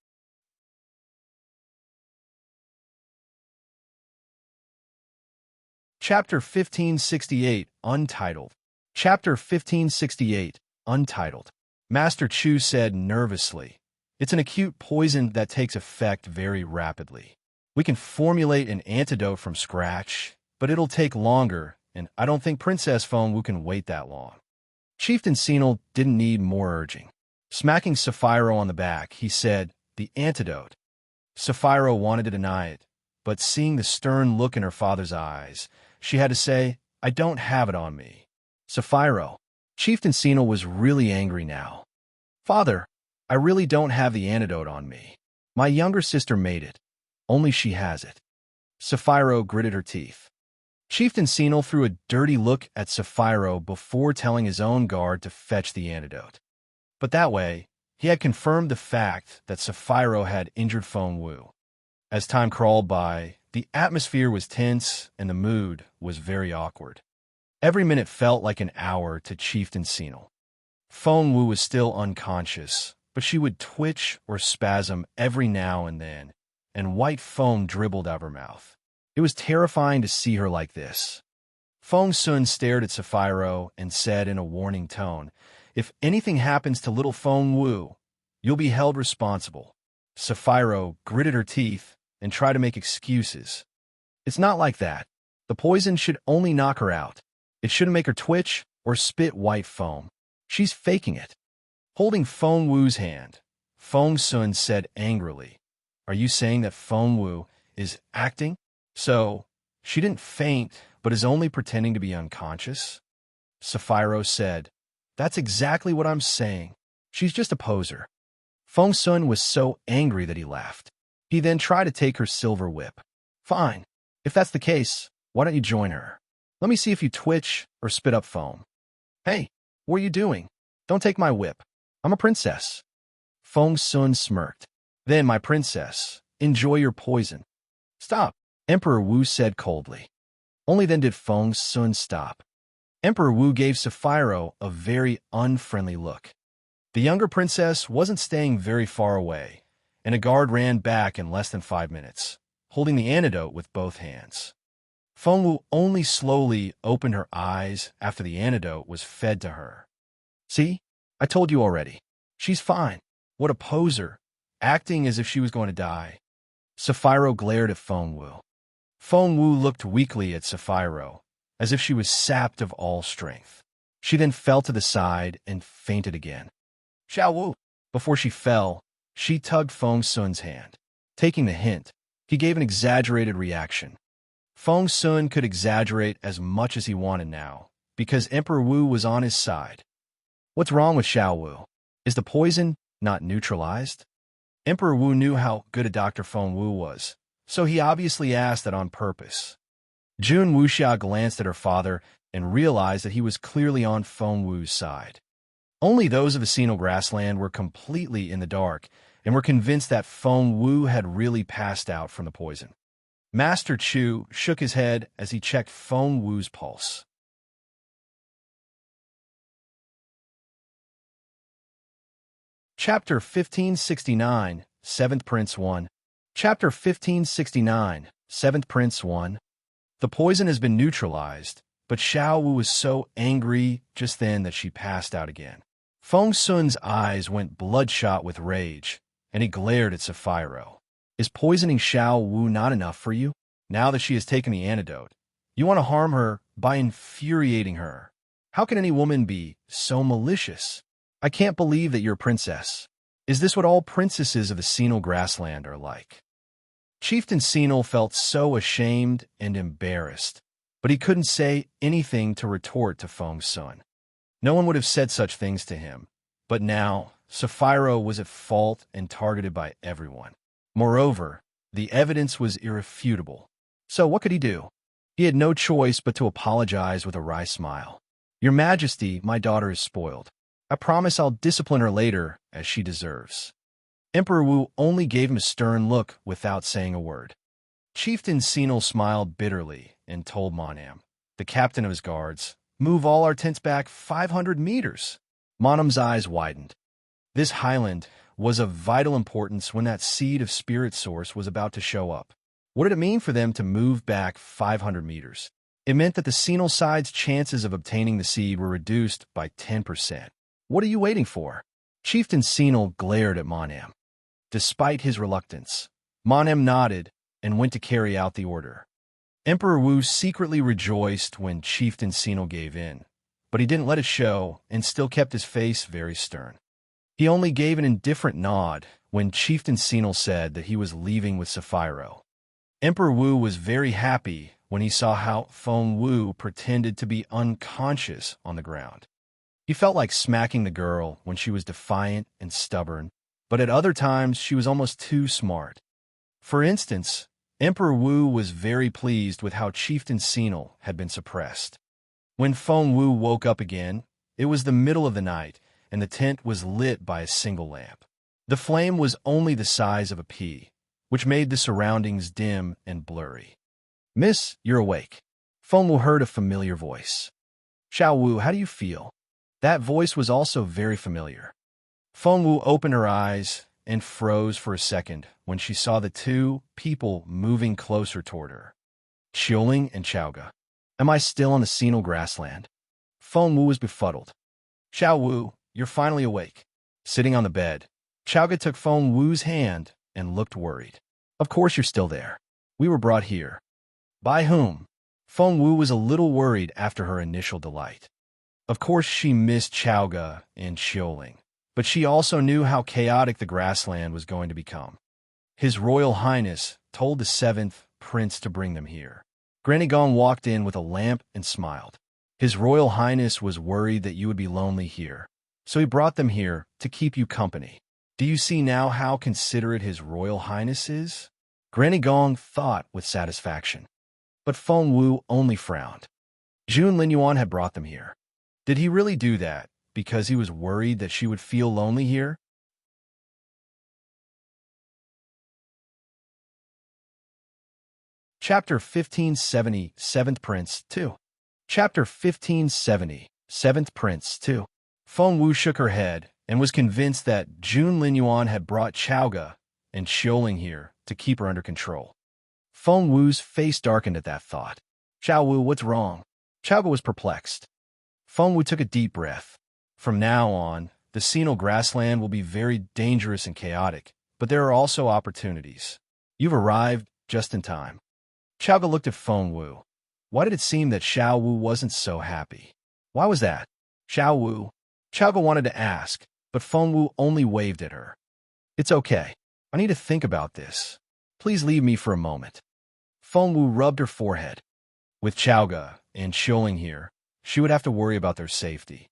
Chapter 1568, Untitled. Chapter 1568, Untitled. Master Chu said nervously, It's an acute poison that takes effect very rapidly. We can formulate an antidote from scratch, but it'll take longer, and I don't think Princess Feng Wu can wait that long. Chieftain Senil didn't need more urging. Smacking Sapphiro on the back, he said, The antidote. Sapphiro wanted to deny it, but seeing the stern look in her father's eyes, she had to say, I don't have it on me. Sapphiro. Chieftain Senil was really angry now. Father, I really don't have the antidote on me. My younger sister made it. Only she has it. Sapphiro gritted her teeth. Chieftain Senil threw a dirty look at Sapphiro before telling his own guard to fetch the antidote. But that way, he had confirmed the fact that Sapphiro had injured Feng Wu. As time crawled by, the atmosphere was tense and the mood was very awkward. Every minute felt like an hour to Chieftain Senil. Feng Wu was still unconscious, but she would twitch or spasm every now and then, and white foam dribbled out of her mouth. It was terrifying to see her like this. Feng Sun stared at Sapphiro and said in a warning tone, If anything happens to little Feng Wu, You'll be held responsible. Sapphiro gritted her teeth and tried to make excuses. It's not like that. The poison should only knock her out. It shouldn't make her twitch or spit white foam. She's faking it. Holding Feng Wu's hand, Feng Sun said angrily, "Are you saying that Feng Wu is acting? So, she didn't faint, but is only pretending to be unconscious?" Sapphiro said, "That's exactly what I'm saying. She's just a poser." Feng Sun was so angry that he laughed. He then tried to take her silver whip. "Fine. If that's the case, why don't you join her? Let me see if you twitch or spit up foam." "Hey, what are you doing? Don't take my whip. I'm a princess." Feng Sun smirked. "Then, my princess, enjoy your poison." "Stop," Emperor Wu said coldly. Only then did Feng Sun stop. Emperor Wu gave Sapphiro a very unfriendly look. The younger princess wasn't staying very far away, and a guard ran back in less than 5 minutes, holding the antidote with both hands. Feng Wu only slowly opened her eyes after the antidote was fed to her. "See? I told you already. She's fine. What a poser, acting as if she was going to die." Sapphiro glared at Feng Wu. Feng Wu looked weakly at Sapphiro, as if she was sapped of all strength. She then fell to the side and fainted again. "Xiao Wu!" Before she fell, she tugged Feng Sun's hand. Taking the hint, he gave an exaggerated reaction. Feng Sun could exaggerate as much as he wanted now, because Emperor Wu was on his side. "What's wrong with Xiao Wu? Is the poison not neutralized?" Emperor Wu knew how good a doctor Feng Wu was, so he obviously asked that on purpose. Jun Wuxia glanced at her father and realized that he was clearly on Feng Wu's side. Only those of the Sinnoh grassland were completely in the dark and were convinced that Feng Wu had really passed out from the poison. Master Chu shook his head as he checked Feng Wu's pulse. Chapter 1569, 7th Prince 1. Chapter 1569, 7th Prince 1. The poison has been neutralized, but Xiao Wu was so angry just then that she passed out again. Feng Sun's eyes went bloodshot with rage, and he glared at Sapphiro. "Is poisoning Xiao Wu not enough for you? Now that she has taken the antidote, you want to harm her by infuriating her. How can any woman be so malicious? I can't believe that you're a princess. Is this what all princesses of the Sinnoh grassland are like?" Chieftain Sinnoh felt so ashamed and embarrassed, but he couldn't say anything to retort to Feng Sun. No one would have said such things to him, but now Sapphiro was at fault and targeted by everyone. Moreover, the evidence was irrefutable. So what could he do? He had no choice but to apologize with a wry smile. "Your Majesty, my daughter is spoiled. I promise I'll discipline her later, as she deserves." Emperor Wu only gave him a stern look without saying a word. Chieftain Sinnoh smiled bitterly and told Monam, the captain of his guards, "Move all our tents back 500 meters." Monam's eyes widened. This highland was of vital importance when that seed of spirit source was about to show up. What did it mean for them to move back 500 meters? It meant that the Sinnoh side's chances of obtaining the seed were reduced by 10%. "What are you waiting for?" Chieftain Sinnoh glared at Monam. Despite his reluctance, Monam nodded and went to carry out the order. Emperor Wu secretly rejoiced when Chieftain Sinnoh gave in, but he didn't let it show and still kept his face very stern. He only gave an indifferent nod when Chieftain Sinnoh said that he was leaving with Sapphiro. Emperor Wu was very happy when he saw how Feng Wu pretended to be unconscious on the ground. He felt like smacking the girl when she was defiant and stubborn, but at other times she was almost too smart. For instance, Emperor Wu was very pleased with how Chieftain Sinnoh had been suppressed. When Feng Wu woke up again, it was the middle of the night, and the tent was lit by a single lamp. The flame was only the size of a pea, which made the surroundings dim and blurry. "Miss, you're awake." Feng Wu heard a familiar voice. "Xiao Wu, how do you feel?" That voice was also very familiar. Feng Wu opened her eyes and froze for a second when she saw the two people moving closer toward her. Qiuling and Chaoga. "Am I still on the Sinnoh grassland?" Feng Wu was befuddled. "Xiao Wu, you're finally awake." Sitting on the bed, Chowga took Feng Wu's hand and looked worried. Of course you're still there. We were brought here. By whom? Feng Wu was a little worried after her initial delight. Of course she missed Chowga and Xiuling, but she also knew how chaotic the grassland was going to become. His Royal Highness told the 7th Prince to bring them here. Granny Gong walked in with a lamp and smiled. His Royal Highness was worried that you would be lonely here, so he brought them here to keep you company. Do you see now how considerate His Royal Highness is? Granny Gong thought with satisfaction. But Feng Wu only frowned. Jun Linyuan had brought them here. Did he really do that because he was worried that she would feel lonely here? Chapter 1570, 7th Prince 2. Chapter 1570, 7th Prince 2. Feng Wu shook her head and was convinced that Jun Linyuan had brought Chowga and Xiuling here to keep her under control. Feng Wu's face darkened at that thought. Xiao Wu, what's wrong? Chowga was perplexed. Feng Wu took a deep breath. From now on, the Senile grassland will be very dangerous and chaotic, but there are also opportunities. You've arrived just in time. Chowga looked at Feng Wu. Why did it seem that Xiao Wu wasn't so happy? Why was that? Xiao Wu? Chowga wanted to ask, but Feng Wu only waved at her. It's okay. I need to think about this. Please leave me for a moment. Feng Wu rubbed her forehead. With Chowga and Xiuling here, she would have to worry about their safety.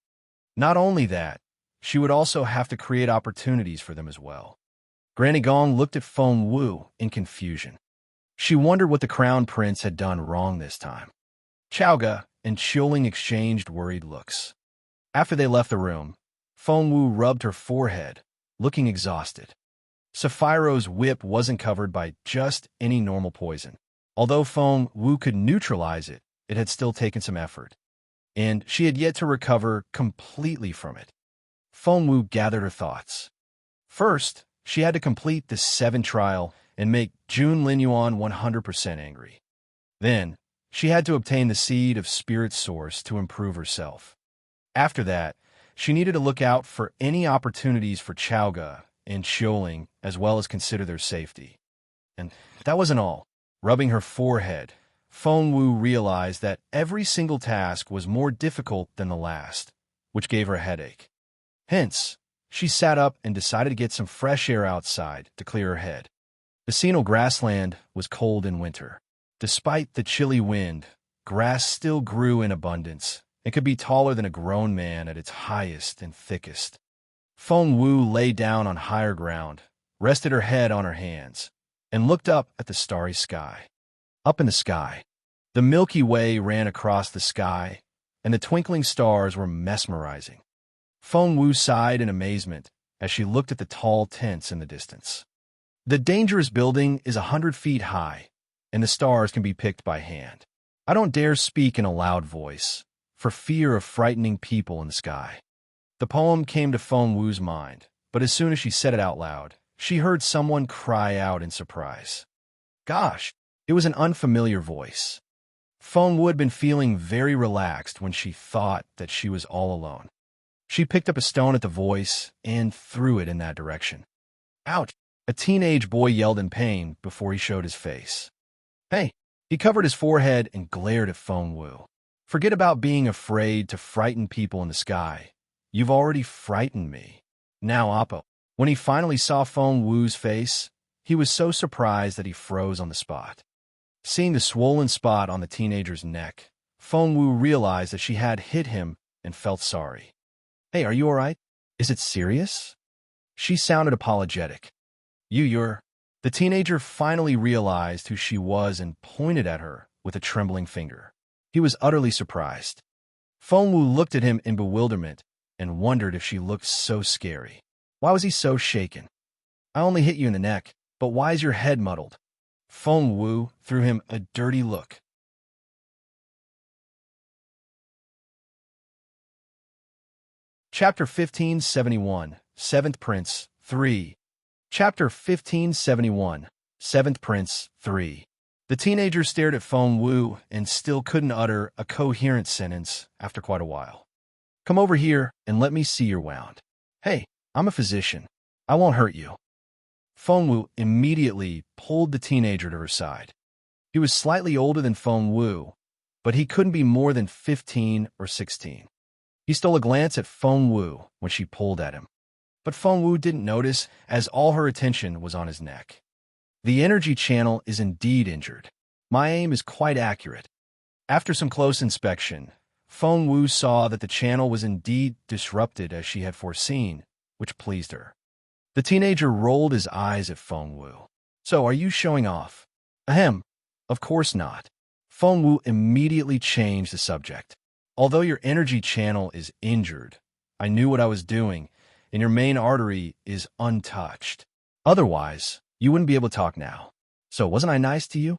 Not only that, she would also have to create opportunities for them as well. Granny Gong looked at Feng Wu in confusion. She wondered what the Crown Prince had done wrong this time. Chowga and Xiuling exchanged worried looks. After they left the room, Feng Wu rubbed her forehead, looking exhausted. Sapphiro's whip wasn't covered by just any normal poison. Although Feng Wu could neutralize it, it had still taken some effort, and she had yet to recover completely from it. Feng Wu gathered her thoughts. First, she had to complete the 7 trial and make Jun Linyuan 100% angry. Then, she had to obtain the seed of Spirit Source to improve herself. After that, she needed to look out for any opportunities for Chowga and Xiuling, as well as consider their safety. And that wasn't all. Rubbing her forehead, Feng Wu realized that every single task was more difficult than the last, which gave her a headache. Hence, she sat up and decided to get some fresh air outside to clear her head. The Senile grassland was cold in winter. Despite the chilly wind, grass still grew in abundance and could be taller than a grown man at its highest and thickest. Feng Wu lay down on higher ground, rested her head on her hands, and looked up at the starry sky. Up in the sky, the Milky Way ran across the sky, and the twinkling stars were mesmerizing. Feng Wu sighed in amazement as she looked at the tall tents in the distance. The dangerous building is 100 feet high, and the stars can be picked by hand. I don't dare speak in a loud voice, for fear of frightening people in the sky. The poem came to Feng Wu's mind, but as soon as she said it out loud, she heard someone cry out in surprise. Gosh, it was an unfamiliar voice. Feng Wu had been feeling very relaxed when she thought that she was all alone. She picked up a stone at the voice and threw it in that direction. Ouch! A teenage boy yelled in pain before he showed his face. Hey! He covered his forehead and glared at Feng Wu. Forget about being afraid to frighten people in the sky. You've already frightened me. Now, Oppo. When he finally saw Feng Wu's face, he was so surprised that he froze on the spot. Seeing the swollen spot on the teenager's neck, Feng Wu realized that she had hit him and felt sorry. Hey, are you all right? Is it serious? She sounded apologetic. You're... The teenager finally realized who she was and pointed at her with a trembling finger. He was utterly surprised. Feng Wu looked at him in bewilderment and wondered if she looked so scary. Why was he so shaken? I only hit you in the neck, but why is your head muddled? Feng Wu threw him a dirty look. Chapter 1571, 7th Prince, 3. Chapter 1571, 7th Prince, 3. The teenager stared at Feng Wu and still couldn't utter a coherent sentence after quite a while. Come over here and let me see your wound. Hey, I'm a physician. I won't hurt you. Feng Wu immediately pulled the teenager to her side. He was slightly older than Feng Wu, but he couldn't be more than 15 or 16. He stole a glance at Feng Wu when she pulled at him. But Feng Wu didn't notice, as all her attention was on his neck. The energy channel is indeed injured. My aim is quite accurate. After some close inspection, Feng Wu saw that the channel was indeed disrupted as she had foreseen, which pleased her. The teenager rolled his eyes at Feng Wu. So, are you showing off? Ahem. Of course not. Feng Wu immediately changed the subject. Although your energy channel is injured, I knew what I was doing, and your main artery is untouched. Otherwise, you wouldn't be able to talk now. So, wasn't I nice to you?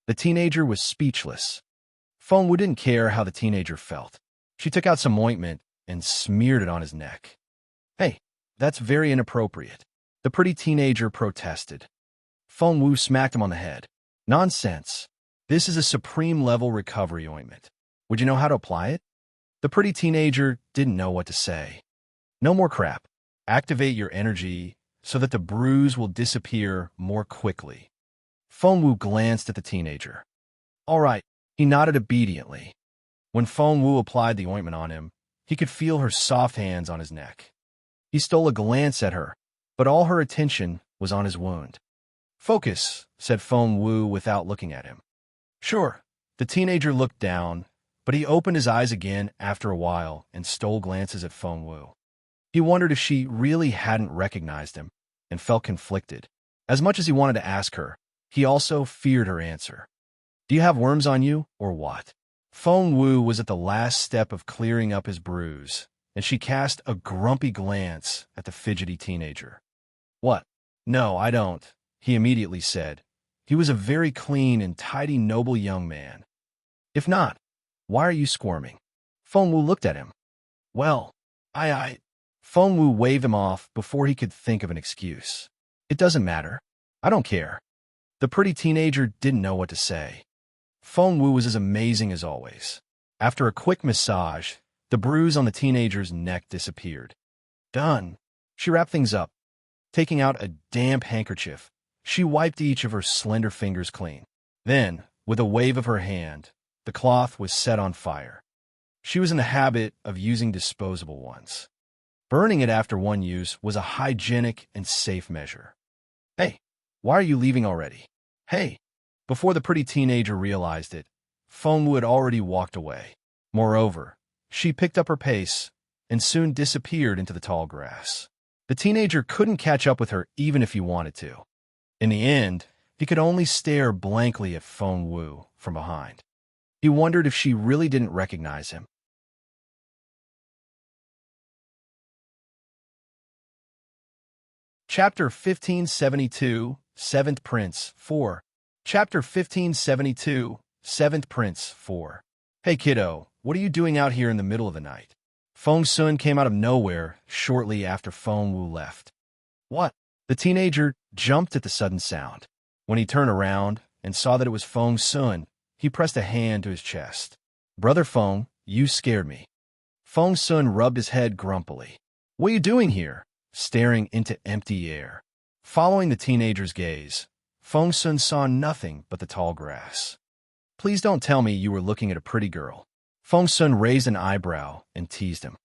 The teenager was speechless. Feng Wu didn't care how the teenager felt. She took out some ointment and smeared it on his neck. Hey, that's very inappropriate. The pretty teenager protested. Feng Wu smacked him on the head. Nonsense. This is a supreme-level recovery ointment. Would you know how to apply it? The pretty teenager didn't know what to say. No more crap. Activate your energy so that the bruise will disappear more quickly. Feng Wu glanced at the teenager. All right, he nodded obediently. When Feng Wu applied the ointment on him, he could feel her soft hands on his neck. He stole a glance at her, but all her attention was on his wound. Focus, said Feng Wu without looking at him. Sure. The teenager looked down, but he opened his eyes again after a while and stole glances at Feng Wu. He wondered if she really hadn't recognized him and felt conflicted. As much as he wanted to ask her, he also feared her answer. Do you have worms on you, or what? Feng Wu was at the last step of clearing up his bruise, and she cast a grumpy glance at the fidgety teenager. What? No, I don't, he immediately said. He was a very clean and tidy noble young man. If not, why are you squirming? Feng Wu looked at him. Well, Feng Wu waved him off before he could think of an excuse. It doesn't matter. I don't care. The pretty teenager didn't know what to say. Feng Wu was as amazing as always. After a quick massage, the bruise on the teenager's neck disappeared. Done. She wrapped things up. Taking out a damp handkerchief, she wiped each of her slender fingers clean. Then, with a wave of her hand, the cloth was set on fire. She was in the habit of using disposable ones. Burning it after one use was a hygienic and safe measure. Hey, why are you leaving already? Hey! Before the pretty teenager realized it, Feng Wu had already walked away. Moreover, she picked up her pace and soon disappeared into the tall grass. The teenager couldn't catch up with her even if he wanted to. In the end, he could only stare blankly at Feng Wu from behind. He wondered if she really didn't recognize him. Chapter 1572, Seventh Prince, 4. Chapter 1572, Seventh Prince, 4. Hey kiddo, what are you doing out here in the middle of the night? Feng Sun came out of nowhere shortly after Feng Wu left. What? The teenager jumped at the sudden sound. When he turned around and saw that it was Feng Sun, he pressed a hand to his chest. Brother Feng, you scared me. Feng Sun rubbed his head grumpily. What are you doing here? Staring into empty air. Following the teenager's gaze, Feng Sun saw nothing but the tall grass. Please don't tell me you were looking at a pretty girl. Feng Sun raised an eyebrow and teased him.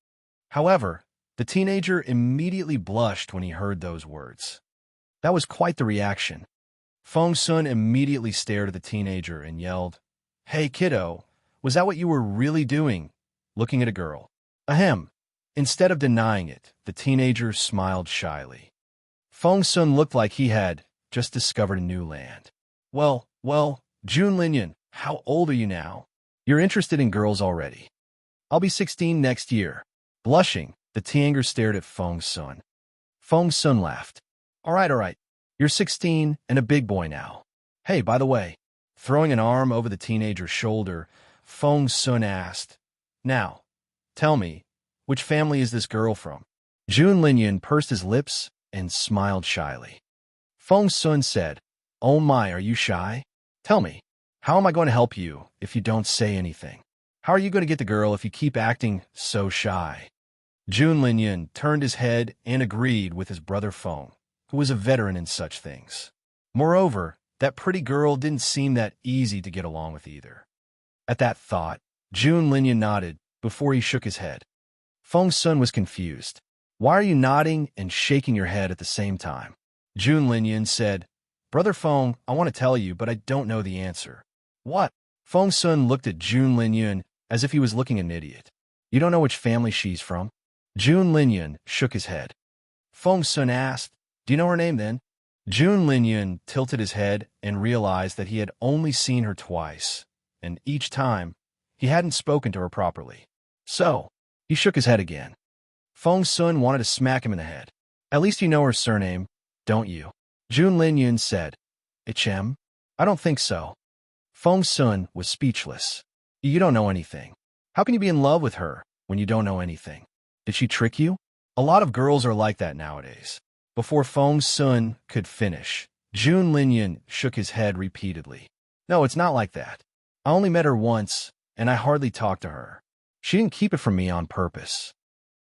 However, the teenager immediately blushed when he heard those words. That was quite the reaction. Feng Sun immediately stared at the teenager and yelled, Hey kiddo, was that what you were really doing, looking at a girl? Ahem. Instead of denying it, the teenager smiled shyly. Feng Sun looked like he had just discovered a new land. Well, Jun Linyan, how old are you now? You're interested in girls already. I'll be 16 next year. Blushing, the teenager stared at Feng Sun. Feng Sun laughed. All right. You're 16 and a big boy now. Hey, by the way, throwing an arm over the teenager's shoulder, Feng Sun asked, Now, tell me, which family is this girl from? Jun Linyan pursed his lips and smiled shyly. Feng Sun said, Oh my, are you shy? Tell me, how am I going to help you if you don't say anything? How are you going to get the girl if you keep acting so shy? Jun Linyan turned his head and agreed with his brother Feng, who was a veteran in such things. Moreover, that pretty girl didn't seem that easy to get along with either. At that thought, Jun Linyan nodded before he shook his head. Feng Sun was confused. Why are you nodding and shaking your head at the same time? Jun Linyan said, Brother Feng, I want to tell you, but I don't know the answer. What? Feng Sun looked at Jun Linyan as if he was looking at an idiot. You don't know which family she's from? Jun Linyan shook his head. Feng Sun asked, Do you know her name then? Jun Linyan tilted his head and realized that he had only seen her twice, and each time, he hadn't spoken to her properly. So, he shook his head again. Feng Sun wanted to smack him in the head. At least you know her surname, don't you? Jun Linyan said. Hm? I don't think so. Feng Sun was speechless. You don't know anything. How can you be in love with her when you don't know anything? Did she trick you? A lot of girls are like that nowadays. Before Feng Sun could finish, Jun Linyan shook his head repeatedly. No, it's not like that. I only met her once, and I hardly talked to her. She didn't keep it from me on purpose.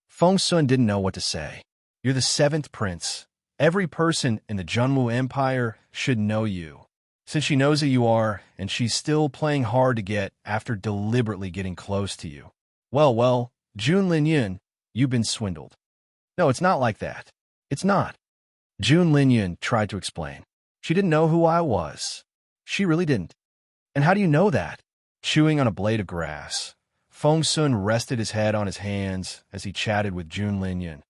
Feng Sun didn't know what to say. You're the 7th prince. Every person in the Junwu Empire should know you. Since she knows who you are, and she's still playing hard to get after deliberately getting close to you. Well, Jun Linyan, you've been swindled. No, it's not like that. It's not. Jun Linyan tried to explain. She didn't know who I was. She really didn't. And how do you know that? Chewing on a blade of grass, Feng Sun rested his head on his hands as he chatted with Jun Linyan.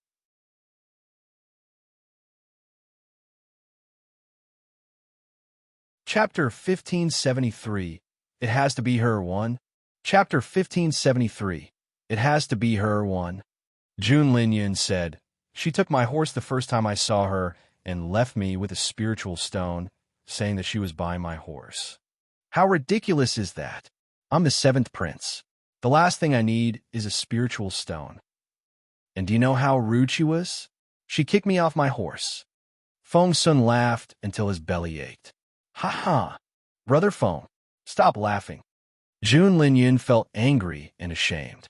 Chapter 1573. It has to be her one. Chapter 1573. It has to be her one. Jun Linyan said, She took my horse the first time I saw her and left me with a spiritual stone, saying that she was buying my horse. How ridiculous is that? I'm the 7th prince. The last thing I need is a spiritual stone. And do you know how rude she was? She kicked me off my horse. Feng Sun laughed until his belly ached. Ha ha! Brother Feng, stop laughing. Jun Linyan felt angry and ashamed.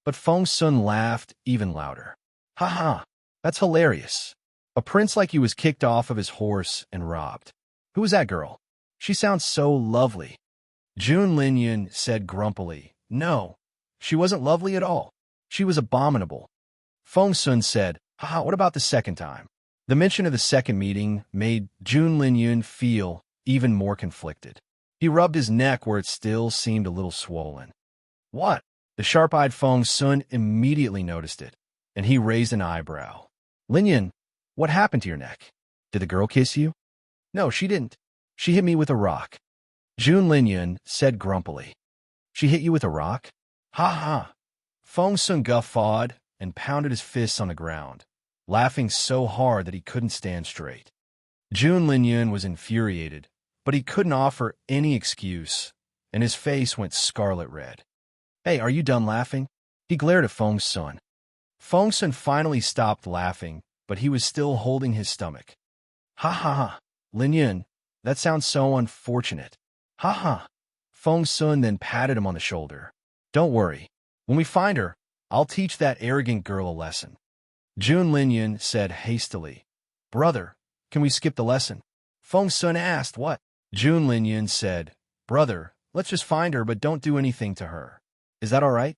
But Feng Sun laughed even louder. Ha ha! That's hilarious. A prince like you was kicked off of his horse and robbed. Who was that girl? She sounds so lovely. Jun Linyan said grumpily, No, she wasn't lovely at all. She was abominable. Feng Sun said, Haha, what about the second time? The mention of the second meeting made Jun Linyan feel even more conflicted. He rubbed his neck where it still seemed a little swollen. What? The sharp-eyed Feng Sun immediately noticed it, and he raised an eyebrow. Linyan, what happened to your neck? Did the girl kiss you? No, she didn't. She hit me with a rock. Jun Linyan said grumpily. She hit you with a rock? Ha ha! Feng Sun guffawed and pounded his fists on the ground, laughing so hard that he couldn't stand straight. Jun Linyan was infuriated, but he couldn't offer any excuse, and his face went scarlet red. Hey, are you done laughing? He glared at Feng Sun. Feng Sun finally stopped laughing, but he was still holding his stomach. Ha ha ha! Linyan, that sounds so unfortunate. Ha ha! Feng Sun then patted him on the shoulder. Don't worry. When we find her, I'll teach that arrogant girl a lesson. Jun Linyan said hastily, Brother, can we skip the lesson? Feng Sun asked what? Jun Linyan said, Brother, let's just find her but don't do anything to her. Is that all right?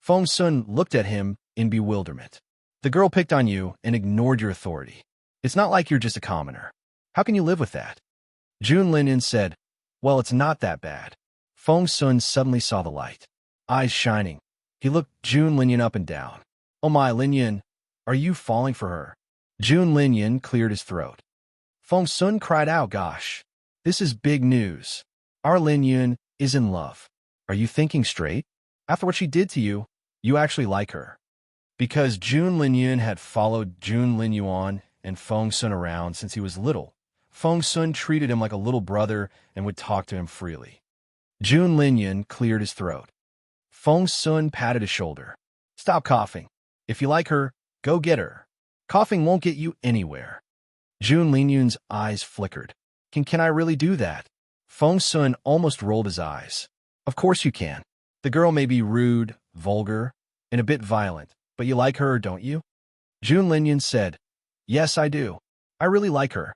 Feng Sun looked at him in bewilderment. The girl picked on you and ignored your authority. It's not like you're just a commoner. How can you live with that? Jun Linyan said, Well, it's not that bad. Feng Sun suddenly saw the light. Eyes shining. He looked Jun Linyan up and down. Oh my, Linyan, are you falling for her? Jun Linyan cleared his throat. Feng Sun cried out, Gosh, this is big news. Our Linyan is in love. Are you thinking straight? After what she did to you, you actually like her. Because Jun Linyan had followed Jun Linyuan and Feng Sun around since he was little, Feng Sun treated him like a little brother and would talk to him freely. Jun Linyan cleared his throat. Feng Sun patted his shoulder. Stop coughing. If you like her, go get her. Coughing won't get you anywhere. Jun Linyan's eyes flickered. Can I really do that? Feng Sun almost rolled his eyes. Of course you can. The girl may be rude, vulgar, and a bit violent, But you like her, don't you? Jun Linyan said, Yes, I do. I really like her.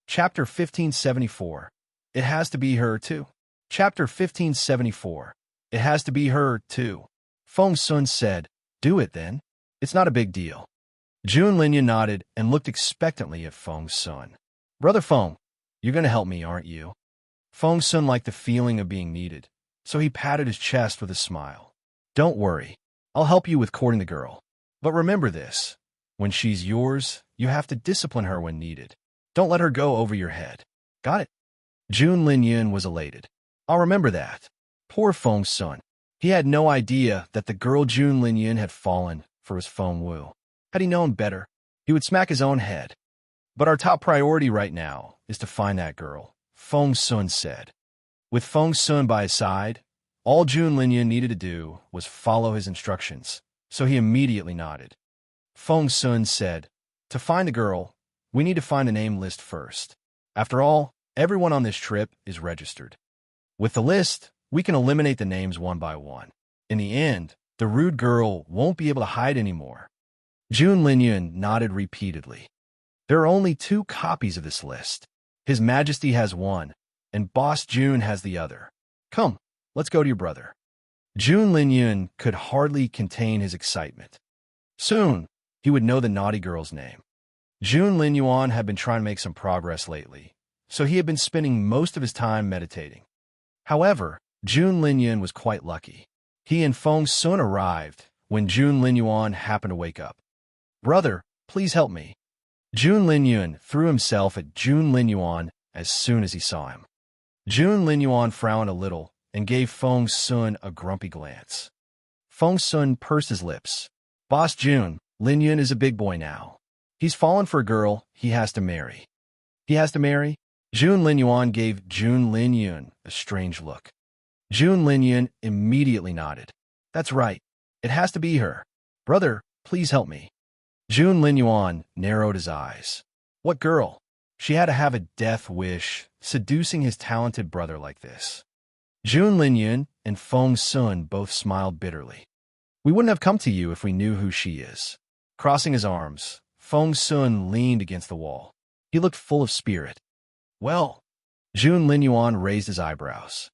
Chapter 1574. It has to be her, too. Chapter 1574. It has to be her, too. Feng Sun said, Do it then. It's not a big deal. Jun Linyan nodded and looked expectantly at Feng Sun. Brother Feng, you're going to help me, aren't you? Feng Sun liked the feeling of being needed, so he patted his chest with a smile. Don't worry. I'll help you with courting the girl. But remember this. When she's yours, you have to discipline her when needed. Don't let her go over your head. Got it? Jun Linyan was elated. I'll remember that. Poor Feng Sun. He had no idea that the girl Jun Linyan had fallen for his Feng Wu. Had he known better, he would smack his own head. But our top priority right now is to find that girl, Feng Sun said. With Feng Sun by his side, all Jun Linyan needed to do was follow his instructions, so he immediately nodded. Feng Sun said, To find the girl, we need to find a name list first. After all, everyone on this trip is registered. With the list, we can eliminate the names one by one. In the end, the rude girl won't be able to hide anymore. Jun Linyan nodded repeatedly. There are only 2 copies of this list. His Majesty has one, and Boss Jun has the other. Come, let's go to your brother. Jun Linyan could hardly contain his excitement. Soon, he would know the naughty girl's name. Jun Linyuan had been trying to make some progress lately, so he had been spending most of his time meditating. However, Jun Linyan was quite lucky. He and Feng Sun arrived when Jun Linyuan happened to wake up. Brother, please help me. Jun Linyuan threw himself at Jun Linyuan as soon as he saw him. Jun Linyuan frowned a little and gave Feng Sun a grumpy glance. Feng Sun pursed his lips. Boss Jun, Linyuan is a big boy now. He's fallen for a girl he has to marry. He has to marry? Jun Linyuan gave Jun Linyuan a strange look. Jun Linyan immediately nodded. That's right. It has to be her. Brother, please help me. Jun Linyuan narrowed his eyes. What girl? She had to have a death wish, seducing his talented brother like this. Jun Linyan and Feng Sun both smiled bitterly. We wouldn't have come to you if we knew who she is. Crossing his arms, Feng Sun leaned against the wall. He looked full of spirit. Well, Jun Linyuan raised his eyebrows.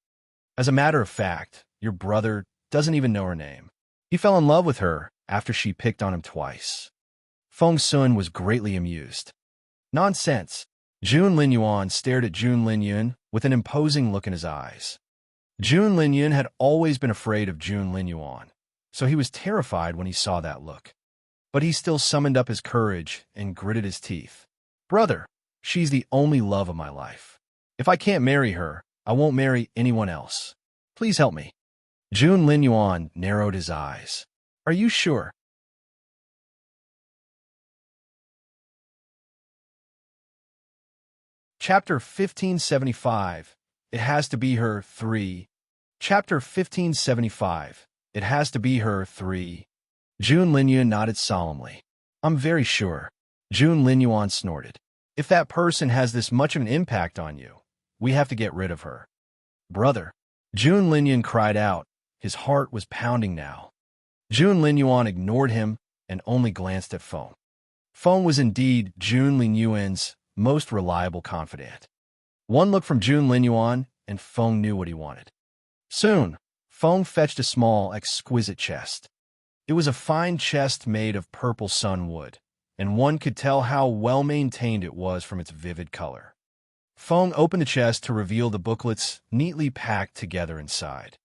As a matter of fact, your brother doesn't even know her name. He fell in love with her after she picked on him twice. Feng Sun was greatly amused. Nonsense. Jun Linyuan stared at Jun Linyan with an imposing look in his eyes. Jun Linyan had always been afraid of Jun Linyuan, so he was terrified when he saw that look. But he still summoned up his courage and gritted his teeth. Brother, she's the only love of my life. If I can't marry her, I won't marry anyone else. Please help me. Jun Linyuan narrowed his eyes. Are you sure? Chapter 1575. It has to be her 3. Chapter 1575. It has to be her 3. Jun Linyuan nodded solemnly. I'm very sure. Jun Linyuan snorted. If that person has this much of an impact on you, we have to get rid of her. Brother. Jun Linyan cried out. His heart was pounding now. Jun Linyuan ignored him and only glanced at Feng. Feng was indeed Jun Linyuan's most reliable confidant. One look from Jun Linyuan, and Feng knew what he wanted. Soon, Feng fetched a small, exquisite chest. It was a fine chest made of purple sun wood, and one could tell how well-maintained it was from its vivid color. Feng opened the chest to reveal the booklets neatly packed together inside.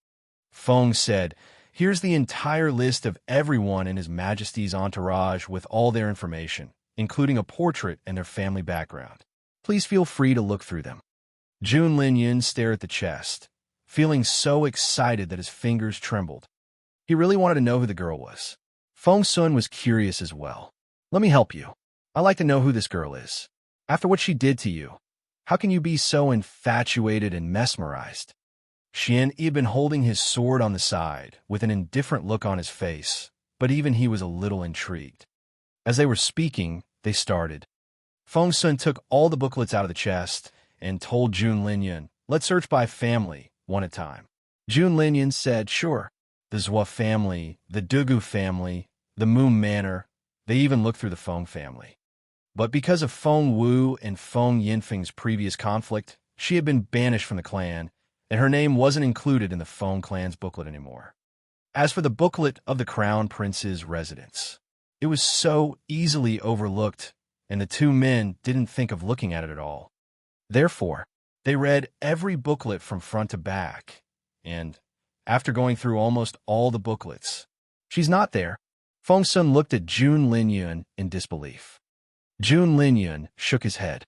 Feng said, Here's the entire list of everyone in His Majesty's entourage with all their information, including a portrait and their family background. Please feel free to look through them. Jun Linyan stared at the chest, feeling so excited that his fingers trembled. He really wanted to know who the girl was. Feng Sun was curious as well. Let me help you. I'd like to know who this girl is. After what she did to you, how can you be so infatuated and mesmerized? Xian had been holding his sword on the side, with an indifferent look on his face, but even he was a little intrigued. As they were speaking, they started. Feng Sun took all the booklets out of the chest and told Jun Linyan, Let's search by family, one at a time. Jun Linyan said, sure. The Zhua family, the Dugu family, the Moon Manor, they even looked through the Feng family. But because of Feng Wu and Feng Yinfeng's previous conflict, she had been banished from the clan, and her name wasn't included in the Feng clan's booklet anymore. As for the booklet of the Crown Prince's residence, it was so easily overlooked, and the two men didn't think of looking at it at all. Therefore, they read every booklet from front to back, and, after going through almost all the booklets, she's not there. Feng Sun looked at Jun Linyun in disbelief. Jun Linyun shook his head.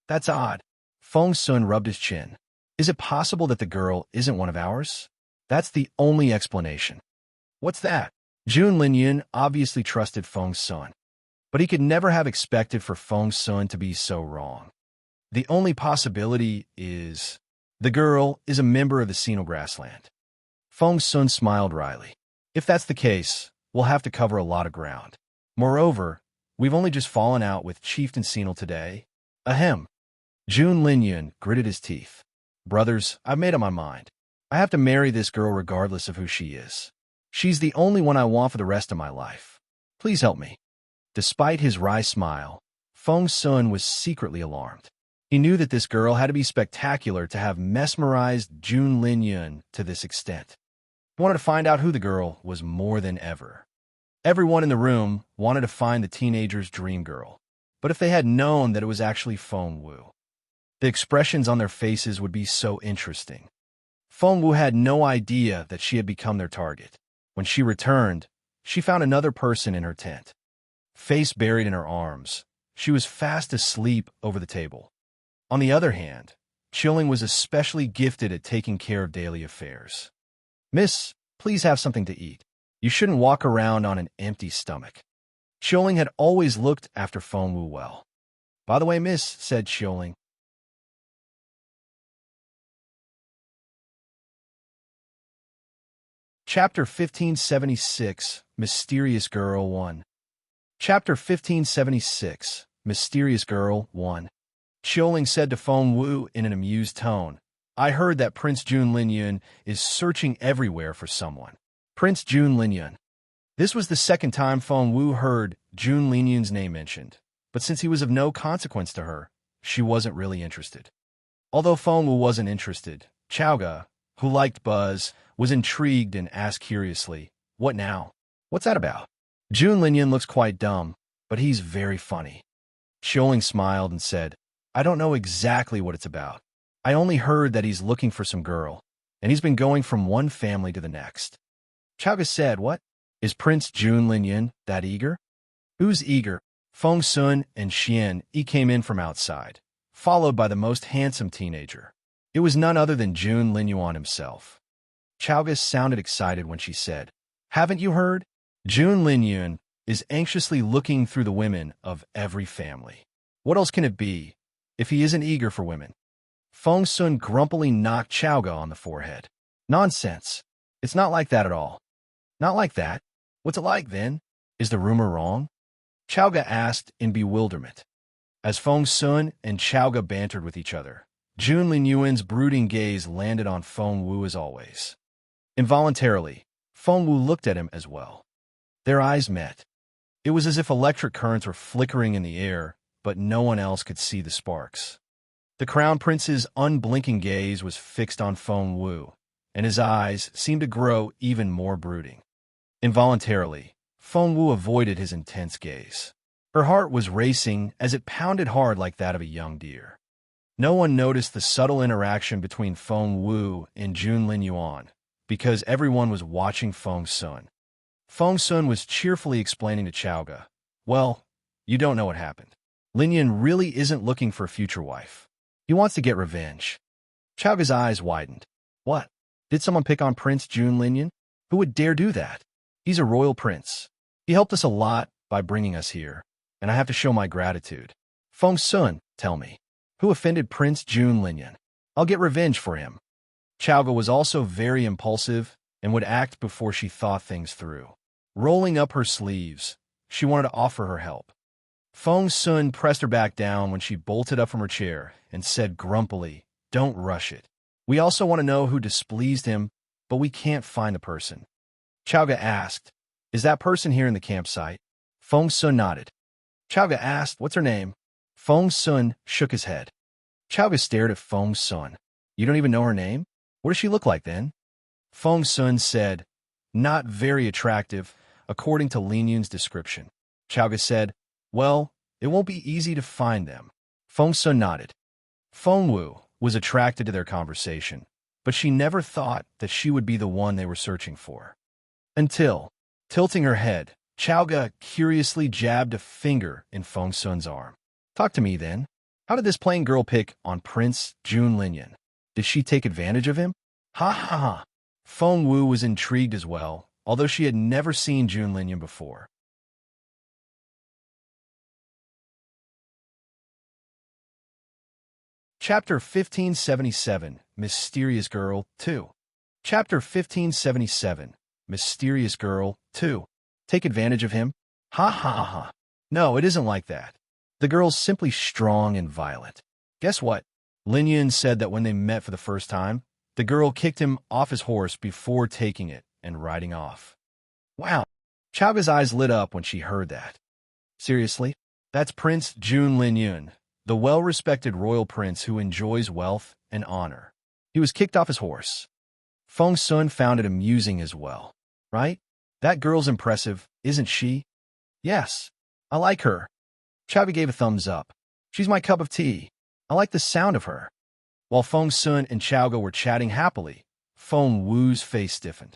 That's odd. Feng Sun rubbed his chin. Is it possible that the girl isn't one of ours? That's the only explanation. What's that? Jun Linyun obviously trusted Feng Sun, but he could never have expected for Feng Sun to be so wrong. The only possibility is the girl is a member of the Sino Grassland. Feng Sun smiled wryly. If that's the case, we'll have to cover a lot of ground. Moreover, we've only just fallen out with Chieftain Sino today. Ahem. Jun Linyun gritted his teeth. Brothers, I've made up my mind. I have to marry this girl regardless of who she is. She's the only one I want for the rest of my life. Please help me. Despite his wry smile, Feng Sun was secretly alarmed. He knew that this girl had to be spectacular to have mesmerized Jun Linyun to this extent. He wanted to find out who the girl was more than ever. Everyone in the room wanted to find the teenager's dream girl, but if they had known that it was actually Feng Wu, the expressions on their faces would be so interesting. Feng Wu had no idea that she had become their target. When she returned, she found another person in her tent. Face buried in her arms, she was fast asleep over the table. On the other hand, Chilling was especially gifted at taking care of daily affairs. Miss, please have something to eat. You shouldn't walk around on an empty stomach. Chilling had always looked after Feng Wu well. By the way, miss, said Chilling. Chapter 1576, Mysterious Girl 1. Chapter 1576, Mysterious Girl 1. Chilling said to Feng Wu in an amused tone, I heard that Prince Jun Linyun is searching everywhere for someone. Prince Jun Linyun. This was the second time Feng Wu heard Jun Linyun's name mentioned, but since he was of no consequence to her, she wasn't really interested. Although Feng Wu wasn't interested, Chaoga, who liked Buzz, was intrigued and asked curiously, What now? What's that about? Jun Linyun looks quite dumb, but he's very funny. Chilling smiled and said, I don't know exactly what it's about. I only heard that he's looking for some girl, and he's been going from one family to the next. Chaoga said, What? Is Prince Jun Linyun that eager? Who's eager? Feng Sun and Xian came in from outside, followed by the most handsome teenager. It was none other than Jun Linyuan himself. Chaoga sounded excited when she said, Haven't you heard? Jun Linyun is anxiously looking through the women of every family. What else can it be, if he isn't eager for women? Feng Sun grumpily knocked Chaoga on the forehead. Nonsense. It's not like that at all. Not like that? What's it like, then? Is the rumor wrong? Chaoga asked in bewilderment. As Feng Sun and Chaoga bantered with each other, Jun Linyuan's brooding gaze landed on Feng Wu as always. Involuntarily, Feng Wu looked at him as well. Their eyes met. It was as if electric currents were flickering in the air, but no one else could see the sparks. The Crown Prince's unblinking gaze was fixed on Feng Wu, and his eyes seemed to grow even more brooding. Involuntarily, Feng Wu avoided his intense gaze. Her heart was racing as it pounded hard like that of a young deer. No one noticed the subtle interaction between Feng Wu and Jun Linyuan, because everyone was watching Feng Sun. Feng Sun was cheerfully explaining to Chaoga, Well, you don't know what happened. Linyun really isn't looking for a future wife. He wants to get revenge. Chaoga's eyes widened. What? Did someone pick on Prince Jun Linyun? Who would dare do that? He's a royal prince. He helped us a lot by bringing us here, and I have to show my gratitude. Feng Sun, tell me, who offended Prince Jun Linyun? I'll get revenge for him. Chaoga was also very impulsive and would act before she thought things through. Rolling up her sleeves, she wanted to offer her help. Feng Sun pressed her back down when she bolted up from her chair and said grumpily, Don't rush it. We also want to know who displeased him, but we can't find the person. Chowga asked, is that person here in the campsite? Feng Sun nodded. Chowga asked, what's her name? Feng Sun shook his head. Chowga stared at Feng Sun. You don't even know her name? What does she look like then? Feng Sun said, not very attractive, according to Lin Yun's description. Chowga said, well, it won't be easy to find them. Feng Sun nodded. Feng Wu was attracted to their conversation, but she never thought that she would be the one they were searching for. Until, tilting her head, Chowga curiously jabbed a finger in Feng Sun's arm. Talk to me then. How did this plain girl pick on Prince Jun Linyan? Did she take advantage of him? Ha ha ha. Feng Wu was intrigued as well, although she had never seen Jun Linyan before. Chapter 1577, Mysterious Girl 2. Chapter 1577, Mysterious Girl 2. Take advantage of him? Ha ha ha ha. No, it isn't like that. The girl's simply strong and violent. Guess what? Lin Yun said that when they met for the first time, the girl kicked him off his horse before taking it and riding off. Wow. Chowga's eyes lit up when she heard that. Seriously? That's Prince Jun Lin Yun, the well-respected royal prince who enjoys wealth and honor. He was kicked off his horse. Feng Sun found it amusing as well. Right? That girl's impressive, isn't she? Yes. I like her. Chowga gave a thumbs up. She's my cup of tea. I like the sound of her. While Feng Sun and Chowga were chatting happily, Feng Wu's face stiffened.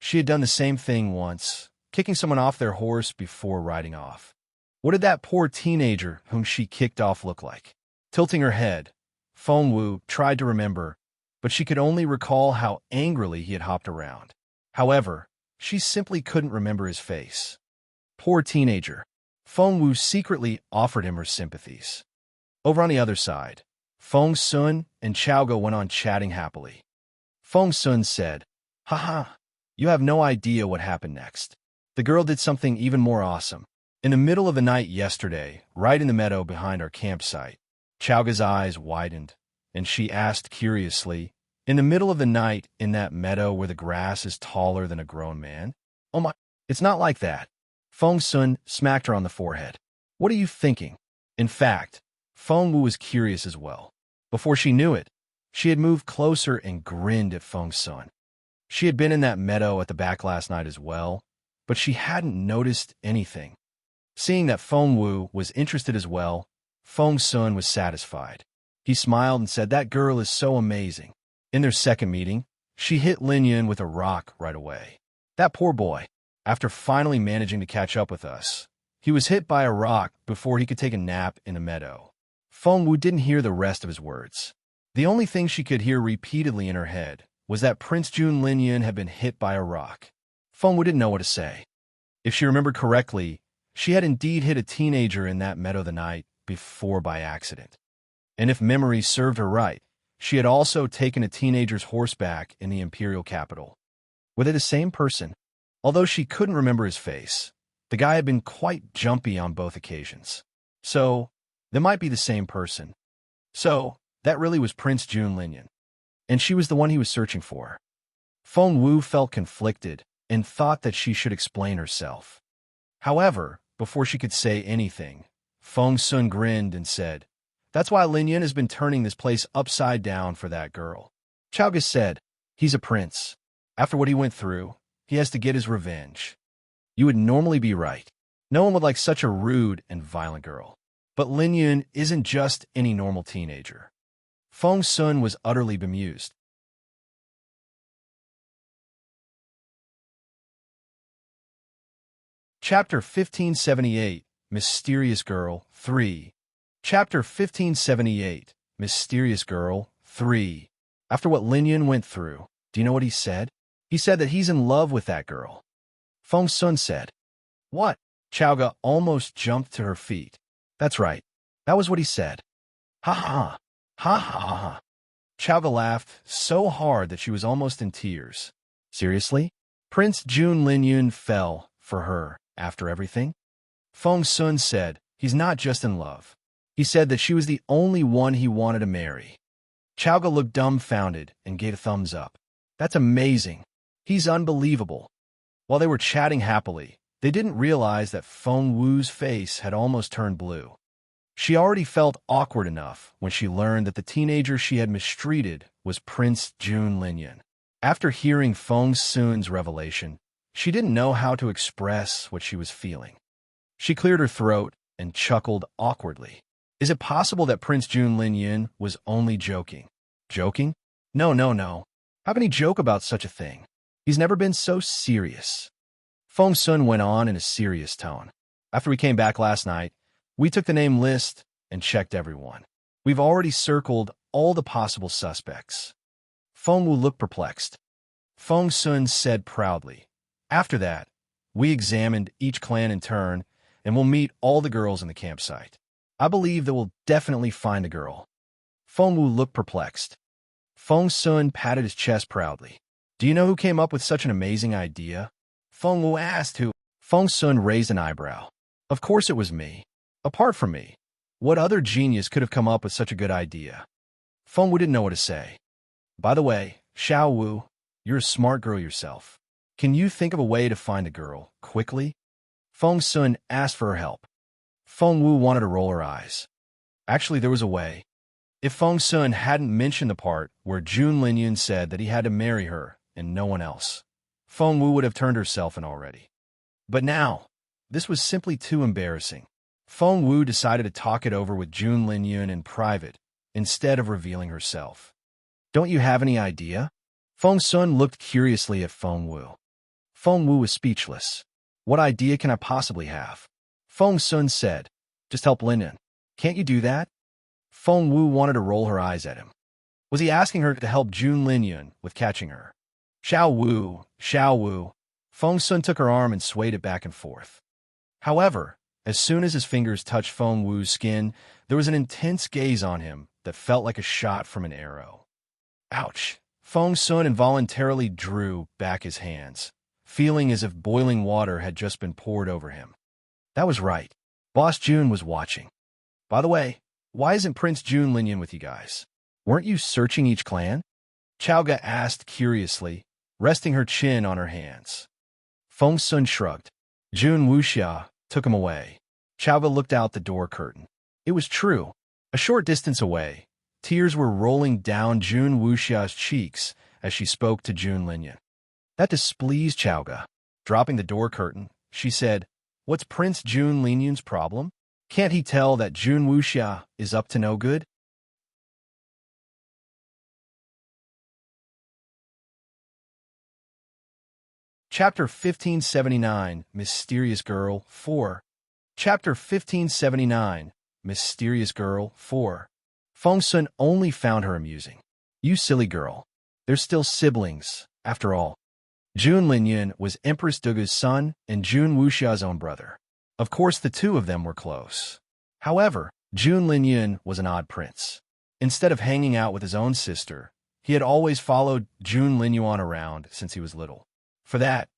She had done the same thing once, kicking someone off their horse before riding off. What did that poor teenager whom she kicked off look like? Tilting her head, Feng Wu tried to remember, but she could only recall how angrily he had hopped around. However, she simply couldn't remember his face. Poor teenager. Feng Wu secretly offered him her sympathies. Over on the other side, Feng Sun and Chowga went on chatting happily. Feng Sun said, haha, you have no idea what happened next. The girl did something even more awesome. In the middle of the night yesterday, right in the meadow behind our campsite, Chowga's eyes widened, and she asked curiously, in the middle of the night in that meadow where the grass is taller than a grown man? Oh my, it's not like that. Feng Sun smacked her on the forehead. What are you thinking? In fact, Feng Wu was curious as well. Before she knew it, she had moved closer and grinned at Feng Sun. She had been in that meadow at the back last night as well, but she hadn't noticed anything. Seeing that Feng Wu was interested as well, Feng Sun was satisfied. He smiled and said, that girl is so amazing. In their second meeting, she hit Lin Yun with a rock right away. That poor boy. After finally managing to catch up with us, he was hit by a rock before he could take a nap in the meadow. Feng Wu didn't hear the rest of his words. The only thing she could hear repeatedly in her head was that Prince Jun Lin Yun had been hit by a rock. Feng Wu didn't know what to say. If she remembered correctly, she had indeed hit a teenager in that meadow the night before by accident. And if memory served her right, she had also taken a teenager's horseback in the Imperial capital. Were they the same person? Although she couldn't remember his face, the guy had been quite jumpy on both occasions. So, they might be the same person. So, that really was Prince Jun Linyan. And she was the one he was searching for. Feng Wu felt conflicted and thought that she should explain herself. However, before she could say anything, Feng Sun grinned and said, that's why Linyan has been turning this place upside down for that girl. Chowga said, he's a prince. After what he went through, he has to get his revenge. You would normally be right. No one would like such a rude and violent girl. But Lin Yun isn't just any normal teenager. Feng Sun was utterly bemused. Chapter 1578, Mysterious Girl 3. Chapter 1578, Mysterious Girl 3. After what Lin Yun went through, do you know what he said? He said that he's in love with that girl. Feng Sun said, what? Chowga almost jumped to her feet. That's right. That was what he said. Ha ha. Ha ha ha. Chowga laughed so hard that she was almost in tears. Seriously? Prince Jun Lin Yun fell for her after everything? Feng Sun said he's not just in love. He said that she was the only one he wanted to marry. Chowga looked dumbfounded and gave a thumbs up. That's amazing. He's unbelievable. While they were chatting happily, they didn't realize that Feng Wu's face had almost turned blue. She already felt awkward enough when she learned that the teenager she had mistreated was Prince Jun Linyan. After hearing Feng Sun's revelation, she didn't know how to express what she was feeling. She cleared her throat and chuckled awkwardly. Is it possible that Prince Jun Linyan was only joking? Joking? No, no, no. How can he joke about such a thing? He's never been so serious. Feng Sun went on in a serious tone. After we came back last night, we took the name list and checked everyone. We've already circled all the possible suspects. Feng Wu looked perplexed. Feng Sun said proudly, after that, we examined each clan in turn and will meet all the girls in the campsite. I believe that we'll definitely find a girl. Feng Wu looked perplexed. Feng Sun patted his chest proudly. Do you know who came up with such an amazing idea? Feng Wu asked who. Feng Sun raised an eyebrow. Of course it was me. Apart from me, what other genius could have come up with such a good idea? Feng Wu didn't know what to say. By the way, Xiao Wu, you're a smart girl yourself. Can you think of a way to find a girl, quickly? Feng Sun asked for her help. Feng Wu wanted to roll her eyes. Actually, there was a way. If Feng Sun hadn't mentioned the part where Jun Linyan said that he had to marry her and no one else, Feng Wu would have turned herself in already. But now, this was simply too embarrassing. Feng Wu decided to talk it over with Jun Linyan in private, instead of revealing herself. Don't you have any idea? Feng Sun looked curiously at Feng Wu. Feng Wu was speechless. What idea can I possibly have? Feng Sun said, just help Linyan. Can't you do that? Feng Wu wanted to roll her eyes at him. Was he asking her to help Jun Linyan with catching her? Xiao Wu, Xiao Wu. Feng Sun took her arm and swayed it back and forth. However, as soon as his fingers touched Feng Wu's skin, there was an intense gaze on him that felt like a shot from an arrow. Ouch! Feng Sun involuntarily drew back his hands, feeling as if boiling water had just been poured over him. That was right. Boss Jun was watching. By the way, why isn't Prince Jun Linyan with you guys? Weren't you searching each clan? Chowga asked curiously, resting her chin on her hands. Feng Sun shrugged. Jun Wuxia took him away. Chowga looked out the door curtain. It was true. A short distance away, tears were rolling down Jun Wuxia's cheeks as she spoke to Jun Linyan. That displeased Chowga. Dropping the door curtain, she said, What's Prince Jun Linyan's problem? Can't he tell that Jun Wuxia is up to no good? Chapter 1579, Mysterious Girl 4. Chapter 1579, Mysterious Girl 4. Feng Sun only found her amusing. You silly girl. They're still siblings, after all. Jun Linyan was Empress Dugu's son and Jun Wuxia's own brother. Of course, the two of them were close. However, Jun Linyan was an odd prince. Instead of hanging out with his own sister, he had always followed Jun Linyan around since he was little. For that,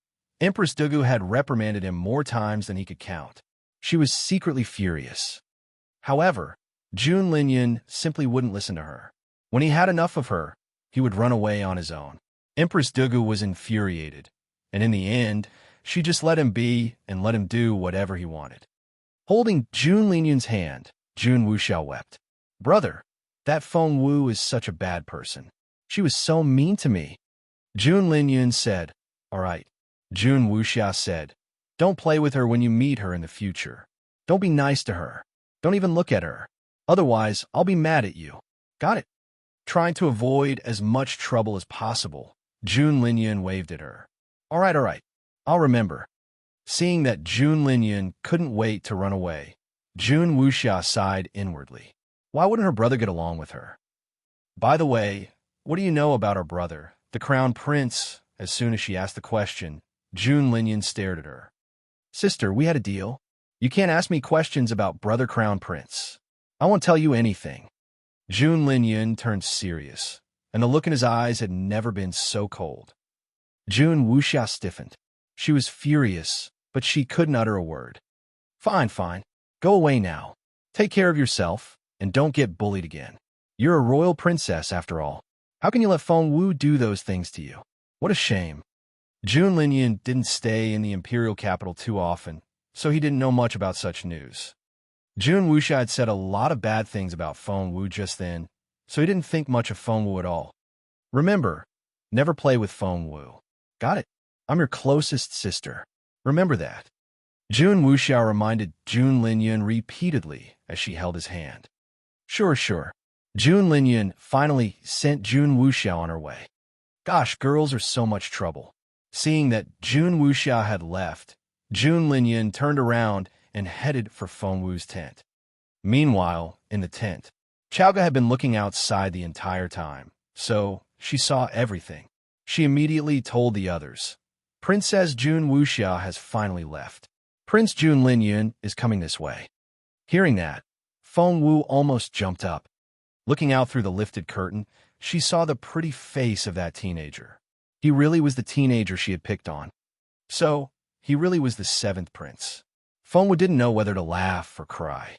Empress Dugu had reprimanded him more times than he could count. She was secretly furious. However, Jun Linyan simply wouldn't listen to her. When he had enough of her, he would run away on his own. Empress Dugu was infuriated, and in the end, she just let him be and let him do whatever he wanted. Holding Jun Linyan's hand, Jun Wuxia wept. Brother, that Feng Wu is such a bad person. She was so mean to me. Jun Linyan said, All right. Jun Wuxia said, Don't play with her when you meet her in the future. Don't be nice to her. Don't even look at her. Otherwise, I'll be mad at you. Got it? Trying to avoid as much trouble as possible, Jun Linyan waved at her. All right. I'll remember. Seeing that Jun Linyan couldn't wait to run away, Jun Wuxia sighed inwardly. Why wouldn't her brother get along with her? By the way, what do you know about our brother, the crown prince? As soon as she asked the question, Jun Linyan stared at her. Sister, we had a deal. You can't ask me questions about brother crown prince. I won't tell you anything. Jun Linyan turned serious, and the look in his eyes had never been so cold. Jun Wuxia stiffened. She was furious, but she couldn't utter a word. Fine. Go away now. Take care of yourself, and don't get bullied again. You're a royal princess, after all. How can you let Feng Wu do those things to you? What a shame. Jun Linyan didn't stay in the Imperial capital too often, so he didn't know much about such news. Jun Wuxia had said a lot of bad things about Feng Wu just then, so he didn't think much of Feng Wu at all. Remember, never play with Feng Wu. Got it? I'm your closest sister. Remember that. Jun Wuxiao reminded Jun Linyan repeatedly as she held his hand. Sure. Jun Linyan finally sent Jun Wuxiao on her way. Gosh, girls are so much trouble. Seeing that Jun Wuxiao had left, Jun Linyan turned around and headed for Feng Wu's tent. Meanwhile, in the tent, Chaoga had been looking outside the entire time, so she saw everything. She immediately told the others, Princess Jun Wuxiao has finally left. Prince Jun Linyan is coming this way. Hearing that, Feng Wu almost jumped up. Looking out through the lifted curtain, she saw the pretty face of that teenager. He really was the teenager she had picked on. So, he really was the seventh prince. Feng Wu didn't know whether to laugh or cry.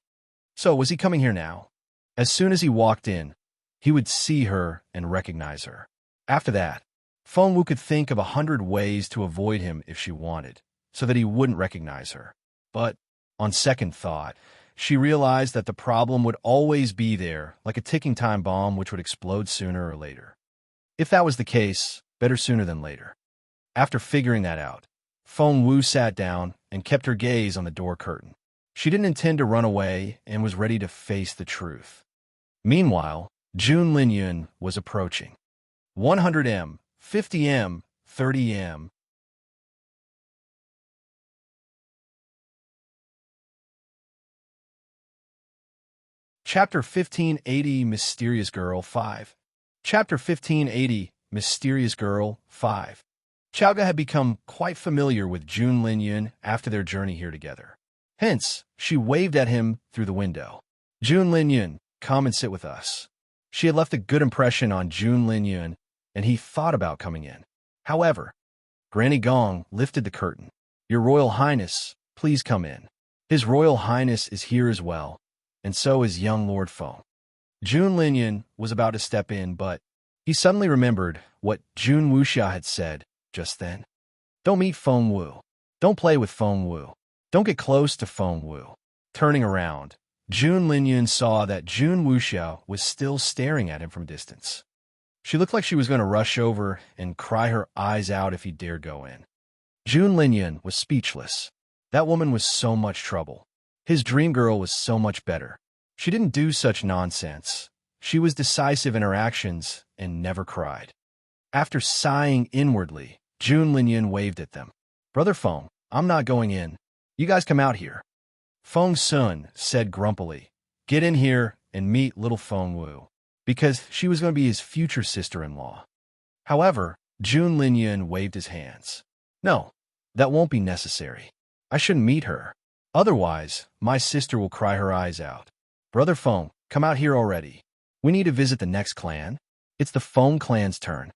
So, was he coming here now? As soon as he walked in, he would see her and recognize her. After that, Feng Wu could think of 100 ways to avoid him if she wanted, so that he wouldn't recognize her. But, on second thought, she realized that the problem would always be there, like a ticking time bomb which would explode sooner or later. If that was the case, better sooner than later. After figuring that out, Feng Wu sat down and kept her gaze on the door curtain. She didn't intend to run away and was ready to face the truth. Meanwhile, Jun Linyan was approaching. 100 m, 50 m, 30 m. Chapter 1580 Mysterious Girl 5. Chapter 1580 Mysterious Girl 5. Chaoga had become quite familiar with Jun Linyan after their journey here together. Hence, she waved at him through the window. Jun Linyan, come and sit with us. She had left a good impression on Jun Linyan, and he thought about coming in. However, Granny Gong lifted the curtain. Your Royal Highness, please come in. His Royal Highness is here as well, and so is young Lord Feng. Jun Linyan was about to step in, but he suddenly remembered what Jun Wuxia had said just then. Don't meet Feng Wu. Don't play with Feng Wu. Don't get close to Feng Wu. Turning around, Jun Linyan saw that Jun Wuxiao was still staring at him from a distance. She looked like she was going to rush over and cry her eyes out if he dared go in. Jun Linyan was speechless. That woman was so much trouble. His dream girl was so much better. She didn't do such nonsense. She was decisive in her actions and never cried. After sighing inwardly, Jun Linyan waved at them. Brother Feng, I'm not going in. You guys come out here. Feng Sun said grumpily, get in here and meet little Feng Wu, because she was going to be his future sister-in-law. However, Jun Linyan waved his hands. No, that won't be necessary. I shouldn't meet her. Otherwise, my sister will cry her eyes out. Brother Feng, come out here already. We need to visit the next clan. It's the Feng clan's turn.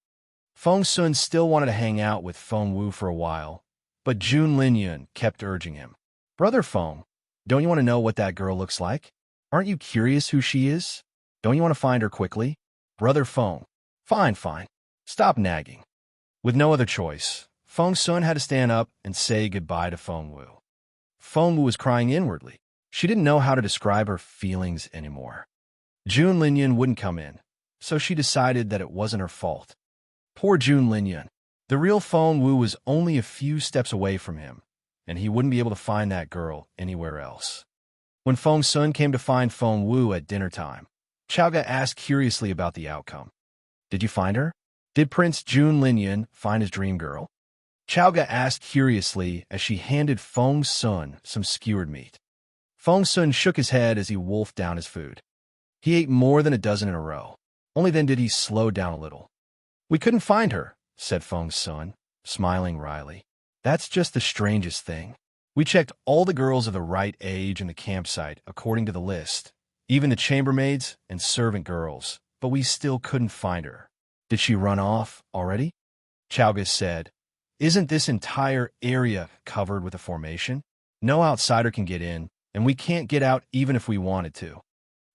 Feng Sun still wanted to hang out with Feng Wu for a while, but Jun Linyan kept urging him. Brother Feng, don't you want to know what that girl looks like? Aren't you curious who she is? Don't you want to find her quickly? Brother Feng, fine. Stop nagging. With no other choice, Feng Sun had to stand up and say goodbye to Feng Wu. Feng Wu was crying inwardly. She didn't know how to describe her feelings anymore. Jun Linyan wouldn't come in, so she decided that it wasn't her fault. Poor Jun Linyan. The real Feng Wu was only a few steps away from him, and he wouldn't be able to find that girl anywhere else. When Feng Sun came to find Feng Wu at dinner time, Chaoga asked curiously about the outcome. Did you find her? Did Prince Jun Linyan find his dream girl? Chaoga asked curiously as she handed Feng Sun some skewered meat. Feng Sun shook his head as he wolfed down his food. He ate more than a dozen in a row. Only then did he slow down a little. We couldn't find her, said Feng Sun, smiling wryly. That's just the strangest thing. We checked all the girls of the right age in the campsite according to the list, even the chambermaids and servant girls, but we still couldn't find her. Did she run off already? Chaoga said, Isn't this entire area covered with a formation? No outsider can get in, and we can't get out even if we wanted to.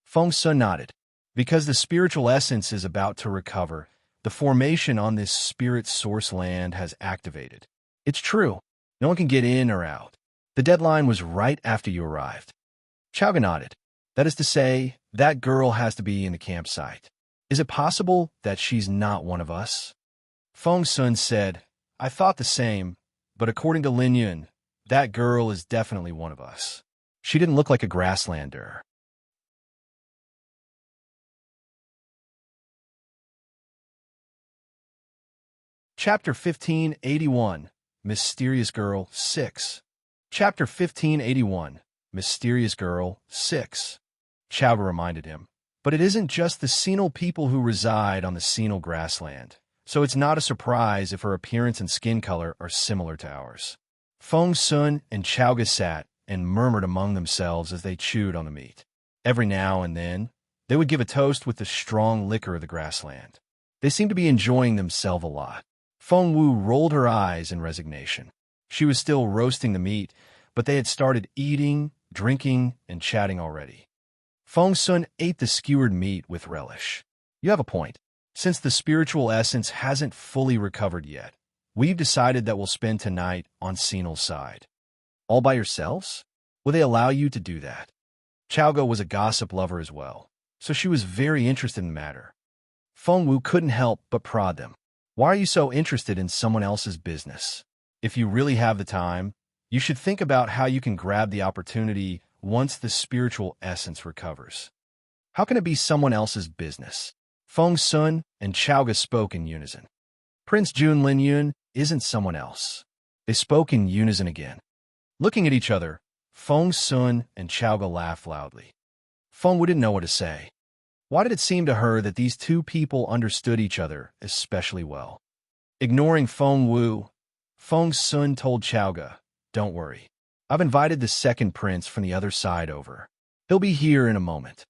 Feng Sun nodded. Because the spiritual essence is about to recover, the formation on this spirit source land has activated. It's true. No one can get in or out. The deadline was right after you arrived. Chowga nodded. That is to say, that girl has to be in the campsite. Is it possible that she's not one of us? Feng Sun said, I thought the same, but according to Lin Yun, that girl is definitely one of us. She didn't look like a grasslander. Chapter 1581, Mysterious Girl 6. Chapter 1581, Mysterious Girl 6. Chowga reminded him. But it isn't just the senile people who reside on the senile grassland, so it's not a surprise if her appearance and skin color are similar to ours. Feng Sun and Chowga sat and murmured among themselves as they chewed on the meat. Every now and then, they would give a toast with the strong liquor of the grassland. They seemed to be enjoying themselves a lot. Feng Wu rolled her eyes in resignation. She was still roasting the meat, but they had started eating, drinking, and chatting already. Feng Sun ate the skewered meat with relish. You have a point. Since the spiritual essence hasn't fully recovered yet, we've decided that we'll spend tonight on Sinal's side. All by yourselves? Will they allow you to do that? Chowga was a gossip lover as well, so she was very interested in the matter. Feng Wu couldn't help but prod them. Why are you so interested in someone else's business? If you really have the time, you should think about how you can grab the opportunity once the spiritual essence recovers. How can it be someone else's business? Feng Sun and Chowga spoke in unison. Prince Jun Lin Yun isn't someone else. They spoke in unison again. Looking at each other, Feng Sun and Chowga laughed loudly. Feng Wu didn't know what to say. Why did it seem to her that these two people understood each other especially well? Ignoring Feng Wu, Feng Sun told Chowga, Don't worry. I've invited the second prince from the other side over. He'll be here in a moment.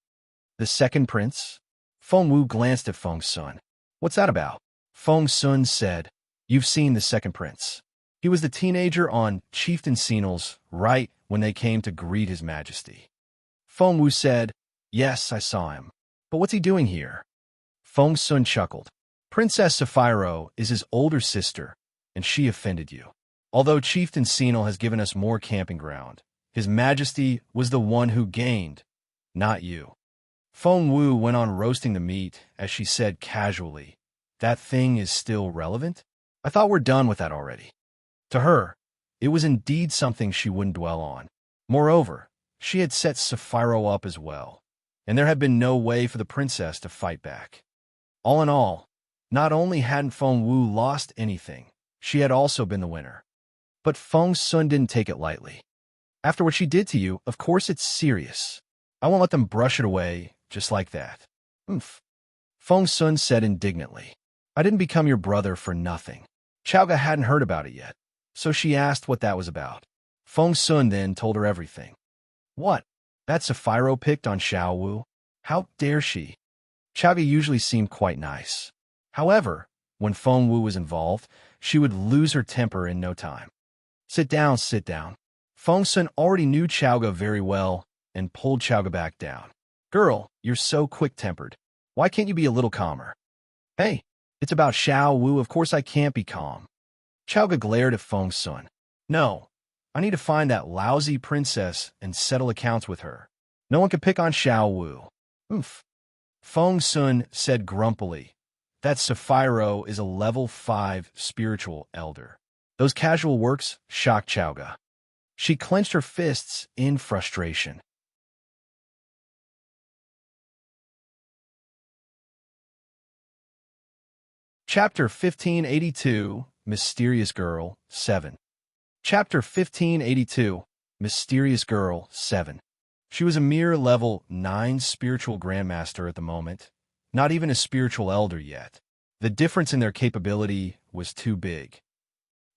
The second prince? Feng Wu glanced at Feng Sun. What's that about? Feng Sun said, You've seen the second prince. He was the teenager on Chieftain Sinal's right when they came to greet his majesty. Feng Wu said, Yes, I saw him. But what's he doing here? Feng Sun chuckled. Princess Sapphiro is his older sister, and she offended you. Although Chieftain Sinal has given us more camping ground, His Majesty was the one who gained, not you. Feng Wu went on roasting the meat as she said casually, That thing is still relevant? I thought we're done with that already. To her, it was indeed something she wouldn't dwell on. Moreover, she had set Sapphiro up as well, and there had been no way for the princess to fight back. All in all, not only hadn't Feng Wu lost anything, she had also been the winner. But Feng Sun didn't take it lightly. After what she did to you, of course it's serious. I won't let them brush it away just like that. Oomph. Feng Sun said indignantly. I didn't become your brother for nothing. Chowga hadn't heard about it yet, so she asked what that was about. Feng Sun then told her everything. What? That Sapphiro picked on Xiao Wu? How dare she? Chowga usually seemed quite nice. However, when Feng Wu was involved, she would lose her temper in no time. Sit down, sit down. Feng Sun already knew Chowga very well and pulled Chowga back down. Girl, you're so quick-tempered. Why can't you be a little calmer? Hey, it's about Xiao Wu. Of course I can't be calm. Chowga glared at Feng Sun. No, I need to find that lousy princess and settle accounts with her. No one can pick on Xiao Wu. Oomph. Feng Sun said grumpily, That Sapphiro is a level 5 spiritual elder. Those casual works shocked Chowga. She clenched her fists in frustration. Chapter 1582, Mysterious Girl 7. Chapter 1582, Mysterious Girl 7. She was a mere level 9 spiritual grandmaster at the moment, not even a spiritual elder yet. The difference in their capability was too big.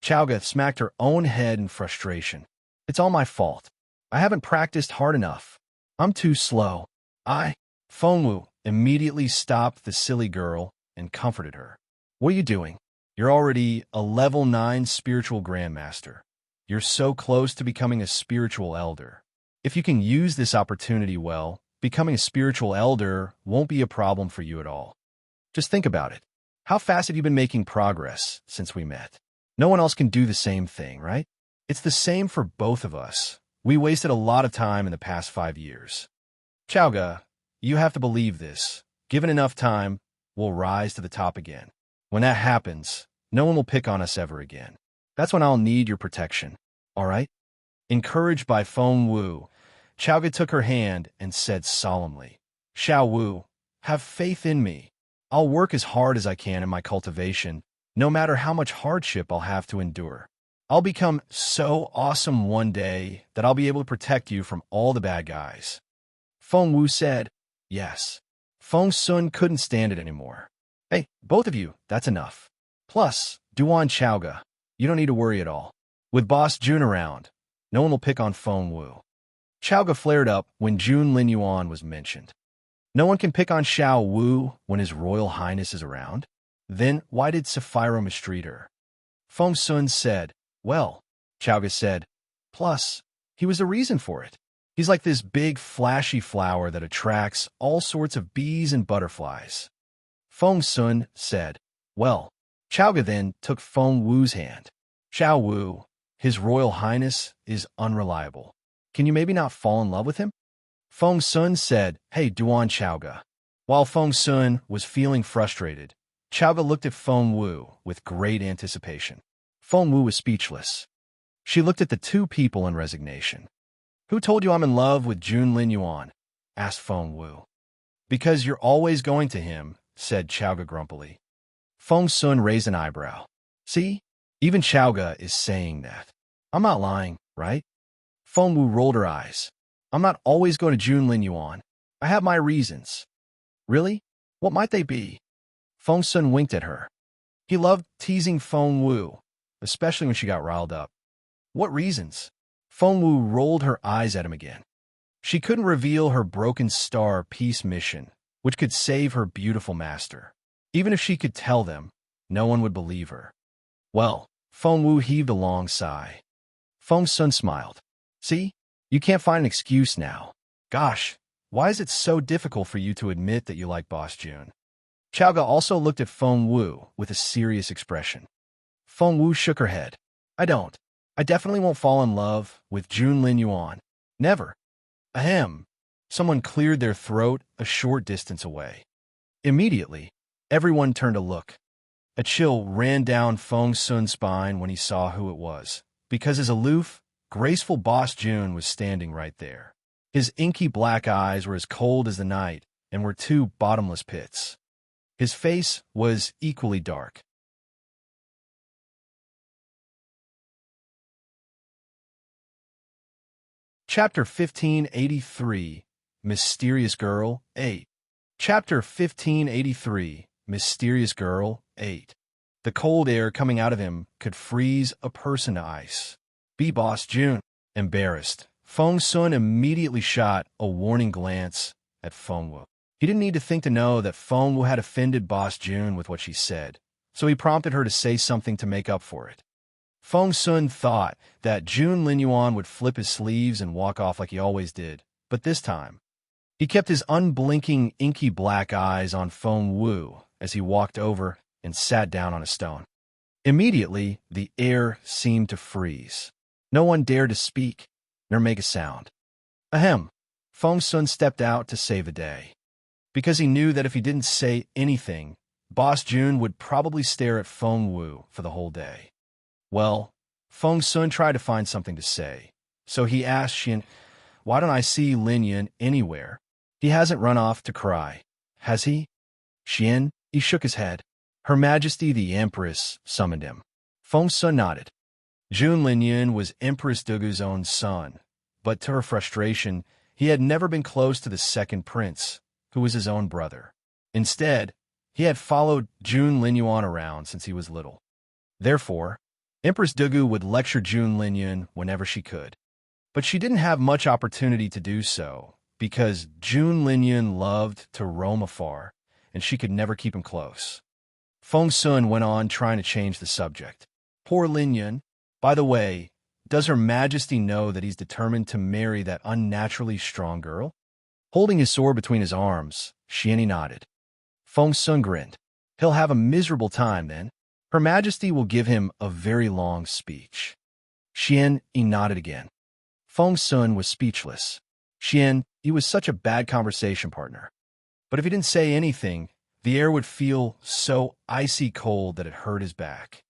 Chowga smacked her own head in frustration. It's all my fault. I haven't practiced hard enough. I'm too slow. Feng Wu immediately stopped the silly girl and comforted her. What are you doing? You're already a level 9 spiritual grandmaster. You're so close to becoming a spiritual elder. If you can use this opportunity well, becoming a spiritual elder won't be a problem for you at all. Just think about it. How fast have you been making progress since we met? No one else can do the same thing, right? It's the same for both of us. We wasted a lot of time in the past 5 years. Chowga, you have to believe this. Given enough time, we'll rise to the top again. When that happens, no one will pick on us ever again. That's when I'll need your protection. All right? Encouraged by Feng Wu, Chowga took her hand and said solemnly, Xiao Wu, have faith in me. I'll work as hard as I can in my cultivation, no matter how much hardship I'll have to endure. I'll become so awesome one day that I'll be able to protect you from all the bad guys. Feng Wu said, yes. Feng Sun couldn't stand it anymore. Hey, both of you, that's enough. Plus, Duan Chowga, you don't need to worry at all. With Boss Jun around, no one will pick on Feng Wu. Chowga flared up when Jun Linyuan was mentioned. No one can pick on Xiao Wu when His Royal Highness is around? Then why did Sapphiro mistreat her? Feng Sun said, well, Chowga said, plus, he was the reason for it. He's like this big, flashy flower that attracts all sorts of bees and butterflies. Feng Sun said, well, Chowga then took Feng Wu's hand. Xiao Wu, His Royal Highness, is unreliable. Can you maybe not fall in love with him? Feng Sun said, hey, Duan Chowga. While Feng Sun was feeling frustrated, Chowga looked at Feng Wu with great anticipation. Feng Wu was speechless. She looked at the two people in resignation. Who told you I'm in love with Jun Linyuan? Asked Feng Wu. Because you're always going to him, said Chowga grumpily. Feng Sun raised an eyebrow. See? Even Chowga is saying that. I'm not lying, right? Feng Wu rolled her eyes. I'm not always going to Jun Linyuan. I have my reasons. Really? What might they be? Feng Sun winked at her. He loved teasing Feng Wu, especially when she got riled up. What reasons? Feng Wu rolled her eyes at him again. She couldn't reveal her broken star peace mission, which could save her beautiful master. Even if she could tell them, no one would believe her. Well, Feng Wu heaved a long sigh. Feng Sun smiled. See? You can't find an excuse now. Gosh, why is it so difficult for you to admit that you like Boss Jun? Chowga also looked at Feng Wu with a serious expression. Feng Wu shook her head. I don't. I definitely won't fall in love with Jun Linyuan. Never. Ahem. Someone cleared their throat a short distance away. Immediately, everyone turned to look. A chill ran down Feng Sun's spine when he saw who it was, because his aloof, graceful Boss Jun was standing right there. His inky black eyes were as cold as the night and were two bottomless pits. His face was equally dark. Chapter 1583, Mysterious Girl, 8. Chapter 1583, Mysterious Girl, 8. The cold air coming out of him could freeze a person to ice. Be Boss Jun. Embarrassed, Feng Sun immediately shot a warning glance at Feng Wu. He didn't need to think to know that Feng Wu had offended Boss Jun with what she said, so he prompted her to say something to make up for it. Feng Sun thought that Jun Linyuan would flip his sleeves and walk off like he always did, but this time, he kept his unblinking, inky black eyes on Feng Wu as he walked over and sat down on a stone. Immediately, the air seemed to freeze. No one dared to speak, nor make a sound. Ahem. Feng Sun stepped out to save the day. Because he knew that if he didn't say anything, Boss Jun would probably stare at Feng Wu for the whole day. Well, Feng Sun tried to find something to say, so he asked Xian, why don't I see Lin Yan anywhere? He hasn't run off to cry, has he? Xian, he shook his head. Her Majesty the Empress summoned him. Feng Sun nodded. Jun Linyan was Empress Dugu's own son, but to her frustration, he had never been close to the second prince, who was his own brother. Instead, he had followed Jun Linyuan around since he was little. Therefore, Empress Dugu would lecture Jun Linyan whenever she could. But she didn't have much opportunity to do so, because Jun Linyan loved to roam afar, and she could never keep him close. Feng Sun went on trying to change the subject. Poor Linyan. By the way, does Her Majesty know that he's determined to marry that unnaturally strong girl? Holding his sword between his arms, Xian nodded. Feng Sun grinned. He'll have a miserable time then. Her Majesty will give him a very long speech. Xian nodded again. Feng Sun was speechless. Xian, he was such a bad conversation partner. But if he didn't say anything, the air would feel so icy cold that it hurt his back.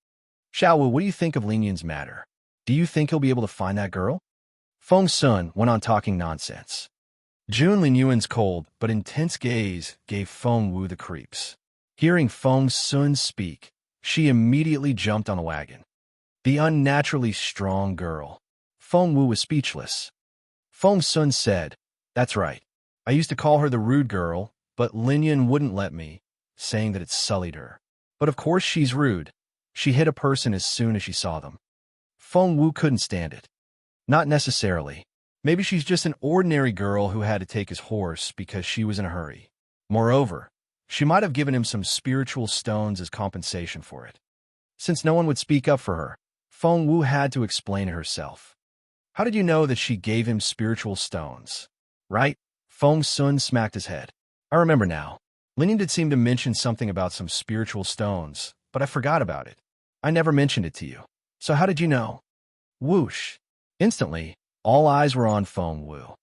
Xiaowu, what do you think of Lin Yun's matter? Do you think he'll be able to find that girl? Feng Sun went on talking nonsense. Jun Lin Yuan's cold but intense gaze gave Feng Wu the creeps. Hearing Feng Sun speak, she immediately jumped on a wagon. The unnaturally strong girl. Feng Wu was speechless. Feng Sun said, "That's right. I used to call her the rude girl, but Lin Yun wouldn't let me, saying that it sullied her. But of course she's rude. She hit a person as soon as she saw them." Feng Wu couldn't stand it. Not necessarily. Maybe she's just an ordinary girl who had to take his horse because she was in a hurry. Moreover, she might have given him some spiritual stones as compensation for it. Since no one would speak up for her, Feng Wu had to explain it herself. "How did you know that she gave him spiritual stones?" "Right?" Feng Sun smacked his head. "I remember now. Lin Yun did seem to mention something about some spiritual stones, but I forgot about it. I never mentioned it to you. So how did you know?" Whoosh. Instantly, all eyes were on Feng Wu.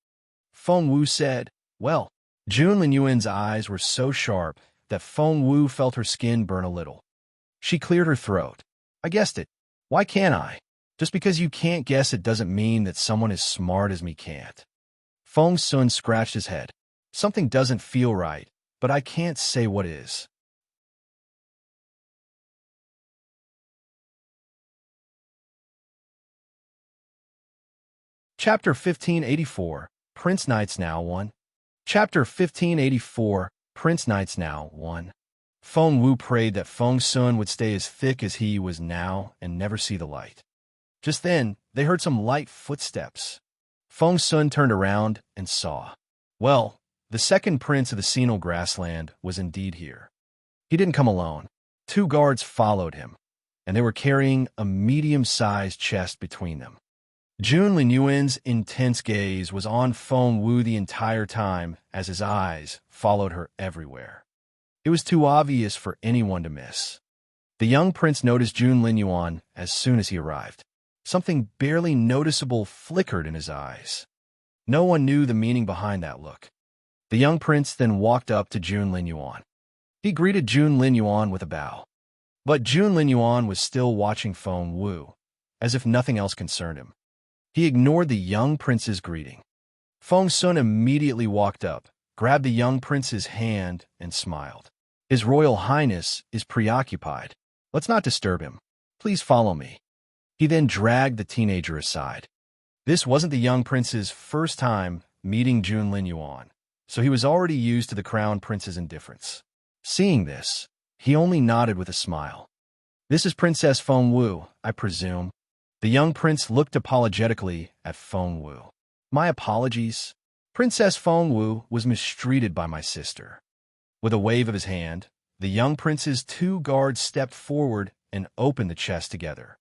Feng Wu said, "Well." Jun Lin Yuan's eyes were so sharp that Feng Wu felt her skin burn a little. She cleared her throat. "I guessed it. Why can't I? Just because you can't guess it doesn't mean that someone as smart as me can't." Feng Sun scratched his head. "Something doesn't feel right, but I can't say what is." Chapter 1584, Prince Knights Now 1. Chapter 1584, Prince Knights Now 1. Feng Wu prayed that Feng Sun would stay as thick as he was now and never see the light. Just then, they heard some light footsteps. Feng Sun turned around and saw. Well, the second prince of the senile grassland was indeed here. He didn't come alone. 2 guards followed him, and they were carrying a medium-sized chest between them. Jun Lin Yuan's intense gaze was on Feng Wu the entire time as his eyes followed her everywhere. It was too obvious for anyone to miss. The young prince noticed Jun Lin Yuan as soon as he arrived. Something barely noticeable flickered in his eyes. No one knew the meaning behind that look. The young prince then walked up to Jun Lin Yuan. He greeted Jun Lin Yuan with a bow. But Jun Lin Yuan was still watching Feng Wu, as if nothing else concerned him. He ignored the young prince's greeting. Feng Sun immediately walked up, grabbed the young prince's hand, and smiled. "His Royal Highness is preoccupied. Let's not disturb him. Please follow me." He then dragged the teenager aside. This wasn't the young prince's first time meeting Jun Lin Yuan, so he was already used to the crown prince's indifference. Seeing this, he only nodded with a smile. "This is Princess Feng Wu, I presume." The young prince looked apologetically at Feng Wu. "My apologies. Princess Feng Wu was mistreated by my sister." With a wave of his hand, the young prince's 2 guards stepped forward and opened the chest together.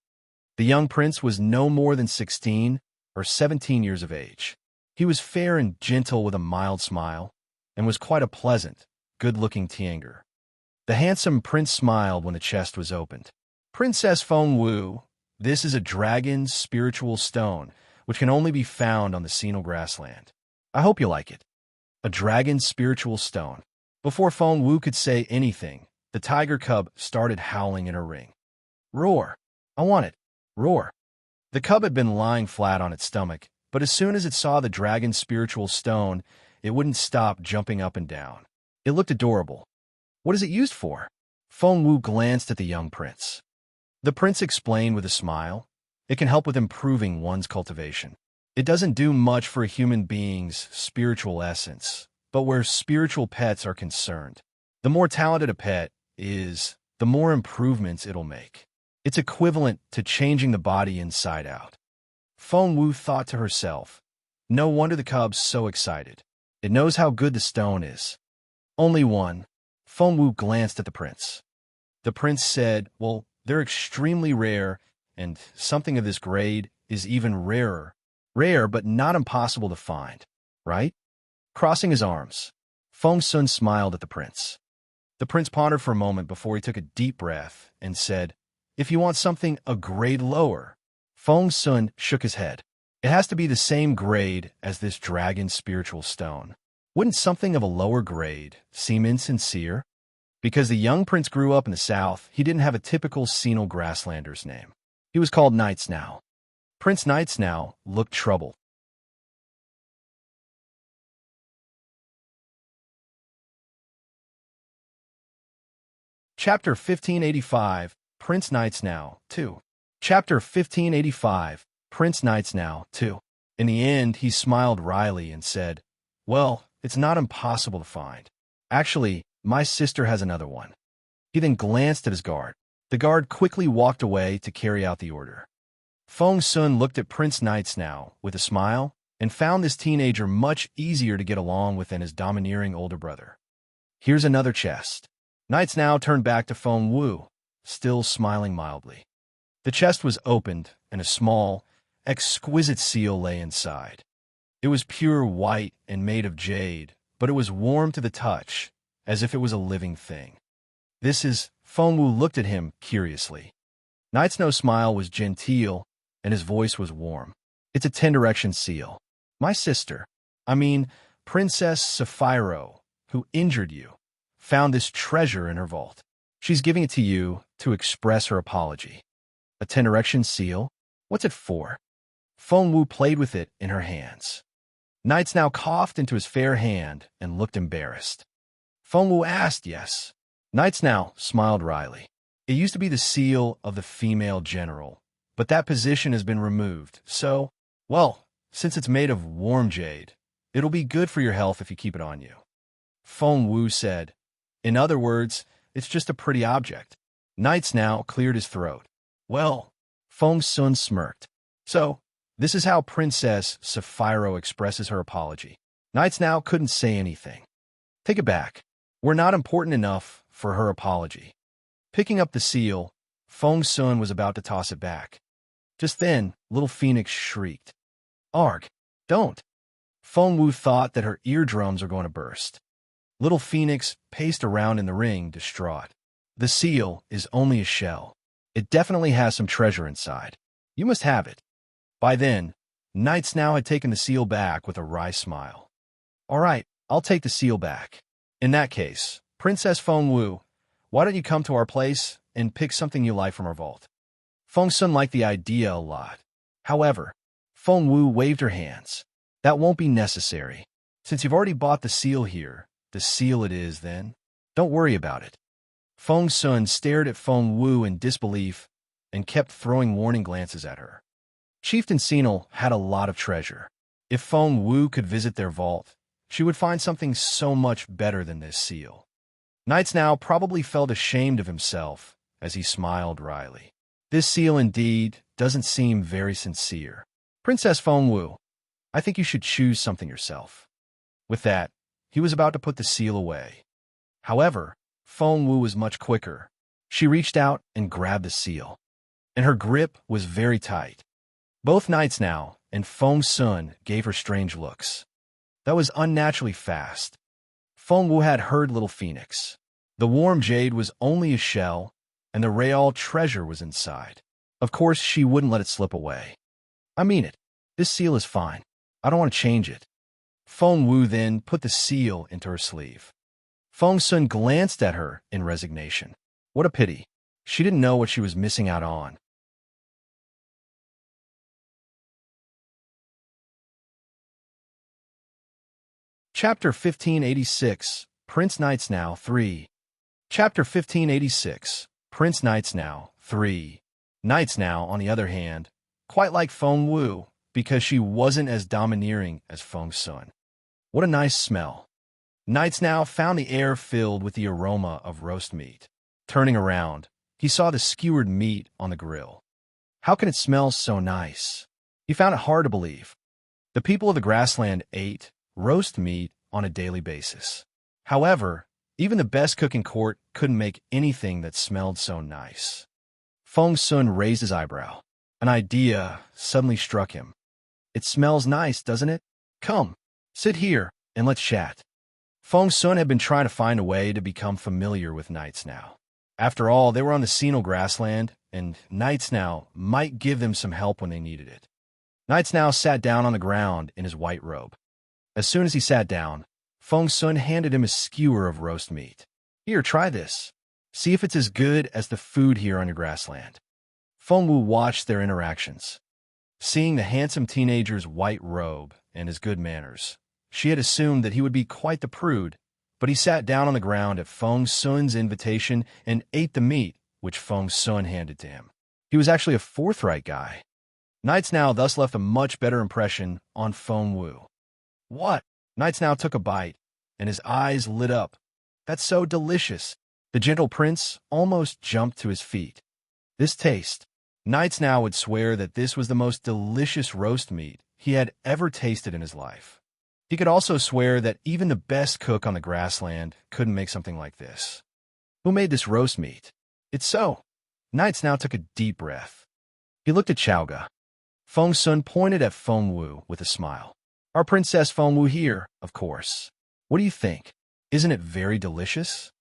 The young prince was no more than 16 or 17 years of age. He was fair and gentle with a mild smile, and was quite a pleasant, good-looking teenager. The handsome prince smiled when the chest was opened. "Princess Feng Wu, this is a dragon's spiritual stone, which can only be found on the senile grassland. I hope you like it." A dragon's spiritual stone. Before Feng Wu could say anything, the tiger cub started howling in her ring. "Roar! I want it! Roar!" The cub had been lying flat on its stomach, but as soon as it saw the dragon's spiritual stone, it wouldn't stop jumping up and down. It looked adorable. "What is it used for?" Feng Wu glanced at the young prince. The prince explained with a smile, "It can help with improving one's cultivation. It doesn't do much for a human being's spiritual essence, but where spiritual pets are concerned, the more talented a pet is, the more improvements it'll make. It's equivalent to changing the body inside out." Feng Wu thought to herself, "No wonder the cub's so excited. It knows how good the stone is." "Only one." Feng Wu glanced at the prince. The prince said, "Well, they're extremely rare, and something of this grade is even rarer. Rare, but not impossible to find, right?" Crossing his arms, Feng Sun smiled at the prince. The prince pondered for a moment before he took a deep breath and said, "If you want something a grade lower." Feng Sun shook his head. "It has to be the same grade as this dragon's spiritual stone. Wouldn't something of a lower grade seem insincere?" Because the young prince grew up in the south, he didn't have a typical senile grasslander's name. He was called Nightsnow. Prince Nightsnow looked troubled. Chapter 1585, Prince Nightsnow, 2. Chapter 1585, Prince Nightsnow, 2. In the end, he smiled wryly and said, "Well, it's not impossible to find. Actually, my sister has another one." He then glanced at his guard. The guard quickly walked away to carry out the order. Feng Sun looked at Prince Nightsnow with a smile and found this teenager much easier to get along with than his domineering older brother. "Here's another chest." Nightsnow turned back to Feng Wu, still smiling mildly. The chest was opened, and a small, exquisite seal lay inside. It was pure white and made of jade, but it was warm to the touch, as if it was a living thing. "This is—" Feng Wu looked at him curiously. Nightsnow's smile was genteel, and his voice was warm. "It's a 10-direction seal. My sister, Princess Sapphiro, who injured you, found this treasure in her vault. She's giving it to you to express her apology." "A 10-direction seal? What's it for?" Feng Wu played with it in her hands. Nightsnow coughed into his fair hand and looked embarrassed. Feng Wu asked, "Yes." Nightsnow smiled wryly. "It used to be the seal of the female general, but that position has been removed, so, well, since it's made of warm jade, it'll be good for your health if you keep it on you." Feng Wu said, "In other words, it's just a pretty object." Nightsnow cleared his throat. "Well," Feng Sun smirked. "So, this is how Princess Sapphiro expresses her apology." Nightsnow couldn't say anything. "Take it back. We're not important enough for her apology." Picking up the seal, Feng Sun was about to toss it back. Just then, Little Phoenix shrieked. "Arg! Don't!" Feng Wu thought that her eardrums were going to burst. Little Phoenix paced around in the ring, distraught. "The seal is only a shell. It definitely has some treasure inside. You must have it." By then, Nightsnow had taken the seal back with a wry smile. "All right, I'll take the seal back. In that case, Princess Feng Wu, why don't you come to our place and pick something you like from our vault?" Feng Sun liked the idea a lot. However, Feng Wu waved her hands. "That won't be necessary. Since you've already bought the seal here, the seal it is then. Don't worry about it." Feng Sun stared at Feng Wu in disbelief and kept throwing warning glances at her. Chieftain Senil had a lot of treasure. If Feng Wu could visit their vault, she would find something so much better than this seal. Nightsnow probably felt ashamed of himself as he smiled wryly. "This seal indeed doesn't seem very sincere. Princess Feng Wu, I think you should choose something yourself." With that, he was about to put the seal away. However, Feng Wu was much quicker. She reached out and grabbed the seal, and her grip was very tight. Both Nightsnow and Feng Sun gave her strange looks. That was unnaturally fast. Feng Wu had heard Little Phoenix. The warm jade was only a shell, and the real treasure was inside. Of course, she wouldn't let it slip away. "I mean it. This seal is fine. I don't want to change it." Feng Wu then put the seal into her sleeve. Feng Sun glanced at her in resignation. What a pity. She didn't know what she was missing out on. Chapter 1586, Prince Nightsnow 3. Chapter 1586, Prince Nightsnow 3. Nightsnow, on the other hand, quite like Feng Wu, because she wasn't as domineering as Feng Sun. What a nice smell. Nightsnow found the air filled with the aroma of roast meat. Turning around, he saw the skewered meat on the grill. How can it smell so nice? He found it hard to believe. The people of the grassland ate roast meat on a daily basis. However, even the best cook in court couldn't make anything that smelled so nice. Feng Sun raised his eyebrow. An idea suddenly struck him. "It smells nice, doesn't it? Come, sit here and let's chat. Feng Sun had been trying to find a way to become familiar with Nights Now. After all, they were on the senile grassland, and Nights Now might give them some help when they needed it. Nights Now sat down on the ground in his white robe. As soon as he sat down, Feng Sun handed him a skewer of roast meat. Here, try this. See if it's as good as the food here on your grassland. Feng Wu watched their interactions. Seeing the handsome teenager's white robe and his good manners, she had assumed that he would be quite the prude, but he sat down on the ground at Feng Sun's invitation and ate the meat which Feng Sun handed to him. He was actually a forthright guy. Nights Now thus left a much better impression on Feng Wu. What? Nights Now took a bite, and his eyes lit up. That's so delicious. The gentle prince almost jumped to his feet. This taste. Nights Now would swear that this was the most delicious roast meat he had ever tasted in his life. He could also swear that even the best cook on the grassland couldn't make something like this. Who made this roast meat? It's so. Nights Now took a deep breath. He looked at Chaoga. Feng Sun pointed at Feng Wu with a smile. Our Princess Feng Wu here, of course. What do you think? Isn't it very delicious?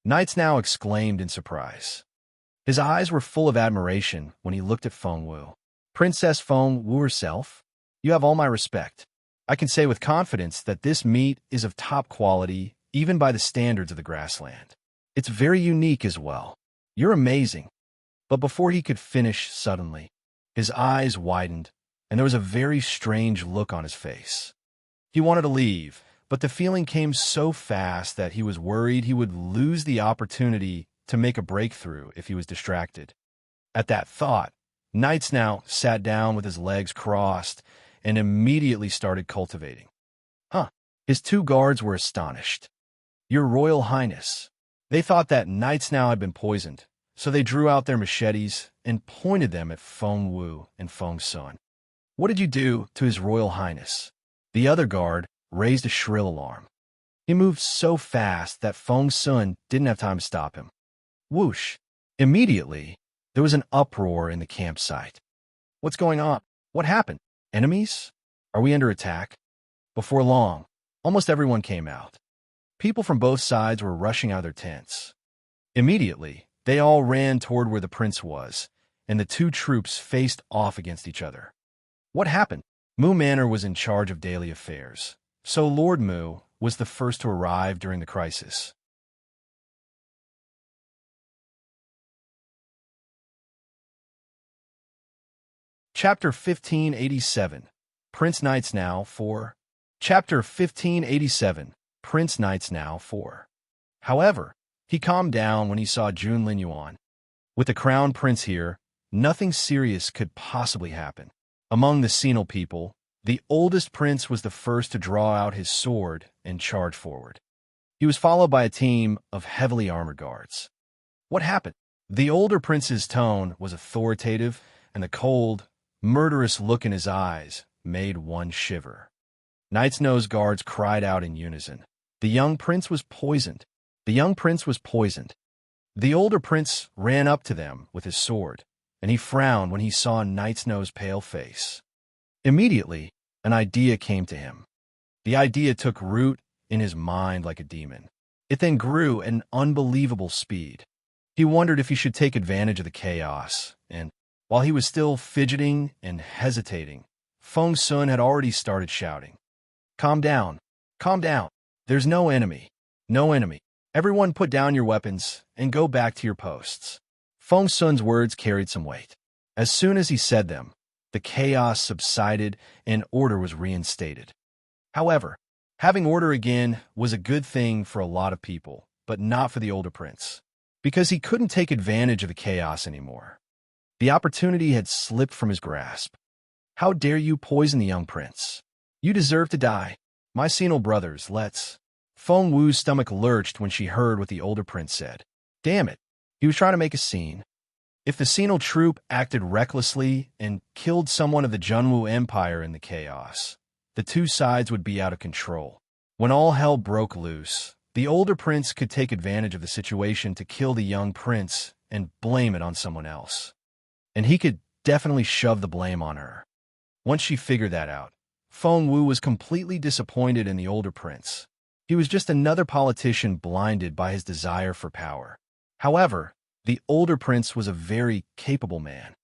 Nights Now exclaimed in surprise. His eyes were full of admiration when he looked at Feng Wu. Princess Feng Wu herself? You have all my respect. I can say with confidence that this meat is of top quality, even by the standards of the grassland. It's very unique as well. You're amazing. But before he could finish suddenly, his eyes widened, and there was a very strange look on his face. He wanted to leave, but the feeling came so fast that he was worried he would lose the opportunity to make a breakthrough if he was distracted. At that thought, Nights Now sat down with his legs crossed and immediately started cultivating. His two guards were astonished. Your Royal Highness. They thought that Nights Now had been poisoned, so they drew out their machetes and pointed them at Feng Wu and Feng Sun. What did you do to His Royal Highness? The other guard raised a shrill alarm. He moved so fast that Feng Sun didn't have time to stop him. Whoosh! Immediately, there was an uproar in the campsite. What's going on? What happened? Enemies? Are we under attack? Before long, almost everyone came out. People from both sides were rushing out of their tents. Immediately, they all ran toward where the prince was, and the two troops faced off against each other. What happened? Mu Manor was in charge of daily affairs, so Lord Mu was the first to arrive during the crisis. Chapter 1587, Prince Nights Now 4. Chapter 1587, Prince Nights Now 4. However, he calmed down when he saw Junlin Yuan. With the crown prince here, nothing serious could possibly happen. Among the senile people, the oldest prince was the first to draw out his sword and charge forward. He was followed by a team of heavily armored guards. What happened? The older prince's tone was authoritative, and the cold, murderous look in his eyes made one shiver. Nights Now's guards cried out in unison. The young prince was poisoned. The young prince was poisoned. The older prince ran up to them with his sword, and he frowned when he saw Nights Now's pale face. Immediately, an idea came to him. The idea took root in his mind like a demon. It then grew at an unbelievable speed. He wondered if he should take advantage of the chaos, and while he was still fidgeting and hesitating, Feng Sun had already started shouting. Calm down. Calm down. There's no enemy. No enemy. Everyone put down your weapons and go back to your posts. Feng Sun's words carried some weight. As soon as he said them, the chaos subsided and order was reinstated. However, having order again was a good thing for a lot of people, but not for the older prince, because he couldn't take advantage of the chaos anymore. The opportunity had slipped from his grasp. How dare you poison the young prince? You deserve to die. My senile brothers, let's... Feng Wu's stomach lurched when she heard what the older prince said. Damn it. He was trying to make a scene. If the senile troop acted recklessly and killed someone of the Junwu Empire in the chaos, the two sides would be out of control. When all hell broke loose, the older prince could take advantage of the situation to kill the young prince and blame it on someone else. And he could definitely shove the blame on her. Once she figured that out, Feng Wu was completely disappointed in the older prince. He was just another politician blinded by his desire for power. However, the older prince was a very capable man.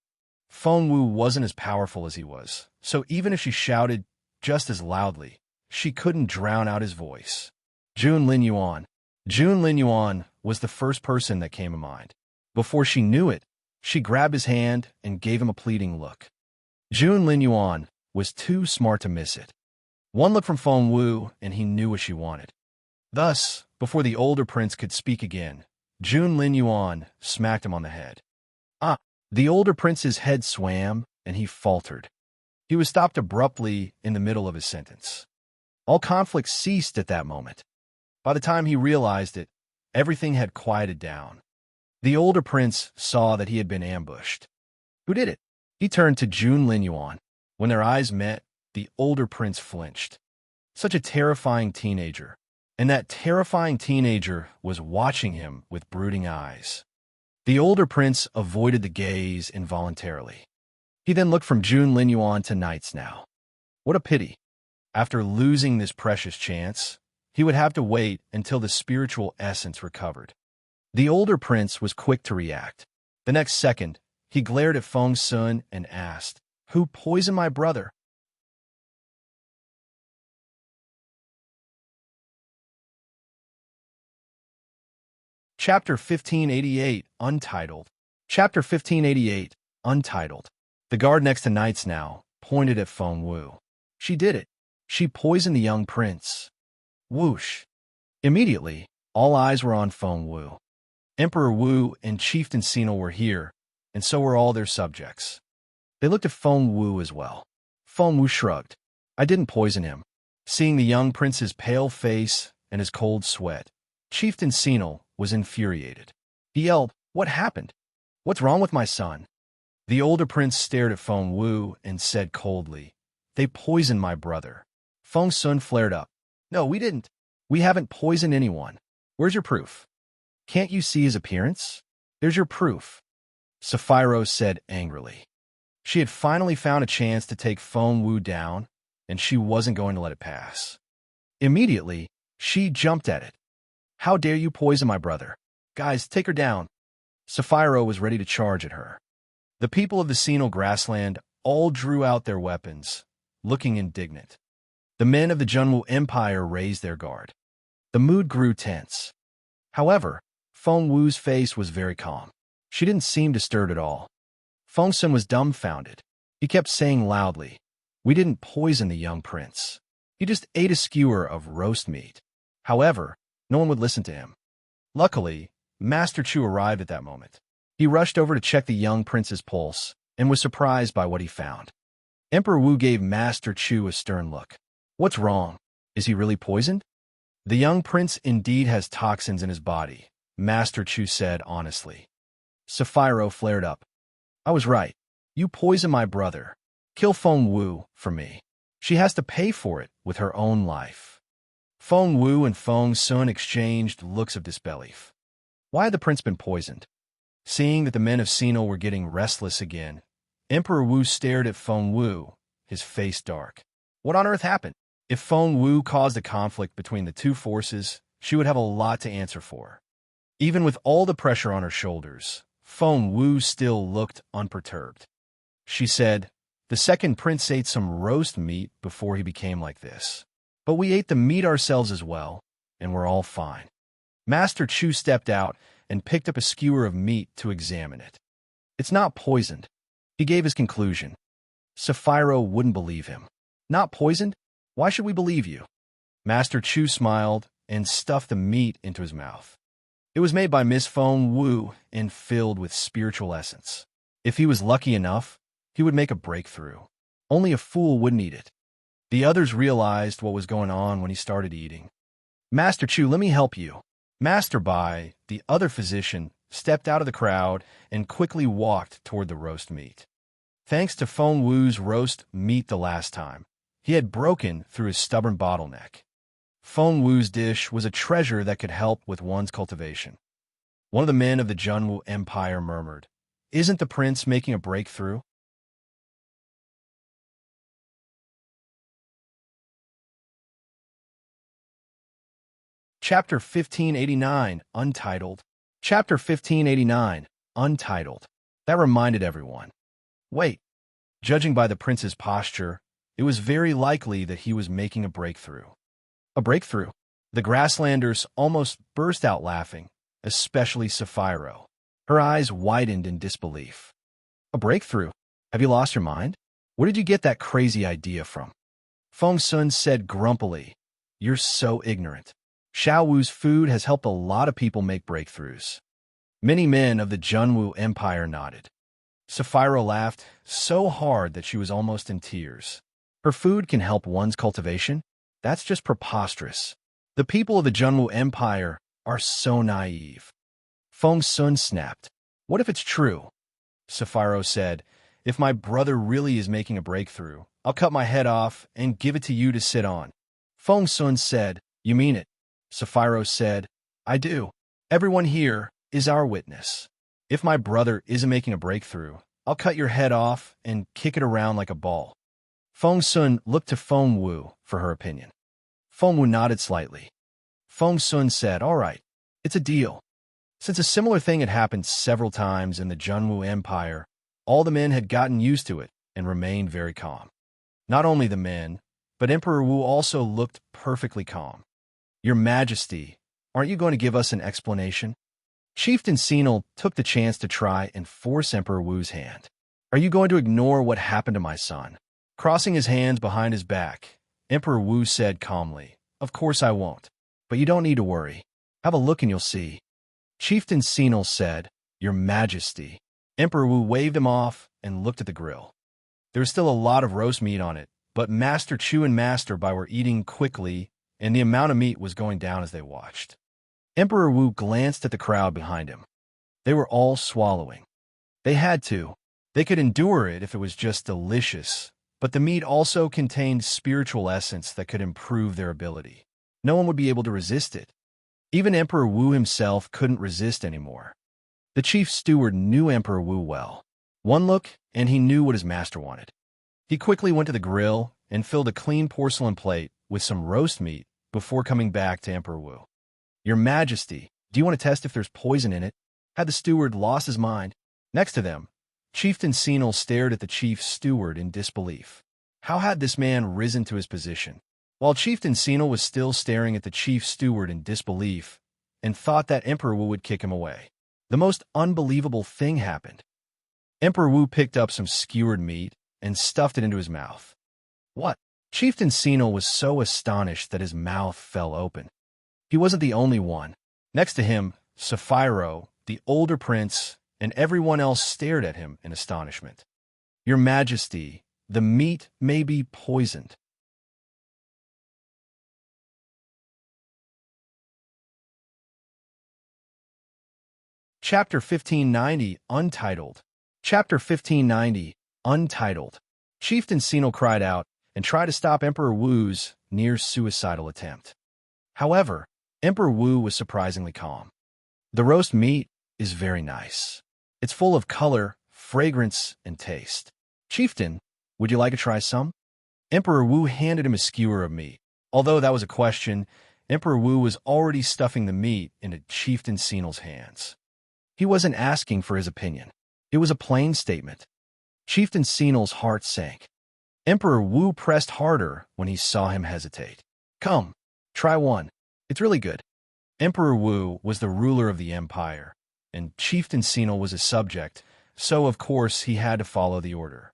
Feng Wu wasn't as powerful as he was, so even if she shouted just as loudly, she couldn't drown out his voice. Jun Lin Yuan. Jun Lin Yuan was the first person that came to mind. Before she knew it, she grabbed his hand and gave him a pleading look. Jun Lin Yuan was too smart to miss it. One look from Feng Wu, and he knew what she wanted. Thus, before the older prince could speak again, Jun Lin Yuan smacked him on the head. Ah! The older prince's head swam, and he faltered. He was stopped abruptly in the middle of his sentence. All conflict ceased at that moment. By the time he realized it, everything had quieted down. The older prince saw that he had been ambushed. Who did it? He turned to Jun Lin Yuan. When their eyes met, the older prince flinched. Such a terrifying teenager. And that terrifying teenager was watching him with brooding eyes. The older prince avoided the gaze involuntarily. He then looked from Jun Lin Yuan to Knights now. What a pity. After losing this precious chance, he would have to wait until the spiritual essence recovered. The older prince was quick to react. The next second, he glared at Feng Sun and asked, "Who poisoned my brother?" Chapter 1588, Untitled. Chapter 1588, Untitled. The guard next to Knights now pointed at Feng Wu. She did it. She poisoned the young prince. Whoosh. Immediately, all eyes were on Feng Wu. Emperor Wu and Chieftain Sinal were here, and so were all their subjects. They looked at Feng Wu as well. Feng Wu shrugged. I didn't poison him. Seeing the young prince's pale face and his cold sweat, Chieftain Sinal was infuriated. He yelled, "What happened? What's wrong with my son?" The older prince stared at Feng Wu and said coldly, "They poisoned my brother." Feng Sun flared up. "No, we didn't. We haven't poisoned anyone. Where's your proof? Can't you see his appearance? There's your proof," Sapphiro said angrily. She had finally found a chance to take Feng Wu down, and she wasn't going to let it pass. Immediately, she jumped at it. "How dare you poison my brother? Guys, take her down." Sapphiro was ready to charge at her. The people of the Senal grassland all drew out their weapons, looking indignant. The men of the Junwu Empire raised their guard. The mood grew tense. However, Feng Wu's face was very calm. She didn't seem disturbed at all. Feng Sun was dumbfounded. He kept saying loudly, "We didn't poison the young prince. He just ate a skewer of roast meat." However, no one would listen to him. Luckily, Master Chu arrived at that moment. He rushed over to check the young prince's pulse and was surprised by what he found. Emperor Wu gave Master Chu a stern look. "What's wrong? Is he really poisoned?" "The young prince indeed has toxins in his body," Master Chu said honestly. Sapphiro flared up. "I was right. You poisoned my brother. Kill Feng Wu for me. She has to pay for it with her own life." Feng Wu and Feng Sun exchanged looks of disbelief. Why had the prince been poisoned? Seeing that the men of Senal were getting restless again, Emperor Wu stared at Feng Wu, his face dark. What on earth happened? If Feng Wu caused a conflict between the two forces, she would have a lot to answer for. Even with all the pressure on her shoulders, Feng Wu still looked unperturbed. She said, "The second prince ate some roast meat before he became like this. But we ate the meat ourselves as well, and we're all fine." Master Chu stepped out and picked up a skewer of meat to examine it. "It's not poisoned," he gave his conclusion. Sapphiro wouldn't believe him. "Not poisoned? Why should we believe you?" Master Chu smiled and stuffed the meat into his mouth. It was made by Miss Feng Wu and filled with spiritual essence. If he was lucky enough, he would make a breakthrough. Only a fool wouldn't eat it. The others realized what was going on when he started eating. "Master Chu, let me help you." Master Bai, the other physician, stepped out of the crowd and quickly walked toward the roast meat. Thanks to Feng Wu's roast meat the last time, he had broken through his stubborn bottleneck. Feng Wu's dish was a treasure that could help with one's cultivation. One of the men of the Junwu Empire murmured, "Isn't the prince making a breakthrough?" Chapter 1589, Untitled. Chapter 1589, Untitled. That reminded everyone. Wait, judging by the prince's posture, it was very likely that he was making a breakthrough. A breakthrough? The Grasslanders almost burst out laughing, especially Sapphiro. Her eyes widened in disbelief. A breakthrough? Have you lost your mind? Where did you get that crazy idea from? Feng Sun said grumpily, "You're so ignorant. Xiao Wu's food has helped a lot of people make breakthroughs." Many men of the Junwu Empire nodded. Sapphiro laughed so hard that she was almost in tears. Her food can help one's cultivation? That's just preposterous. The people of the Junwu Empire are so naive. Feng Sun snapped. What if it's true? Sapphiro said, "If my brother really is making a breakthrough, I'll cut my head off and give it to you to sit on." Feng Sun said, "You mean it?" Sapphiro said, "I do. Everyone here is our witness. If my brother isn't making a breakthrough, I'll cut your head off and kick it around like a ball." Feng Sun looked to Feng Wu for her opinion. Feng Wu nodded slightly. Feng Sun said, "All right, it's a deal." Since a similar thing had happened several times in the Junwu Empire, all the men had gotten used to it and remained very calm. Not only the men, but Emperor Wu also looked perfectly calm. "Your Majesty, aren't you going to give us an explanation?" Chieftain Senil took the chance to try and force Emperor Wu's hand. "Are you going to ignore what happened to my son?" Crossing his hands behind his back, Emperor Wu said calmly, "Of course I won't. But you don't need to worry. Have a look and you'll see." Chieftain Senil said, "Your Majesty." Emperor Wu waved him off and looked at the grill. There was still a lot of roast meat on it, but Master Chu and Master Bai were eating quickly, and the amount of meat was going down as they watched. Emperor Wu glanced at the crowd behind him. They were all swallowing. They had to. They could endure it if it was just delicious, but the meat also contained spiritual essence that could improve their ability. No one would be able to resist it. Even Emperor Wu himself couldn't resist anymore. The chief steward knew Emperor Wu well. One look, and he knew what his master wanted. He quickly went to the grill and filled a clean porcelain plate with some roast meat before coming back to Emperor Wu. "Your Majesty, do you want to test if there's poison in it?" Had the steward lost his mind? Next to them, Chieftain Senil stared at the chief steward in disbelief. How had this man risen to his position? While Chieftain Senil was still staring at the chief steward in disbelief and thought that Emperor Wu would kick him away, the most unbelievable thing happened. Emperor Wu picked up some skewered meat and stuffed it into his mouth. "What?" Chieftain Senil was so astonished that his mouth fell open. He wasn't the only one. Next to him, Sapphiro, the older prince, and everyone else stared at him in astonishment. "Your Majesty, the meat may be poisoned." Chapter 1590, Untitled. Chapter 1590, Untitled. Chieftain Senil cried out and tried to stop Emperor Wu's near-suicidal attempt. However, Emperor Wu was surprisingly calm. "The roast meat is very nice. It's full of color, fragrance, and taste. Chieftain, would you like to try some?" Emperor Wu handed him a skewer of meat. Although that was a question, Emperor Wu was already stuffing the meat into Chieftain Senil's hands. He wasn't asking for his opinion. It was a plain statement. Chieftain Senil's heart sank. Emperor Wu pressed harder when he saw him hesitate. "Come, try one. It's really good." Emperor Wu was the ruler of the empire, and Chieftain Senil was his subject, so of course he had to follow the order.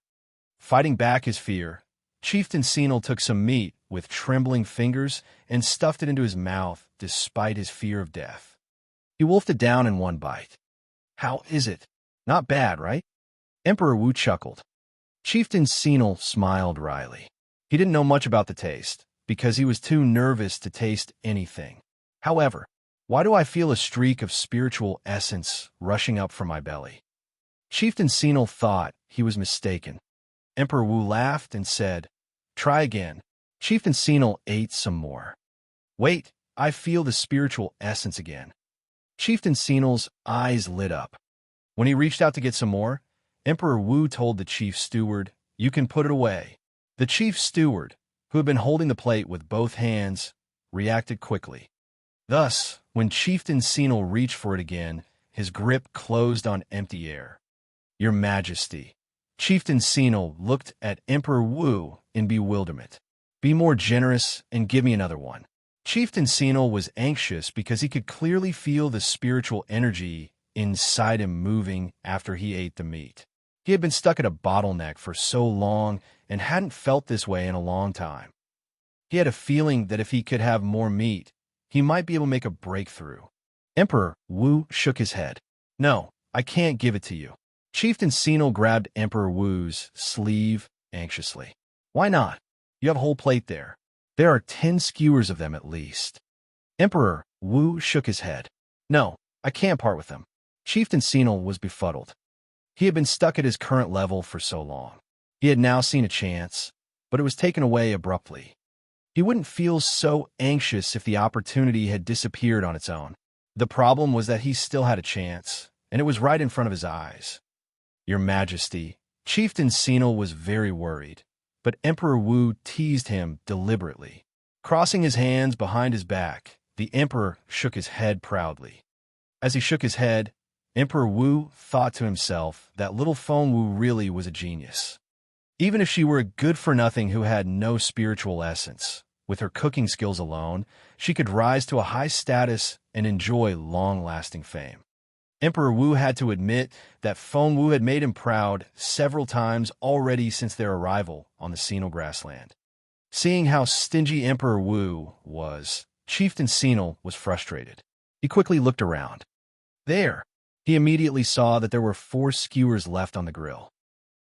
Fighting back his fear, Chieftain Senil took some meat with trembling fingers and stuffed it into his mouth despite his fear of death. He wolfed it down in one bite. "How is it? Not bad, right?" Emperor Wu chuckled. Chieftain Senil smiled wryly. He didn't know much about the taste, because he was too nervous to taste anything. However, why do I feel a streak of spiritual essence rushing up from my belly? Chieftain Senil thought he was mistaken. Emperor Wu laughed and said, "Try again." Chieftain Senil ate some more. "Wait, I feel the spiritual essence again." Chieftain Senil's eyes lit up. When he reached out to get some more, Emperor Wu told the chief steward, "You can put it away." The chief steward, who had been holding the plate with both hands, reacted quickly. Thus, when Chieftain Senil reached for it again, his grip closed on empty air. Your Majesty. Chieftain Senil looked at Emperor Wu in bewilderment. Be more generous and give me another one. Chieftain Senil was anxious because he could clearly feel the spiritual energy inside him moving after he ate the meat. He had been stuck at a bottleneck for so long and hadn't felt this way in a long time. He had a feeling that if he could have more meat, he might be able to make a breakthrough. Emperor Wu shook his head. No, I can't give it to you. Chieftain Senil grabbed Emperor Wu's sleeve anxiously. Why not? You have a whole plate there. There are 10 skewers of them at least. Emperor Wu shook his head. No, I can't part with them. Chieftain Senil was befuddled. He had been stuck at his current level for so long. He had now seen a chance, but it was taken away abruptly. He wouldn't feel so anxious if the opportunity had disappeared on its own. The problem was that he still had a chance, and it was right in front of his eyes. Your Majesty, Chieftain Senil was very worried, but Emperor Wu teased him deliberately. Crossing his hands behind his back, the emperor shook his head proudly. As he shook his head, Emperor Wu thought to himself that little Feng Wu really was a genius. Even if she were a good-for-nothing who had no spiritual essence, with her cooking skills alone, she could rise to a high status and enjoy long-lasting fame. Emperor Wu had to admit that Feng Wu had made him proud several times already since their arrival on the Senil grassland. Seeing how stingy Emperor Wu was, Chieftain Senil was frustrated. He quickly looked around. There! He immediately saw that there were 4 skewers left on the grill.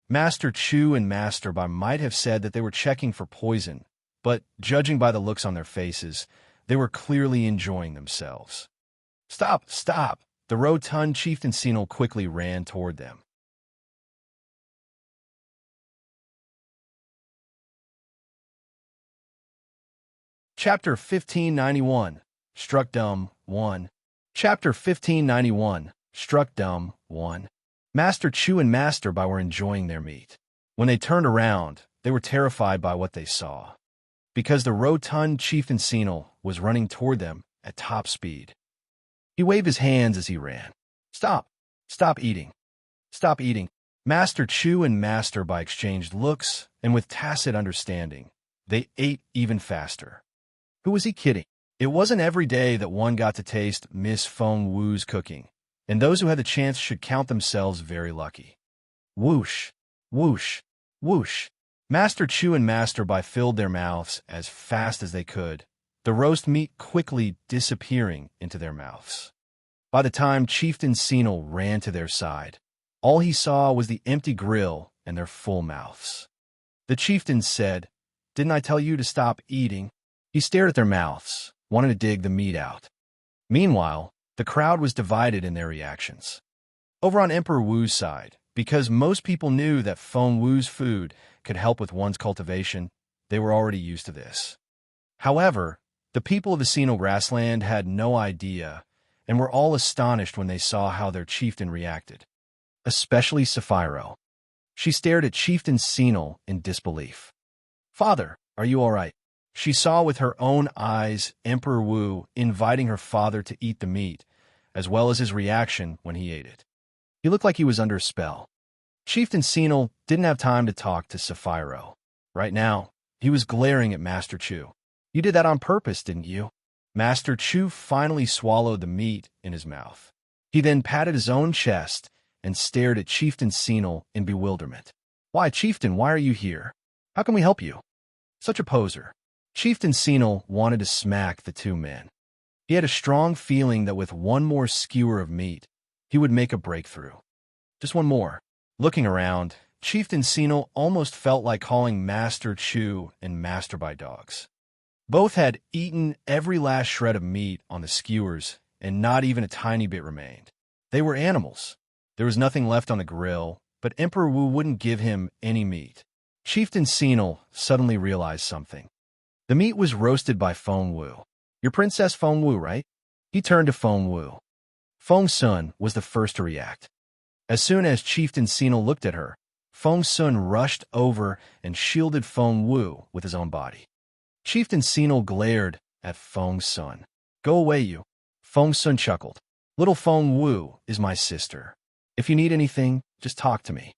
Master Chu and Master Bai might have said that they were checking for poison, but judging by the looks on their faces, they were clearly enjoying themselves. Stop! Stop! The rotund Chieftain Senil quickly ran toward them. Chapter 1591, Struck Dumb, 1. Chapter 1591, Struck Dumb, 1. Master Chu and Master Bai were enjoying their meat. When they turned around, they were terrified by what they saw, because the rotund Chieftain Senil was running toward them at top speed. He waved his hands as he ran. Stop! Stop eating! Stop eating! Master Chu and Master Bai exchanged looks, and with tacit understanding, they ate even faster. Who was he kidding? It wasn't every day that one got to taste Miss Feng Wu's cooking, and those who had the chance should count themselves very lucky. Whoosh! Whoosh! Whoosh! Master Chu and Master Bai filled their mouths as fast as they could, the roast meat quickly disappearing into their mouths. By the time Chieftain Senil ran to their side, all he saw was the empty grill and their full mouths. The chieftain said, "Didn't I tell you to stop eating?" He stared at their mouths, wanting to dig the meat out. Meanwhile, the crowd was divided in their reactions. Over on Emperor Wu's side, because most people knew that Feng Wu's food could help with one's cultivation, they were already used to this. However, the people of the Senil grassland had no idea and were all astonished when they saw how their chieftain reacted. Especially Sapphiro. She stared at Chieftain Senil in disbelief. "Father, are you all right?" She saw with her own eyes Emperor Wu inviting her father to eat the meat, as well as his reaction when he ate it. He looked like he was under a spell. Chieftain Senil didn't have time to talk to Sapphiro. Right now, he was glaring at Master Chu. "You did that on purpose, didn't you?" Master Chu finally swallowed the meat in his mouth. He then patted his own chest and stared at Chieftain Senil in bewilderment. "Why, Chieftain, why are you here? How can we help you?" Such a poser. Chieftain Senil wanted to smack the 2 men. He had a strong feeling that with one more skewer of meat, he would make a breakthrough. Just one more. Looking around, Chieftain Senil almost felt like calling Master Chu and Master Bai dogs. Both had eaten every last shred of meat on the skewers, and not even a tiny bit remained. They were animals. There was nothing left on the grill, but Emperor Wu wouldn't give him any meat. Chieftain Senil suddenly realized something. The meat was roasted by Feng Wu. "Your Princess Feng Wu, right?" He turned to Feng Wu. Feng Sun was the first to react. As soon as Chieftain Senil looked at her, Feng Sun rushed over and shielded Feng Wu with his own body. Chieftain Senil glared at Feng Sun. Go away, you. Feng Sun chuckled. Little Feng Wu is my sister. If you need anything, just talk to me.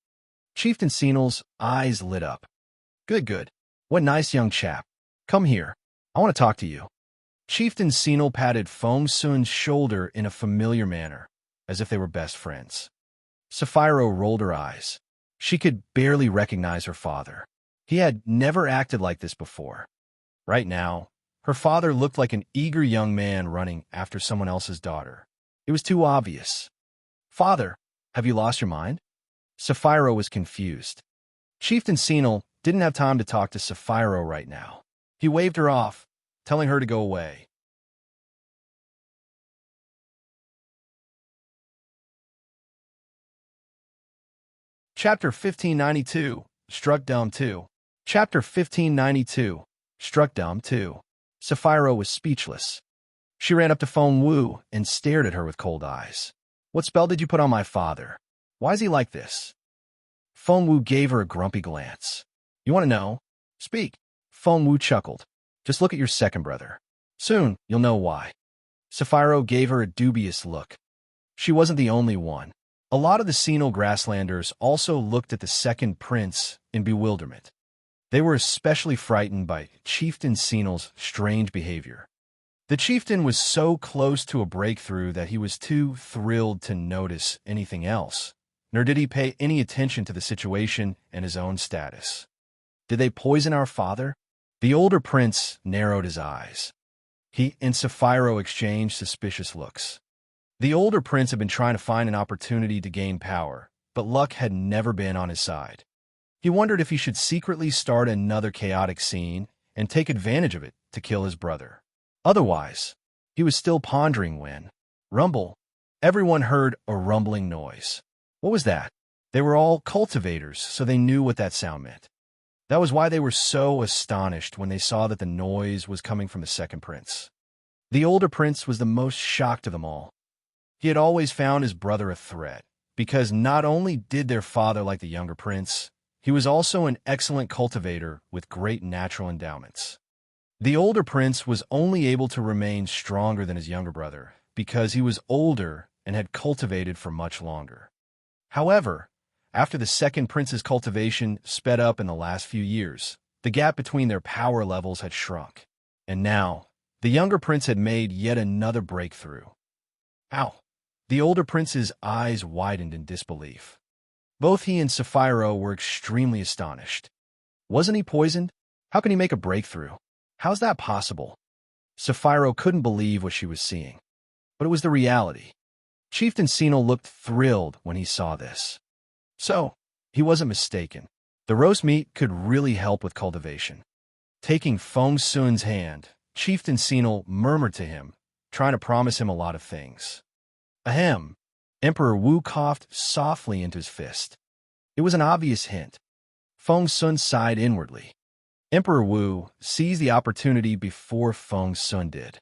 Chieftain Sinel's eyes lit up. Good, good. What nice young chap. Come here. I want to talk to you. Chieftain Sinel patted Feng Sun's shoulder in a familiar manner, as if they were best friends. Sapphiro rolled her eyes. She could barely recognize her father. He had never acted like this before. Right now, her father looked like an eager young man running after someone else's daughter. It was too obvious. Father, have you lost your mind? Sapphiro was confused. Chieftain Sinel didn't have time to talk to Sapphiro right now. He waved her off, telling her to go away. Chapter 1592, Struck Dumb 2. Chapter 1592, Struck Dumb 2. Sapphiro was speechless. She ran up to Feng Wu and stared at her with cold eyes. What spell did you put on my father? Why is he like this? Feng Wu gave her a grumpy glance. You want to know? Speak. Feng Wu chuckled. Just look at your second brother. Soon, you'll know why. Sapphiro gave her a dubious look. She wasn't the only one. A lot of the Sinel grasslanders also looked at the second prince in bewilderment. They were especially frightened by Chieftain Sinel's strange behavior. The chieftain was so close to a breakthrough that he was too thrilled to notice anything else, nor did he pay any attention to the situation and his own status. Did they poison our father? The older prince narrowed his eyes. He and Sapphiro exchanged suspicious looks. The older prince had been trying to find an opportunity to gain power, but luck had never been on his side. He wondered if he should secretly start another chaotic scene and take advantage of it to kill his brother. Otherwise, he was still pondering when, rumble, everyone heard a rumbling noise. What was that? They were all cultivators, so they knew what that sound meant. That was why they were so astonished when they saw that the noise was coming from the second prince. The older prince was the most shocked of them all. He had always found his brother a threat, because not only did their father like the younger prince, he was also an excellent cultivator with great natural endowments. The older prince was only able to remain stronger than his younger brother because he was older and had cultivated for much longer. However, after the second prince's cultivation sped up in the last few years, the gap between their power levels had shrunk. And now, the younger prince had made yet another breakthrough. Ow! The older prince's eyes widened in disbelief. Both he and Sapphiro were extremely astonished. Wasn't he poisoned? How can he make a breakthrough? How's that possible? Sapphiro couldn't believe what she was seeing. But it was the reality. Chieftain Sinel looked thrilled when he saw this. So, he wasn't mistaken. The roast meat could really help with cultivation. Taking Feng Sun's hand, Chieftain Sinel murmured to him, trying to promise him a lot of things. Ahem. Emperor Wu coughed softly into his fist. It was an obvious hint. Feng Sun sighed inwardly. Emperor Wu seized the opportunity before Feng Sun did.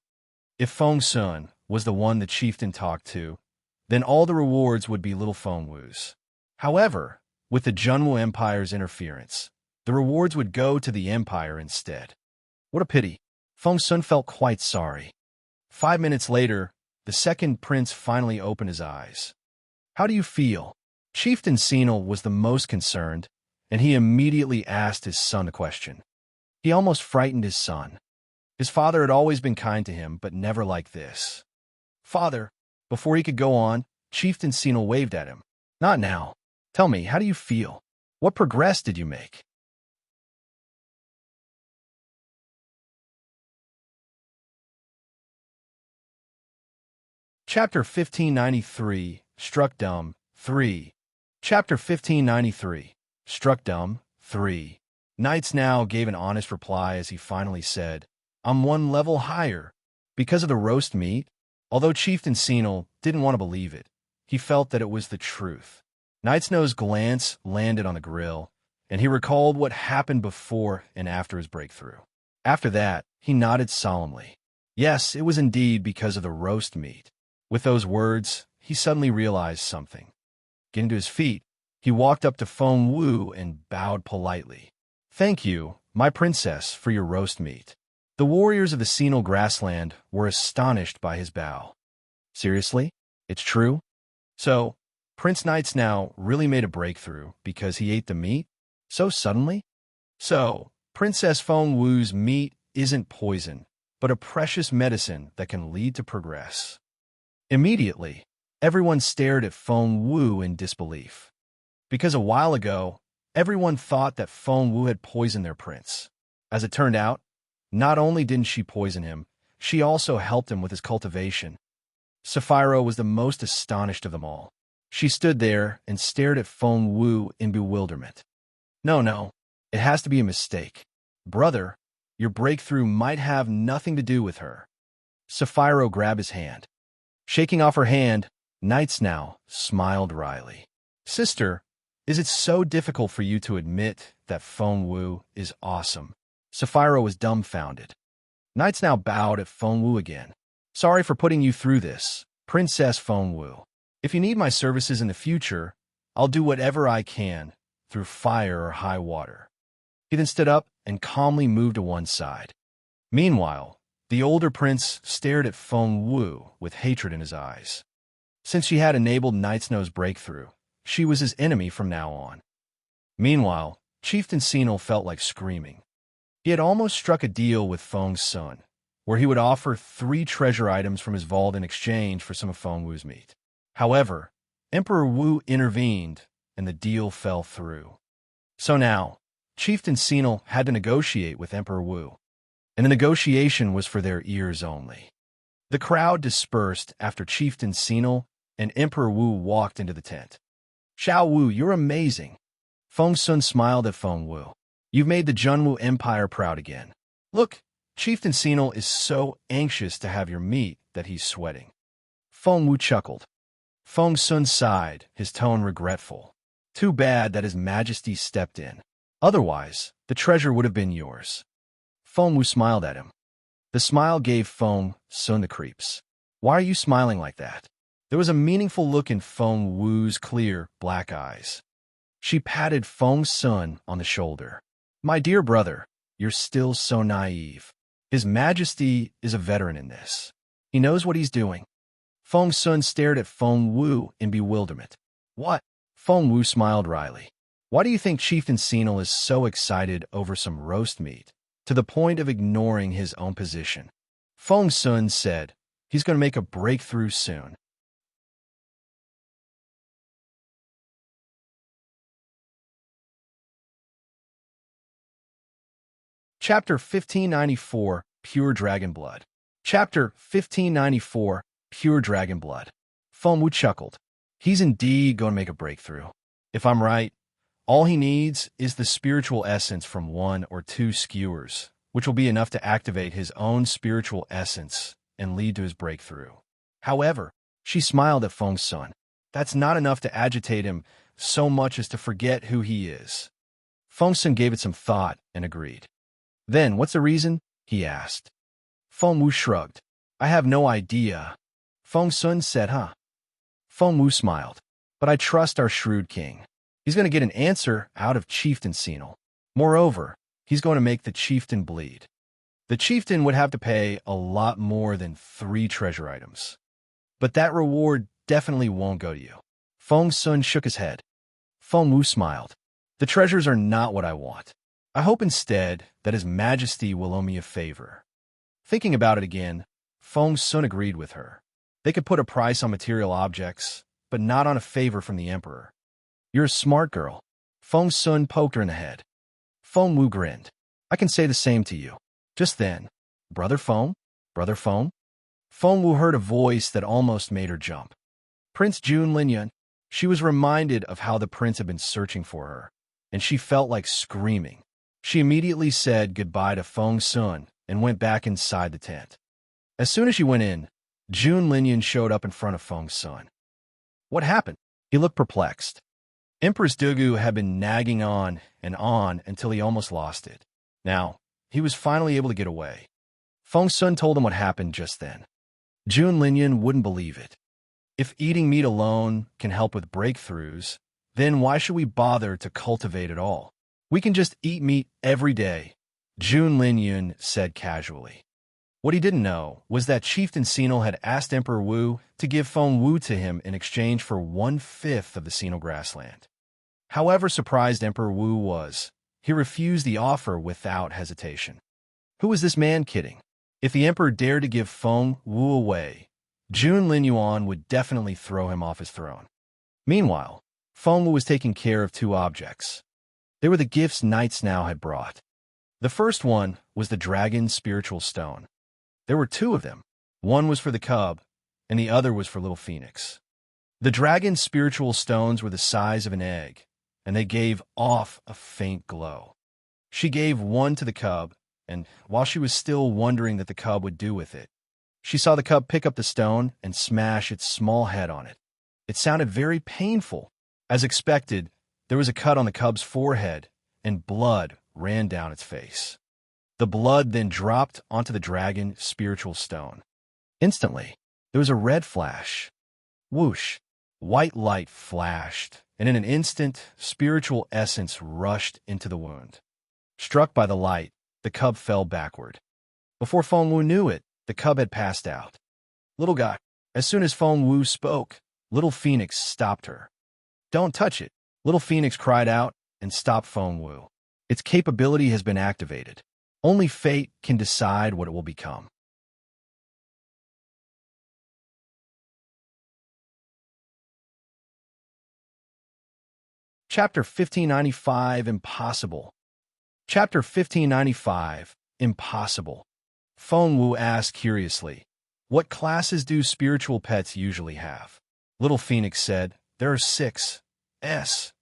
If Feng Sun was the one the chieftain talked to, then all the rewards would be little Feng Wu's. However, with the Junwu Empire's interference, the rewards would go to the Empire instead. What a pity. Feng Sun felt quite sorry. 5 minutes later, the second prince finally opened his eyes. How do you feel? Chieftain Sinel was the most concerned, and he immediately asked his son a question. He almost frightened his son. His father had always been kind to him, but never like this. Father, before he could go on, Chieftain Sinel waved at him. Not now. Tell me, how do you feel? What progress did you make? Chapter 1593, Struck Dumb, 3. Chapter 1593, Struck Dumb, 3. Knights now gave an honest reply as he finally said, I'm one level higher. Because of the roast meat? Although Chieftain Sinel didn't want to believe it, he felt that it was the truth. Knightsno's glance landed on the grill, and he recalled what happened before and after his breakthrough. After that, he nodded solemnly. Yes, it was indeed because of the roast meat. With those words, he suddenly realized something. Getting to his feet, he walked up to Feng Wu and bowed politely. Thank you, my princess, for your roast meat. The warriors of the senile grassland were astonished by his bow. Seriously? It's true? So, Prince Knights now really made a breakthrough because he ate the meat? So suddenly? So, Princess Feng Wu's meat isn't poison, but a precious medicine that can lead to progress. Immediately, everyone stared at Feng Wu in disbelief. Because a while ago, everyone thought that Feng Wu had poisoned their prince. As it turned out, not only didn't she poison him, she also helped him with his cultivation. Sapphira was the most astonished of them all. She stood there and stared at Feng Wu in bewilderment. No, it has to be a mistake. Brother, your breakthrough might have nothing to do with her. Sapphira grabbed his hand. Shaking off her hand, Knights now smiled wryly. Sister, is it so difficult for you to admit that Feng Wu is awesome? Sapphira was dumbfounded. Knights now bowed at Feng Wu again. Sorry for putting you through this, Princess Feng Wu. If you need my services in the future, I'll do whatever I can, through fire or high water. He then stood up and calmly moved to one side. Meanwhile, the older prince stared at Feng Wu with hatred in his eyes. Since she had enabled Knight's Nose breakthrough, she was his enemy from now on. Meanwhile, Chieftain Senil felt like screaming. He had almost struck a deal with Feng Sun, where he would offer 3 treasure items from his vault in exchange for some of Feng Wu's meat. However, Emperor Wu intervened, and the deal fell through. So now, Chieftain Senil had to negotiate with Emperor Wu, and the negotiation was for their ears only. The crowd dispersed after Chieftain Senil and Emperor Wu walked into the tent. Xiao Wu, you're amazing. Feng Sun smiled at Feng Wu. You've made the Junwu Empire proud again. Look, Chieftain Senil is so anxious to have your meat that he's sweating. Feng Wu chuckled. Feng Sun sighed, his tone regretful. Too bad that His Majesty stepped in. Otherwise, the treasure would have been yours. Feng Wu smiled at him. The smile gave Feng Sun the creeps. Why are you smiling like that? There was a meaningful look in Feng Wu's clear, black eyes. She patted Feng Sun on the shoulder. My dear brother, you're still so naive. His Majesty is a veteran in this. He knows what he's doing. Feng Sun stared at Feng Wu in bewilderment. What? Feng Wu smiled wryly. Why do you think Chieftain Senil is so excited over some roast meat, to the point of ignoring his own position? Feng Sun said, he's going to make a breakthrough soon. Chapter 1594, Pure Dragon Blood. Chapter 1594, Pure Dragon Blood. Feng Wu chuckled. He's indeed going to make a breakthrough. If I'm right, all he needs is the spiritual essence from 1 or 2 skewers, which will be enough to activate his own spiritual essence and lead to his breakthrough. However, she smiled at Feng Sun. That's not enough to agitate him so much as to forget who he is. Feng Sun gave it some thought and agreed. Then, what's the reason? He asked. Feng Wu shrugged. I have no idea. Feng Sun said, huh? Feng Wu smiled. But I trust our shrewd king. He's going to get an answer out of Chieftain Senil. Moreover, he's going to make the chieftain bleed. The chieftain would have to pay a lot more than 3 treasure items. But that reward definitely won't go to you. Feng Sun shook his head. Feng Wu smiled. The treasures are not what I want. I hope instead that His Majesty will owe me a favor. Thinking about it again, Feng Sun agreed with her. They could put a price on material objects, but not on a favor from the emperor. You're a smart girl. Feng Sun poked her in the head. Feng Wu grinned. I can say the same to you. Just then, Brother Feng? Brother Feng? Feng Wu heard a voice that almost made her jump. Prince Jun Linyan. She was reminded of how the prince had been searching for her, and she felt like screaming. She immediately said goodbye to Feng Sun and went back inside the tent. As soon as she went in, Jun Linyan showed up in front of Feng Sun. What happened? He looked perplexed. Empress Dugu had been nagging on and on until he almost lost it. Now, he was finally able to get away. Feng Sun told him what happened just then. Jun Linyan wouldn't believe it. If eating meat alone can help with breakthroughs, then why should we bother to cultivate at all? We can just eat meat every day. Jun Lin Yun said casually. What he didn't know was that Chieftain Senil had asked Emperor Wu to give Feng Wu to him in exchange for 1/5 of the Senil grassland. However surprised Emperor Wu was, he refused the offer without hesitation. Who was this man kidding? If the emperor dared to give Feng Wu away, Jun Lin Yuan would definitely throw him off his throne. Meanwhile, Feng Wu was taking care of 2 objects. They were the gifts knights now had brought. The first one was the dragon's spiritual stone. There were 2 of them. One was for the cub, and the other was for little Phoenix. The dragon's spiritual stones were the size of an egg, and they gave off a faint glow. She gave one to the cub, and while she was still wondering what the cub would do with it, she saw the cub pick up the stone and smash its small head on it. It sounded very painful. As expected, there was a cut on the cub's forehead, and blood ran down its face. The blood then dropped onto the dragon spiritual stone. Instantly, there was a red flash. Whoosh! White light flashed, and in an instant, spiritual essence rushed into the wound. Struck by the light, the cub fell backward. Before Feng Wu knew it, the cub had passed out. Little guy. As soon as Feng Wu spoke, little Phoenix stopped her. Don't touch it. Little Phoenix cried out and stopped Feng Wu. Its capability has been activated. Only fate can decide what it will become. Chapter 1595, Impossible. Chapter 1595, Impossible. Feng Wu asked curiously, what classes do spiritual pets usually have? Little Phoenix said, there are 6, S,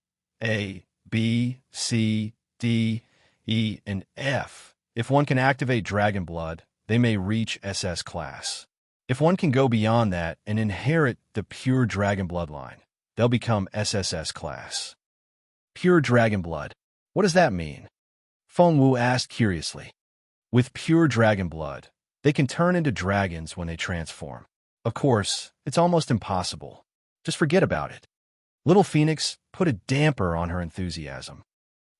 A, B, C, D, E, and F. If one can activate Dragon Blood, they may reach SS class. If one can go beyond that and inherit the pure Dragon Bloodline, they'll become SSS class. Pure Dragon Blood. What does that mean? Feng Wu asked curiously. With pure Dragon Blood, they can turn into dragons when they transform. Of course, it's almost impossible. Just forget about it. Little Phoenix put a damper on her enthusiasm.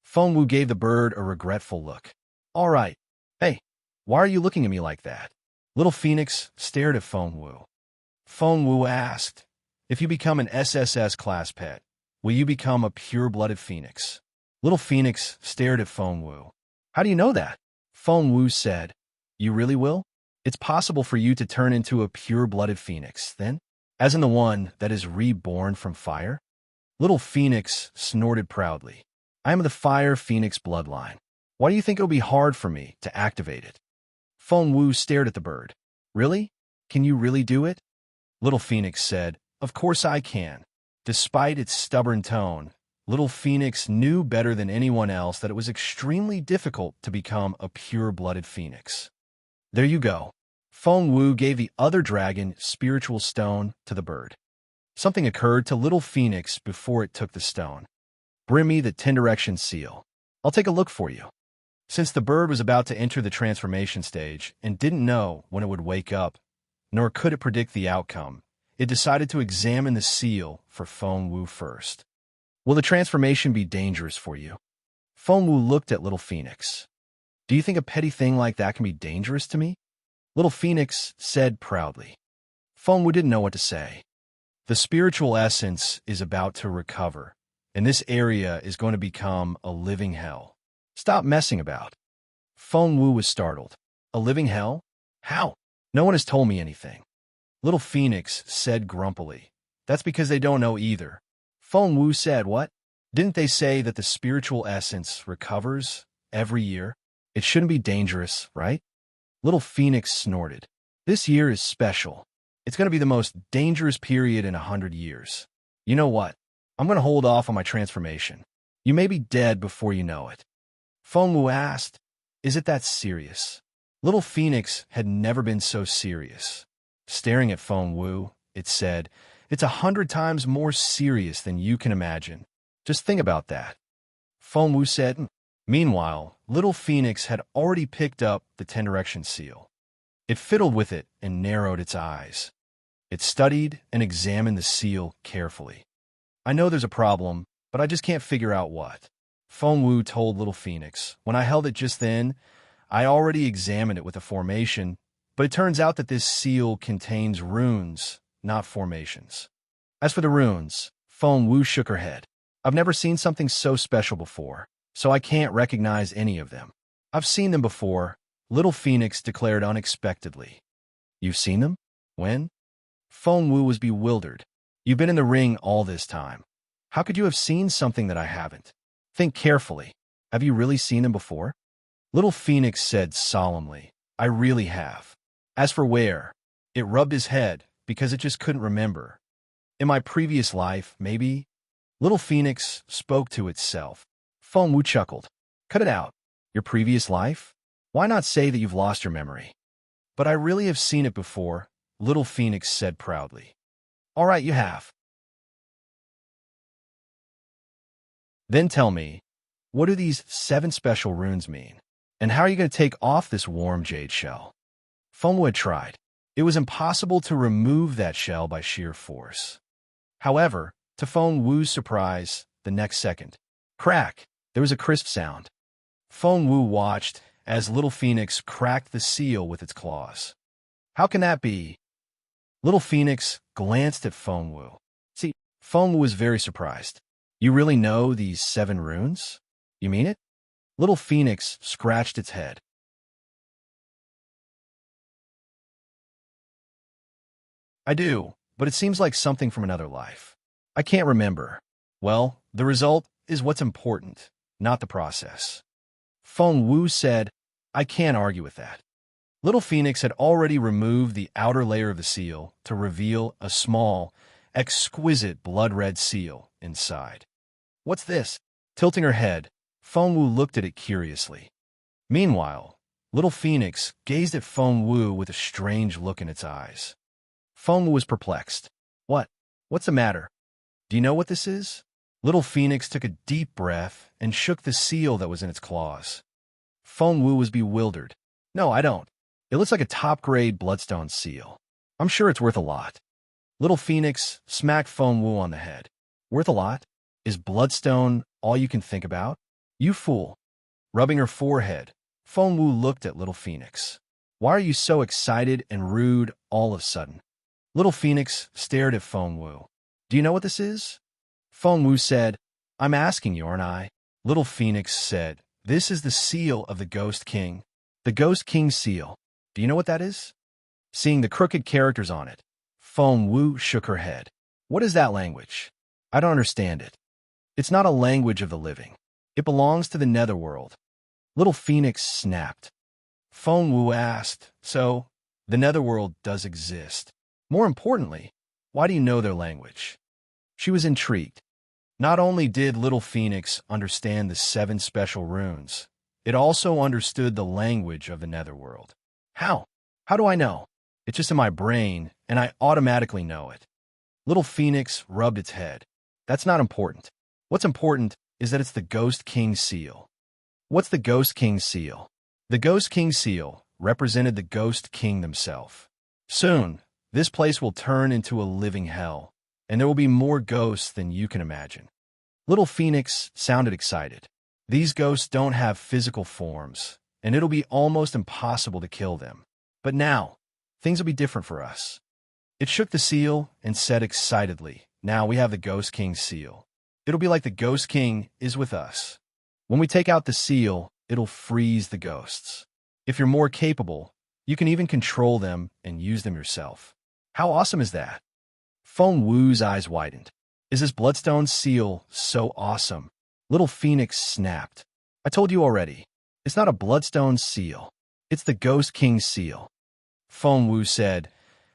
Feng Wu gave the bird a regretful look. All right. Hey, why are you looking at me like that? Little Phoenix stared at Feng Wu. Feng Wu asked, if you become an SSS class pet, will you become a pure-blooded phoenix? Little Phoenix stared at Feng Wu. How do you know that? Feng Wu said, you really will? It's possible for you to turn into a pure-blooded phoenix, then? As in the one that is reborn from fire? Little Phoenix snorted proudly. I am of the Fire Phoenix bloodline. Why do you think it'll be hard for me to activate it? Feng Wu stared at the bird. Really? Can you really do it? Little Phoenix said, of course I can. Despite its stubborn tone, Little Phoenix knew better than anyone else that it was extremely difficult to become a pure-blooded phoenix. There you go. Feng Wu gave the other dragon spiritual stone to the bird. Something occurred to Little Phoenix before it took the stone. Bring me the 10 direction seal. I'll take a look for you. Since the bird was about to enter the transformation stage and didn't know when it would wake up, nor could it predict the outcome, it decided to examine the seal for Feng Wu first. Will the transformation be dangerous for you? Feng Wu looked at Little Phoenix. Do you think a petty thing like that can be dangerous to me? Little Phoenix said proudly. Feng Wu didn't know what to say. The spiritual essence is about to recover, and this area is going to become a living hell. Stop messing about. Feng Wu was startled. A living hell? How? No one has told me anything. Little Phoenix said grumpily. That's because they don't know either. Feng Wu said, what? Didn't they say that the spiritual essence recovers every year? It shouldn't be dangerous, right? Little Phoenix snorted. This year is special. It's going to be the most dangerous period in 100 years. You know what? I'm going to hold off on my transformation. You may be dead before you know it. Feng Wu asked, is it that serious? Little Phoenix had never been so serious. Staring at Feng Wu, it said, it's 100 times more serious than you can imagine. Just think about that. Feng Wu said. Meanwhile, Little Phoenix had already picked up the 10 direction seal. It fiddled with it and narrowed its eyes. It studied and examined the seal carefully. I know there's a problem, but I just can't figure out what. Feng Wu told Little Phoenix. When I held it just then, I already examined it with a formation, but it turns out that this seal contains runes, not formations. As for the runes, Feng Wu shook her head. I've never seen something so special before, so I can't recognize any of them. I've seen them before, Little Phoenix declared unexpectedly. You've seen them? When? Feng Wu was bewildered. You've been in the ring all this time. How could you have seen something that I haven't? Think carefully. Have you really seen them before? Little Phoenix said solemnly, I really have. As for where, it rubbed his head because it just couldn't remember. In my previous life, maybe? Little Phoenix spoke to itself. Feng Wu chuckled. Cut it out. Your previous life? Why not say that you've lost your memory? But I really have seen it before, Little Phoenix said proudly. All right, you have. Then tell me, what do these 7 special runes mean? And how are you going to take off this warm jade shell? Feng Wu had tried. It was impossible to remove that shell by sheer force. However, to Feng Wu's surprise, the next second, crack, there was a crisp sound. Feng Wu watched as Little Phoenix cracked the seal with its claws. How can that be? Little Phoenix glanced at Feng Wu. See, Feng Wu was very surprised. You really know these 7 runes? You mean it? Little Phoenix scratched its head. I do, but it seems like something from another life. I can't remember. Well, the result is what's important, not the process. Feng Wu said, I can't argue with that. Little Phoenix had already removed the outer layer of the seal to reveal a small, exquisite blood-red seal inside. What's this? Tilting her head, Feng Wu looked at it curiously. Meanwhile, Little Phoenix gazed at Feng Wu with a strange look in its eyes. Feng Wu was perplexed. What? What's the matter? Do you know what this is? Little Phoenix took a deep breath and shook the seal that was in its claws. Feng Wu was bewildered. No, I don't. It looks like a top-grade bloodstone seal. I'm sure it's worth a lot. Little Phoenix smacked Feng Wu on the head. Worth a lot? Is bloodstone all you can think about? You fool. Rubbing her forehead, Feng Wu looked at Little Phoenix. Why are you so excited and rude all of a sudden? Little Phoenix stared at Feng Wu. Do you know what this is? Feng Wu said, I'm asking you, aren't I? Little Phoenix said, this is the seal of the Ghost King. The Ghost King seal. Do you know what that is? Seeing the crooked characters on it, Feng Wu shook her head. What is that language? I don't understand it. It's not a language of the living. It belongs to the netherworld. Little Phoenix snapped. Feng Wu asked, so, the netherworld does exist. More importantly, why do you know their language? She was intrigued. Not only did Little Phoenix understand the 7 special runes, it also understood the language of the netherworld. How? How do I know? It's just in my brain, and I automatically know it. Little Phoenix rubbed its head. That's not important. What's important is that it's the Ghost King seal. What's the Ghost King seal? The Ghost King seal represented the Ghost King themselves. Soon, this place will turn into a living hell, and there will be more ghosts than you can imagine. Little Phoenix sounded excited. These ghosts don't have physical forms, and it'll be almost impossible to kill them. But now, things will be different for us. It shook the seal and said excitedly, now we have the Ghost King seal. It'll be like the Ghost King is with us. When we take out the seal, it'll freeze the ghosts. If you're more capable, you can even control them and use them yourself. How awesome is that? Feng Wu's eyes widened. Is this bloodstone seal so awesome? Little Phoenix snapped. I told you already. It's not a bloodstone seal. It's the Ghost King seal. Feng Wu said,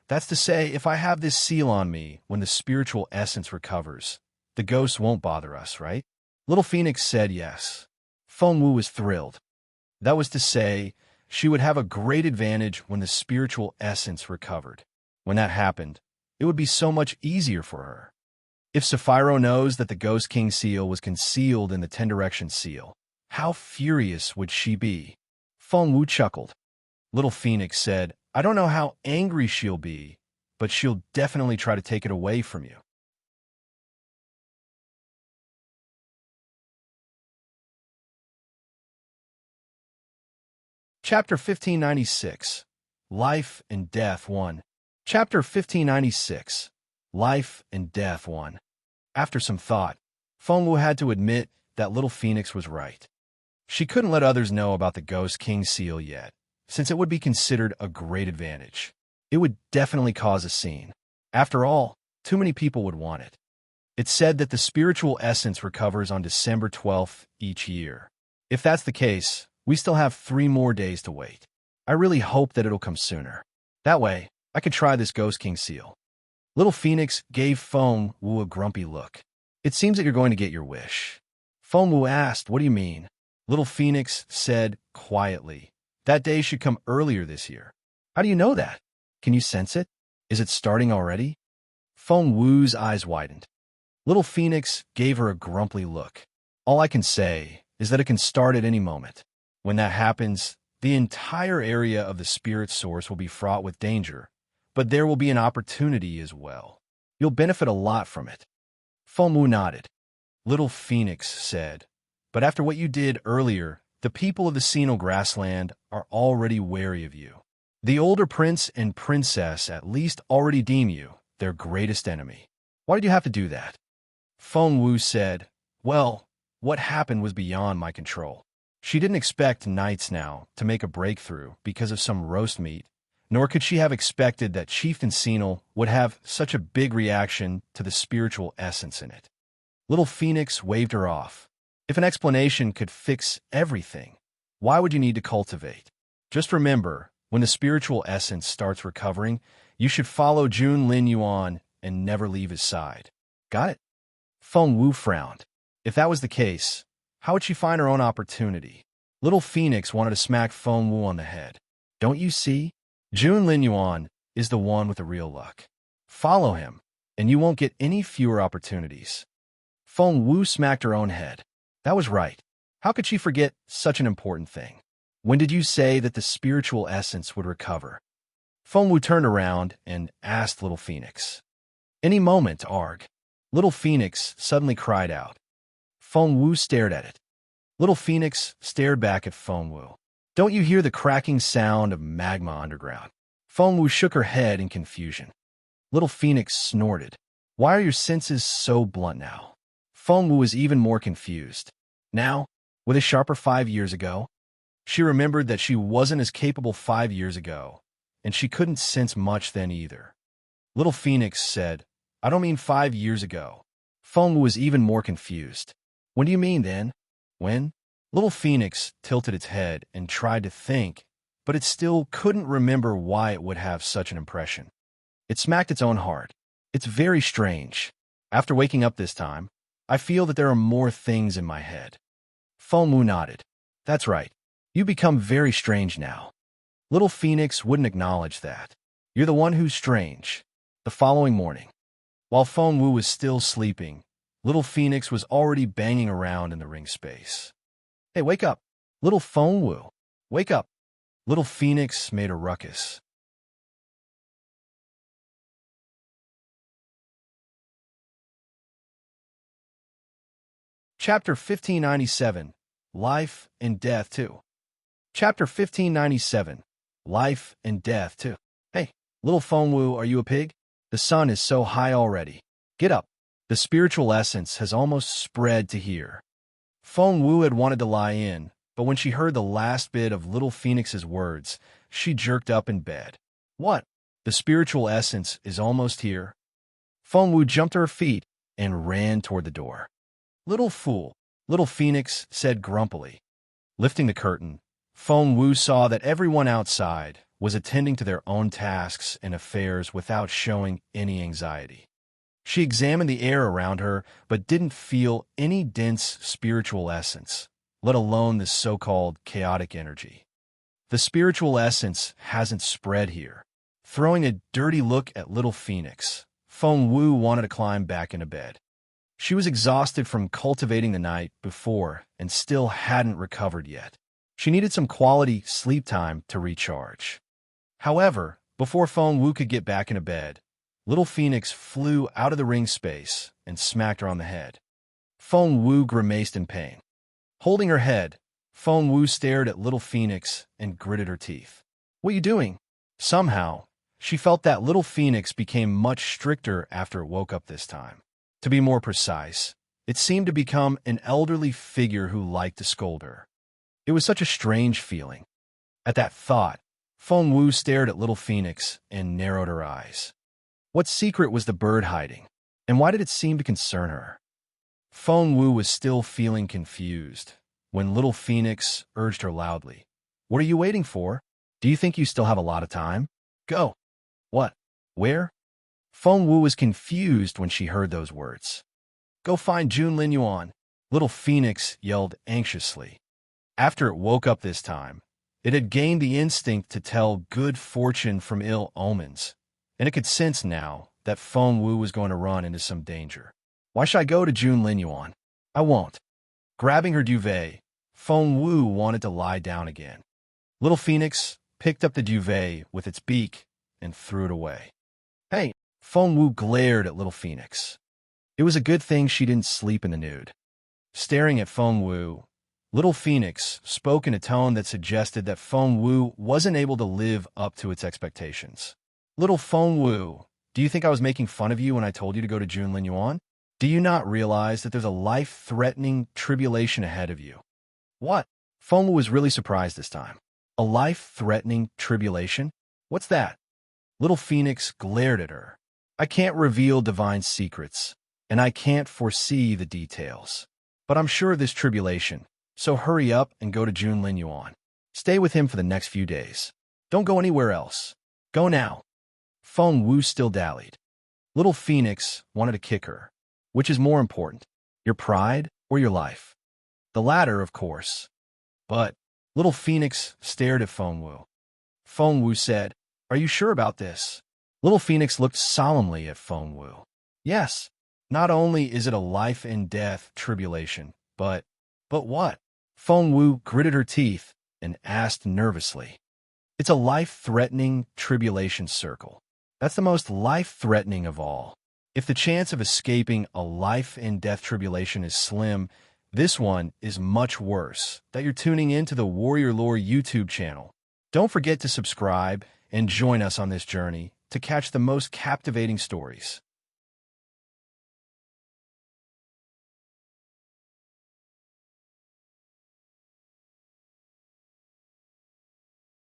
that's to say, if I have this seal on me when the spiritual essence recovers, the ghosts won't bother us, right? Little Phoenix said yes. Feng Wu was thrilled. That was to say, she would have a great advantage when the spiritual essence recovered. When that happened, it would be so much easier for her. If Sapphiro knows that the Ghost King seal was concealed in the Ten Direction seal, how furious would she be? Feng Wu chuckled. Little Phoenix said, I don't know how angry she'll be, but she'll definitely try to take it away from you. Chapter 1596, Life and Death 1. Chapter 1596, Life and Death 1. After some thought, Fengwu had to admit that little Phoenix was right. She couldn't let others know about the Ghost King seal yet, since it would be considered a great advantage. It would definitely cause a scene. After all, too many people would want it. It's said that the spiritual essence recovers on December 12th each year. If that's the case, we still have 3 more days to wait. I really hope that it'll come sooner. That way, I could try this Ghost King seal. Little Phoenix gave Fengwu a grumpy look. It seems that you're going to get your wish. Fengwu asked, what do you mean? Little Phoenix said quietly, that day should come earlier this year. How do you know that? Can you sense it? Is it starting already? Fengwu's eyes widened. Little Phoenix gave her a grumpy look. All I can say is that it can start at any moment. When that happens, the entire area of the spirit source will be fraught with danger, but there will be an opportunity as well. You'll benefit a lot from it. Fengwu nodded. Little Phoenix said, but after what you did earlier, the people of the Senile Grassland are already wary of you. The older prince and princess at least already deem you their greatest enemy. Why did you have to do that? Fengwu said, well, what happened was beyond my control. She didn't expect knights now to make a breakthrough because of some roast meat, nor could she have expected that Chieftain Senile would have such a big reaction to the spiritual essence in it. Little Phoenix waved her off. If an explanation could fix everything, why would you need to cultivate? Just remember, when the spiritual essence starts recovering, you should follow Jun Lin Yuan and never leave his side. Got it? Fengwu frowned. If that was the case, how would she find her own opportunity? Little Phoenix wanted to smack Fengwu on the head. Don't you see? Jun Lin Yuan is the one with the real luck. Follow him, and you won't get any fewer opportunities. Fengwu smacked her own head. That was right. How could she forget such an important thing? When did you say that the spiritual essence would recover? Fengwu turned around and asked Little Phoenix. Any moment, Arg. Little Phoenix suddenly cried out. Fengwu stared at it. Little Phoenix stared back at Fengwu. Don't you hear the cracking sound of magma underground? Fengwu shook her head in confusion. Little Phoenix snorted. Why are your senses so blunt now? Fengwu was even more confused. Now, with a sharper 5 years ago? She remembered that she wasn't as capable 5 years ago, and she couldn't sense much then either. Little Phoenix said, I don't mean 5 years ago. Fengwu was even more confused. When do you mean, then? When? Little Phoenix tilted its head and tried to think, but it still couldn't remember why it would have such an impression. It smacked its own heart. It's very strange. After waking up this time, I feel that there are more things in my head. Fengwu nodded. That's right. You become very strange now. Little Phoenix wouldn't acknowledge that. You're the one who's strange. The following morning, while Fengwu was still sleeping, Little Phoenix was already banging around in the ring space. Hey, wake up. Little Fengwu. Wake up. Little Phoenix made a ruckus. Chapter 1597, Life and Death 2. Chapter 1597, Life and Death 2. Hey, Little Fengwu, are you a pig? The sun is so high already. Get up. The spiritual essence has almost spread to here. Fengwu had wanted to lie in, but when she heard the last bit of Little Phoenix's words, she jerked up in bed. What? The spiritual essence is almost here? Fengwu jumped to her feet and ran toward the door. Little fool, Little Phoenix said grumpily. Lifting the curtain, Fengwu saw that everyone outside was attending to their own tasks and affairs without showing any anxiety. She examined the air around her, but didn't feel any dense spiritual essence, let alone this so-called chaotic energy. The spiritual essence hasn't spread here. Throwing a dirty look at Little Phoenix, Fengwu wanted to climb back into bed. She was exhausted from cultivating the night before and still hadn't recovered yet. She needed some quality sleep time to recharge. However, before Fengwu could get back into bed, Little Phoenix flew out of the ring space and smacked her on the head. Fengwu grimaced in pain. Holding her head, Feng Wu stared at little Phoenix and gritted her teeth. What are you doing? Somehow, she felt that little Phoenix became much stricter after it woke up this time. To be more precise, it seemed to become an elderly figure who liked to scold her. It was such a strange feeling. At that thought, Feng Wu stared at little Phoenix and narrowed her eyes. What secret was the bird hiding, and why did it seem to concern her? Feng Wu was still feeling confused when little Phoenix urged her loudly. What are you waiting for? Do you think you still have a lot of time? Go. What? Where? Feng Wu was confused when she heard those words. Go find Jun Lin Yuan, little Phoenix yelled anxiously. After it woke up this time, it had gained the instinct to tell good fortune from ill omens, and it could sense now that Feng Wu was going to run into some danger. Why should I go to Jun Lin Yuan? I won't. Grabbing her duvet, Feng Wu wanted to lie down again. Little Phoenix picked up the duvet with its beak and threw it away. Hey! Feng Wu glared at little Phoenix. It was a good thing she didn't sleep in the nude. Staring at Feng Wu, little Phoenix spoke in a tone that suggested that Feng Wu wasn't able to live up to its expectations. Little Feng Wu, do you think I was making fun of you when I told you to go to Jun Lin Yuan? Do you not realize that there's a life-threatening tribulation ahead of you? What? Feng Wu was really surprised this time. A life-threatening tribulation? What's that? Little Phoenix glared at her. I can't reveal divine secrets, and I can't foresee the details. But I'm sure of this tribulation, so hurry up and go to Jun Lin Yuan. Stay with him for the next few days. Don't go anywhere else. Go now. Feng Wu still dallied. Little Phoenix wanted to kick her. Which is more important, your pride or your life? The latter, of course. But little Phoenix stared at Feng Wu. Feng Wu said, Are you sure about this? Little Phoenix looked solemnly at Feng Wu. Yes, not only is it a life and death tribulation, but what? Feng Wu gritted her teeth and asked nervously. It's a life-threatening tribulation circle. That's the most life-threatening of all. If the chance of escaping a life and death tribulation is slim, this one is much worse. That you're tuning into the Warrior Lore YouTube channel. Don't forget to subscribe and join us on this journey to catch the most captivating stories.